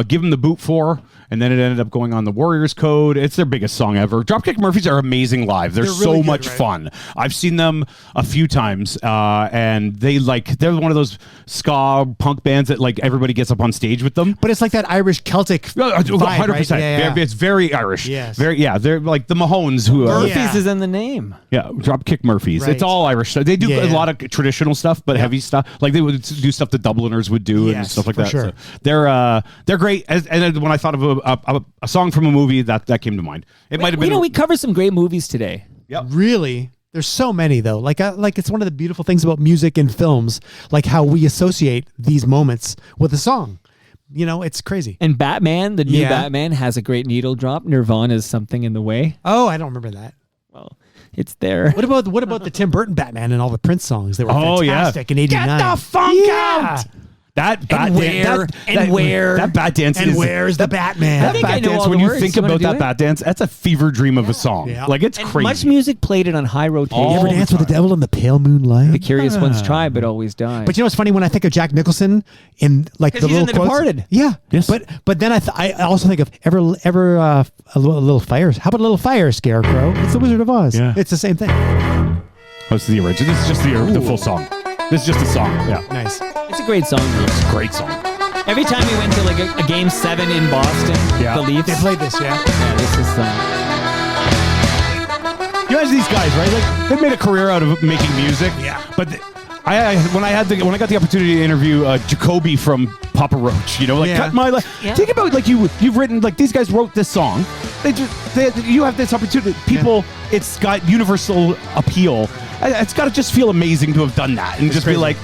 Give 'Em the Boot 4, and then it ended up going on the Warriors Code. It's their biggest song ever. Dropkick Murphys are amazing live. They're really so good, much right? fun. I've seen them a few times, and they're one of those ska punk bands that like everybody gets up on stage with them. But it's like that Irish Celtic vibe, 100%. right? Yeah, yeah. It's very Irish. Yes. They're like the Mahones who are. Murphy's Yeah. is in the name. Yeah, Dropkick Murphys. Right. It's all Irish. They do Yeah, a yeah. lot of traditional stuff, but heavy stuff. Like they would do stuff the Dubliners would do and Yes, stuff like for that. sure. So they're great. And then when I thought of a song from a movie, that came to mind. It might have been. We covered some great movies today. Really? There's so many though. Like it's one of the beautiful things about music and films, like how we associate these moments with a song. You know, it's crazy. And Batman, the new Yeah. Batman, has a great needle drop. Nirvana's Something in the Way. Oh, I don't remember that. Well, It's there. What about the Tim Burton Batman and all the Prince songs? They were Oh, yeah. fantastic in '89. Get the funk out! That bat that bat dance and is where's the Batman? that think I bat know dance all when the you words. think You wanna about do that it? bat dance, that's a fever dream of a song. Yeah. Like it's And crazy. much music played it on high rotation. You ever All dance the with the devil in the pale moonlight? The curious ones try, but always die. But you know what's funny when I think of Jack Nicholson in like 'Cause the he's little in The quotes? Departed. Yeah, Yes. But then I also think of ever a little fire. How about a little fire, Scarecrow? It's the Wizard of Oz. Yeah. It's the same thing. This is the original. This is just the full song. This is just a song. Yeah. Nice. It's a great song. It's a great song. Every time we went to like a game 7 in Boston, Yeah. the Leafs. They played this, yeah. Yeah, this is You guys, these guys, right? Like they've made a career out of making music. Yeah. But when I got the opportunity to interview Jacoby from Papa Roach, you know, like Yeah. cut my life. Yeah. Think about like you've written like these guys wrote this song. You have this opportunity. People, it's got universal appeal. It's got to just feel amazing to have done that and just crazy. be like,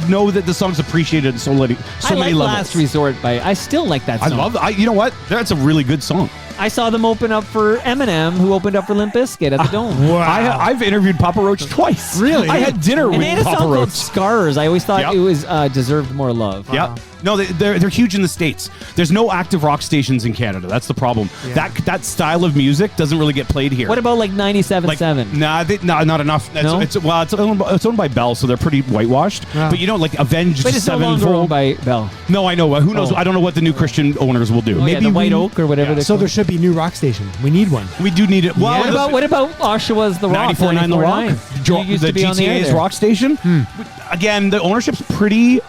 know that the song's appreciated in so many I like levels. Last Resort I still like that I song. love. You know what? That's a really good song. I saw them open up for Eminem, who opened up for Limp Bizkit at the Dome. Wow. I've interviewed Papa Roach twice. Really? I had dinner And with they had a Papa song Roach. called Scars. I always thought Yep. it was deserved more love. Yeah. No, they're huge in the States. There's no active rock stations in Canada. That's the problem. Yeah. That style of music doesn't really get played here. What about like 97.7? Not enough. No? It's owned by Bell, so they're pretty whitewashed. Yeah. But you know, like Avenged But it's no longer Sevenfold. owned by Bell. No, I know. Who knows? Oh. I don't know what the new Christian owners will do. Oh, yeah, the White we- Oak or whatever. Yeah. they're So there called. should be new rock station. We need one. We do need it. Well, What about Oshawa's The Rock? 94.9 The Rock? 94.9. You used the to be on the air GTA's there. rock station. Again, the ownership's pretty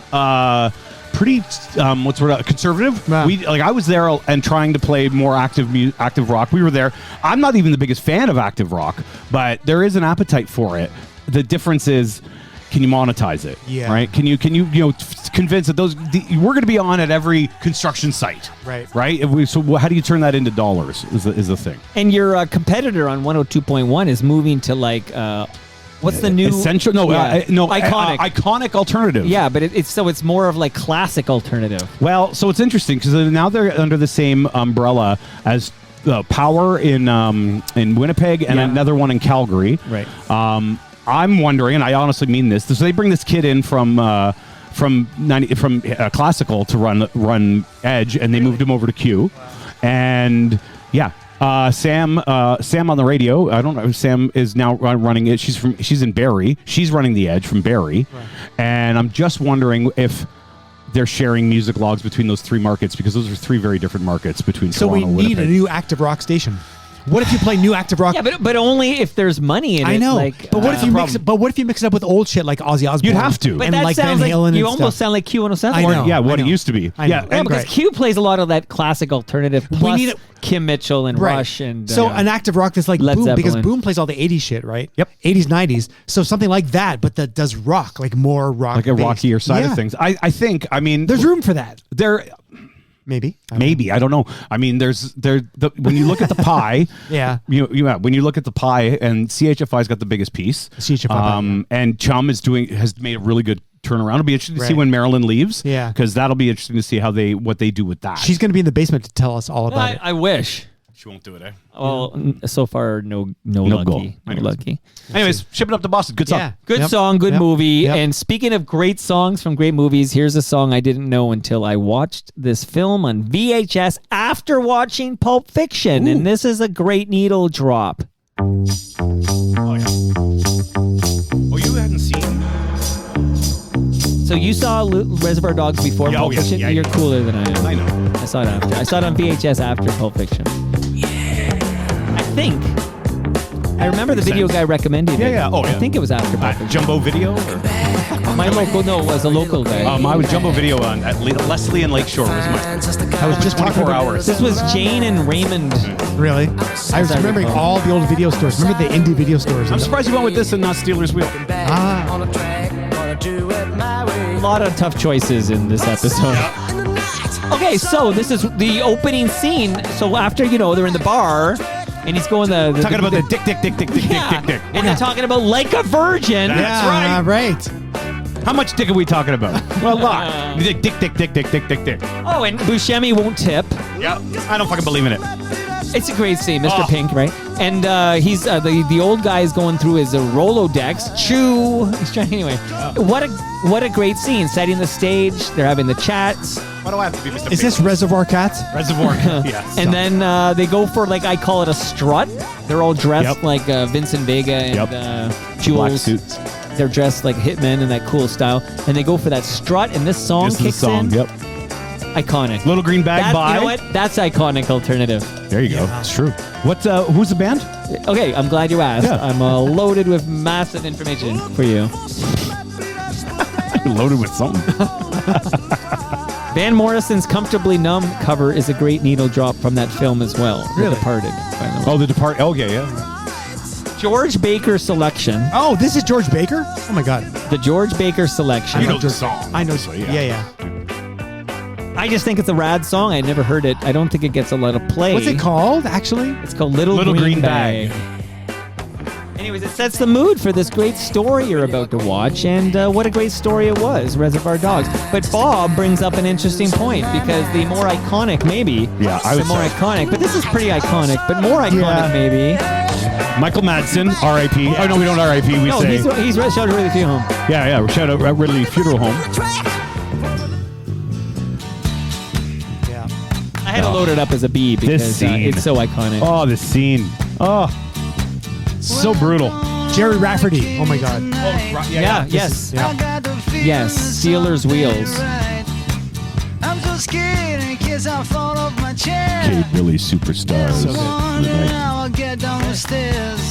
what's the word, conservative. Yeah. I was there and trying to play more active rock. We were there. I'm not even the biggest fan of active rock, but there is an appetite for it. The difference is, can you monetize it? Yeah. Right? Can you convince that we're going to be on at every construction site? Right. Right. So how do you turn that into dollars? Is the thing. And your competitor on 102.1 is moving to like what's the new Essential? No, iconic. Iconic alternative. Yeah, but it's more of like classic alternative. Well, so it's interesting because now they're under the same umbrella as Power in Winnipeg and Yeah. another one in Calgary. Right. I'm wondering, and I honestly mean this. So they bring this kid in from classical to run Edge, and they moved him over to Q. And yeah. Sam on the radio. I don't know. Sam is now running it. She's in Barrie. She's running the Edge from Barrie, and I'm just wondering if they're sharing music logs between those three markets because those are three very different markets between. So Toronto, we need Winnipeg. a new active rock station. What if you play new active rock? Yeah, but only if there's money in it. I know. Like, but what if you problem. mix it up with old shit like Ozzy Osbourne? You'd have to. But and that like sounds Van Halen like you and almost stuff. sound like Q107. I know. Yeah, what I it know. used to be. I know. Yeah, Yeah, And because great. Q plays a lot of that classic alternative plus need it- Kim Mitchell and Right. Rush and So an active rock that's like Led Boom, because Zeppelin. Boom plays all the 80s shit, right? Yep. 80s, 90s. So something like that, but that does rock, like more rock. like a based. rockier side Yeah. of things. I think. I mean, There's room for that. there. Maybe. Maybe I don't know. I mean, when you look at the pie, Yeah. when you look at the pie, and CHFI's got the biggest piece. CHFI, and Chum has made a really good turnaround. It'll be interesting to see Right. when Marilyn leaves. Yeah. because that'll be interesting to see what they do with that. She's going to be in the basement to tell us all about it. I wish. She won't do it. Well, so far, no goal. lucky. No Anyways. lucky. Anyways, ship it up to Boston. Good song. Yeah. Good Yep. song, good Yep. movie. Yep. And speaking of great songs from great movies, here's a song I didn't know until I watched this film on VHS after watching Pulp Fiction. And this is a great needle drop. Oh, you hadn't seen? So you saw Reservoir Dogs before Yeah, Pulp yeah, Fiction? yeah, You're yeah. cooler than I am. I know. I saw it after. I saw it on VHS after Pulp Fiction. I think. I remember the video guy recommended it. Yeah. Oh, yeah. I think it was after Pulp Fiction. Jumbo Video? Or? My local, no, it was a local guy. I was Jumbo Video at Leslie and Lakeshore. I was just talking 24 about hours. This was Jane and Raymond. Really? I was remembering recall. all the old video stores. Remember the indie video stores? I'm surprised you went with this and not Steelers Wheel. Ah. A lot of tough choices in this episode. Okay, so this is the opening scene. So after, they're in the bar, and he's going Talking about the dick. And they're talking about Like a Virgin. That's right. How much dick are we talking about? Well, a lot. Dick. Oh, and Buscemi won't tip. Yeah, I don't fucking believe in it. It's a great scene, Mr. Pink, right? And he's the old guy is going through his Rolodex. Chew. He's trying anyway. What a great scene, setting the stage. They're having the chats. Why do I have to be Mr. Is this Reservoir Cats? Reservoir Cats? Yes. And then they go for, like, I call it a strut. They're all dressed like Vincent Vega and Jules. Black suits. They're dressed like hitmen in that cool style, and they go for that strut. And this song kicks in. Yep. Iconic. Little Green Bag by. You know what? That's iconic alternative. There you go. It's true. What? Who's the band? Okay, I'm glad you asked. Yeah. I'm loaded with massive information for you. Loaded with something. Van Morrison's Comfortably Numb cover is a great needle drop from that film as well. Really? The Departed, by the way. Oh, The Departed. Okay, yeah. George Baker Selection. Oh, this is George Baker? Oh, my God. The George Baker Selection. You know the song. I know. So, Yeah. I just think it's a rad song. I never heard it. I don't think it gets a lot of play. What's it called, actually? It's called Little Green Bag. Anyways, it sets the mood for this great story you're about to watch, and what a great story it was, Reservoir Dogs. But Bob brings up an interesting point, because the more iconic, maybe, I would the more say. iconic, but this is pretty iconic, but more iconic, maybe. Michael Madsen, R.I.P. Oh, no, we don't R.I.P. We No, say. he's shout out Ridley Funeral Home. Yeah. Shout out Ridley Funeral Home. I had to load it up as a B because This scene. it's so iconic. Oh, this scene. Oh, so brutal. Jerry Rafferty. Oh, my God. Yes. Steelers Wheels. I'm so scared in case I fall off my chair. Kid Billy Superstars. Come on, now I'll get down the stairs.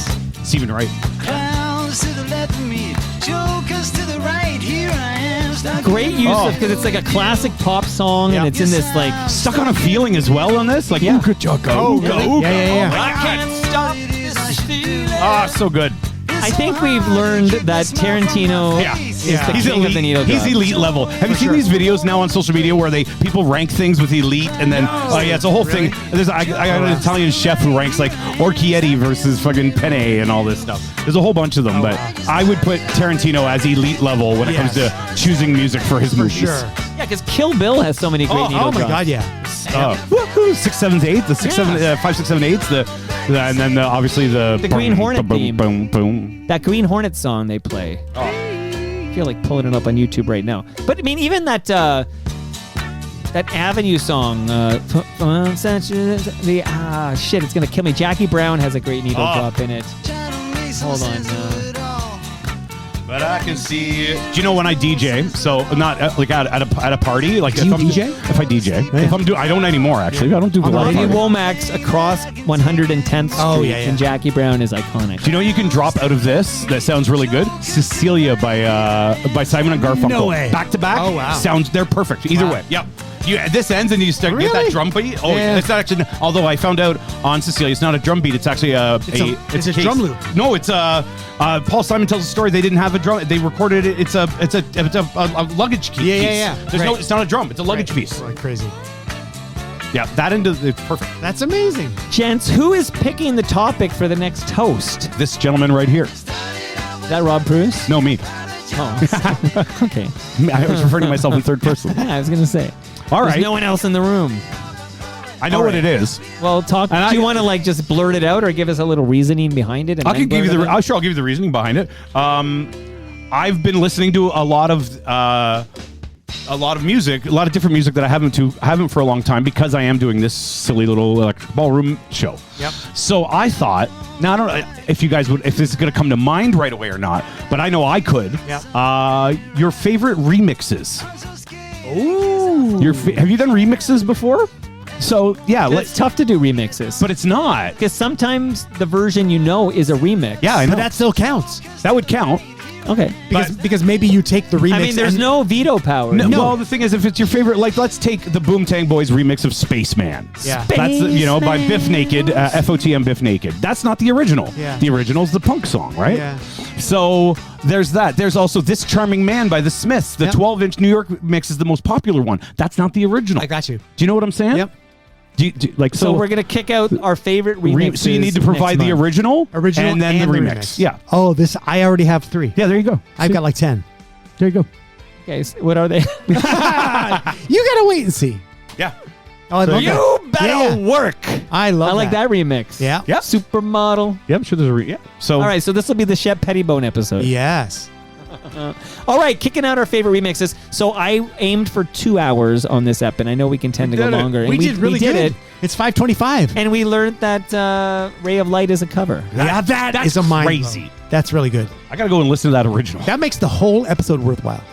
Stephen Wright. Clowns to the left of me, jokers to the right. Here I am. Great use of, because it's like a classic pop song, and it's in this like Stuck on a Feeling as well on this. Like, Yeah. ooga chugga, Oh, ooga, really? ooga. Yeah. I can't stop this feeling. Ah, so good. I think we've learned that Tarantino is the He's king of the needle He's drop. elite level. Have you seen these videos now on social media where people rank things with elite, and then it's a whole thing. There's I got an Italian chef who ranks like Orchietti versus fucking Penne and all this stuff. There's a whole bunch of them, but I would put Tarantino as elite level when it comes to choosing music for his movies. Sure. Yeah, because Kill Bill has so many great needle Oh, my drops. God, yeah. Woohoo! 6, 7, 8, the 6, 7, 5, 6, 7, 8, and then obviously the Green Hornet boom, theme. boom, boom. That Green Hornet song they play. I feel like pulling it up on YouTube right now. But I mean, even that Avenue song, shit, it's gonna kill me. Jackie Brown has a great needle drop in it. Hold on. But I can see. Do you know when I DJ? So not like at a party. Like Do you DJ? If I DJ, if I'm I don't anymore. Actually, I don't do a lot of Lady parties. Womack's Across 110th Street, Oh, yeah. and Jackie Brown is iconic. Do you know you can drop out of this? That sounds really good. Cecilia by Simon and Garfunkel. No way. Back to back. Oh, wow. Sounds they're perfect either way. Yep. This ends and you start get that Really? drum beat. Oh, Yeah. it's not actually. Although I found out on Cecilia, it's not a drum beat. It's actually It's a case. drum loop. No, it's Paul Simon tells a story. They didn't have a drum. They recorded it. It's a luggage piece. Yeah. There's Right. It's not a drum. It's a luggage piece. Like crazy. Yeah, that into it's perfect. That's amazing. Gents, who is picking the topic for the next toast? This gentleman right here. Is that Rob Preuss? No, me. Oh, okay. I was referring to myself in third person. I was gonna say. All There's right. no one else in the room. I know what it is. Well, talk. And Do you want to like just blurt it out, or give us a little reasoning behind it? And I then can give you blurt the. it out? I'll give you the reasoning behind it. I've been listening to a lot of music, a lot of different music that I haven't for a long time because I am doing this silly little electric ballroom show. Yep. So I thought, now I don't know if you guys would, if this is going to come to mind right away or not, but I know I could. Yep. Your favorite remixes. Ooh. Have you done remixes before? So yeah, It's tough to do remixes, but it's not. because sometimes the version you know is a remix. Yeah, I know. But that still counts. That would count. Okay. Because maybe you take the remix. I mean, there's and- no veto power. No, well, the thing is, if it's your favorite, like, let's take the Boomtang Boys remix of Spaceman. Yeah. That's, by Biff Naked, FOTM Biff Naked. That's not the original. Yeah. The original's the punk song, right? Yeah. So there's that. There's also This Charming Man by the Smiths. The Yep. 12-inch New York mix is the most popular one. That's not the original. I got you. Do you know what I'm saying? Yep. So we're gonna kick out our favorite remixes. So you need to provide next the month. original, and then the remix. remix. Yeah. Oh, I already have 3. Yeah, there you go. I've got like 10. There you go. Okay, so what are they? You gotta wait and see. Yeah. Oh, I love you that. better work. I love I like that remix. Yeah. Yeah. Supermodel. Yeah, I'm sure there's a yeah. So All right, so this will be the Shep Pettibone episode. Yes. All right, kicking out our favorite remixes. So I aimed for 2 hours on this ep, and I know we can tend to go did it. longer. And We did really did good. it, It's 5:25. and we learned that Ray of Light is a cover. Yeah, that's is a mind crazy. blow. That's really good. I gotta go and listen to that original. That makes the whole episode worthwhile.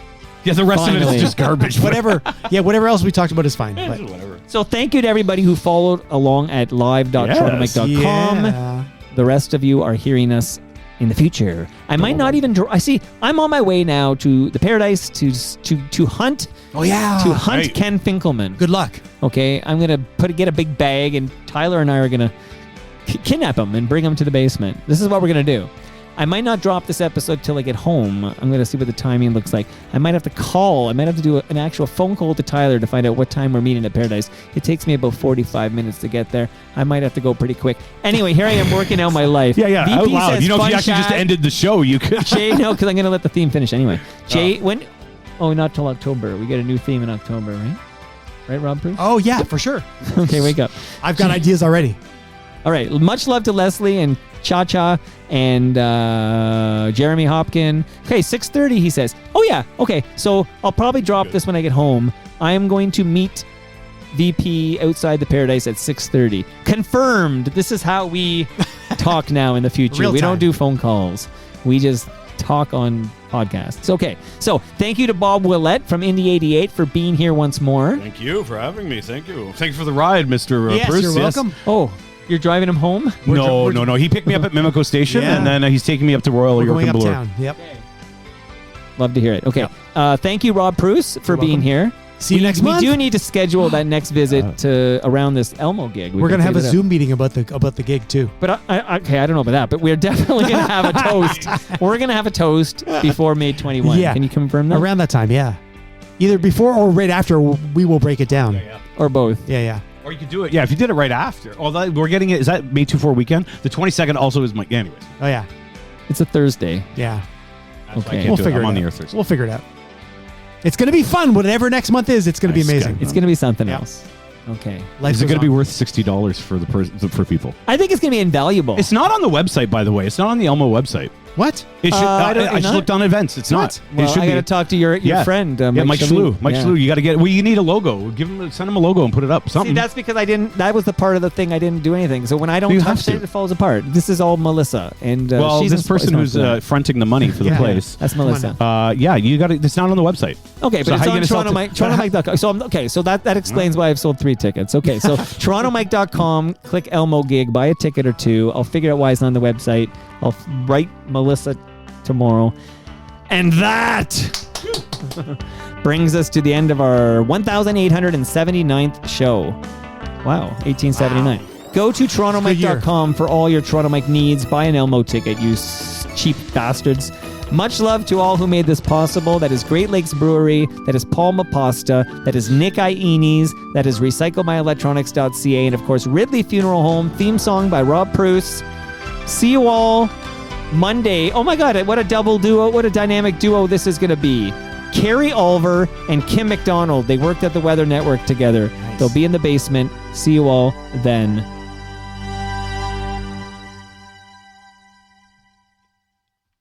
Yeah, the rest of Finally. it is just garbage. Whatever. Yeah, whatever else we talked about is fine. But Whatever. So thank you to everybody who followed along at live.torontomike.com. yeah. The rest of you are hearing us in the future. I might not even. I see. I'm on my way now to the Paradise to hunt. Oh yeah. To hunt Right. Ken Finkelman. Good luck. Okay, I'm gonna get a big bag, and Tyler and I are gonna kidnap him and bring him to the basement. This is what we're gonna do. I might not drop this episode till I get home. I'm gonna see what the timing looks like. I might have to call. I might have to do an actual phone call to Tyler to find out what time we're meeting at Paradise. It takes me about 45 minutes to get there. I might have to go pretty quick. Anyway, here I am working out my life. Yeah, VP out loud. says You know, if fun you actually just chat. ended the show, you could. Jay, no, because I'm gonna let the theme finish anyway. Jay, when? Oh, not till October. We get a new theme in October, right? Right, Rob Preuss? Oh yeah, for sure. Okay, wake up. I've got ideas already. All right. Much love to Leslie and Cha Cha and Jeremy Hopkin. Okay, 6:30. He says. Oh yeah. Okay. So I'll probably drop this when I get home. I am going to meet VP outside the Paradise at 6:30. Confirmed. This is how we talk now in the future. Real We time. don't do phone calls. We just talk on podcasts. Okay. So thank you to Bob Willette from Indie 88 for being here once more. Thank you for having me. Thank you. Thank you for the ride, Mr. Yes, Preuss. you're welcome. Oh, you're driving him home? No. He picked me up at Mimico Station, Yeah. and then he's taking me up to Royal We're York going and Bloor. uptown. Yep. Love to hear it. Okay. Thank you, Rob Preuss, for You're being welcome. here. See you next month. We do need to schedule that next visit to around this Elmo gig. We're can gonna have a figure that Zoom meeting about the gig too. out. But I don't know about that. But we're definitely gonna have a toast. We're gonna have a toast before May 21. Yeah. Can you confirm that? Around that time, yeah. Either before or right after, we will break it down. Or both. Yeah. Or you could do it. Yeah, if you did it right after. Although we're getting it. Is that May 24 weekend? The 22nd also is my. Anyways. Oh yeah. It's a Thursday. Yeah. I Okay. can't We'll do it. figure I'm it on out. the air Thursday. We'll figure it out. It's gonna be fun. Whatever next month is, it's gonna be Nice, amazing. guy. It's gonna be something Yeah. else. Okay. Life Is it goes going to be on. worth $60 for for people? I think it's gonna be invaluable. It's not on the website, by the way. It's not on the Elmo website. What? It should. I don't- I just not? looked on events. It's not. Well, it should I be. gotta talk to your friend, yeah, Mike Schlew. Mike Yeah. Schlew. You got to get. Well, you need a logo. Send him a logo and put it up. See, Something. that's because I didn't. That was the part of the thing I didn't do anything. So when I don't You touch have it, to. it falls apart. This is all Melissa, and well, she's this person who's fronting the money for the Yeah. place. that's Melissa. Yeah, you got it. It's not on the website. Okay, So but how you it's gonna on sell TorontoMike.com. So okay, so that explains why I've sold 3 tickets. Okay, so TorontoMike.com, click Elmo gig, buy a ticket or 2. I'll figure out why it's on the website. I'll write Melissa tomorrow, and that brings us to the end of our 1,879th show. Wow, 1879. Go to TorontoMike.com for all your Toronto Mike needs. Buy an Elmo ticket, you cheap bastards. Much love to all who made this possible. That is Great Lakes Brewery. That is Palma Pasta. That is Nick Iones. That is RecycleMyElectronics.ca. And of course, Ridley Funeral Home. Theme song by Rob Preuss. See you all Monday. Oh my God, what a double duo. What a dynamic duo this is going to be. Carrie Ulver and Kim McDonald. They worked at the Weather Network together. They'll be in the basement. See you all then.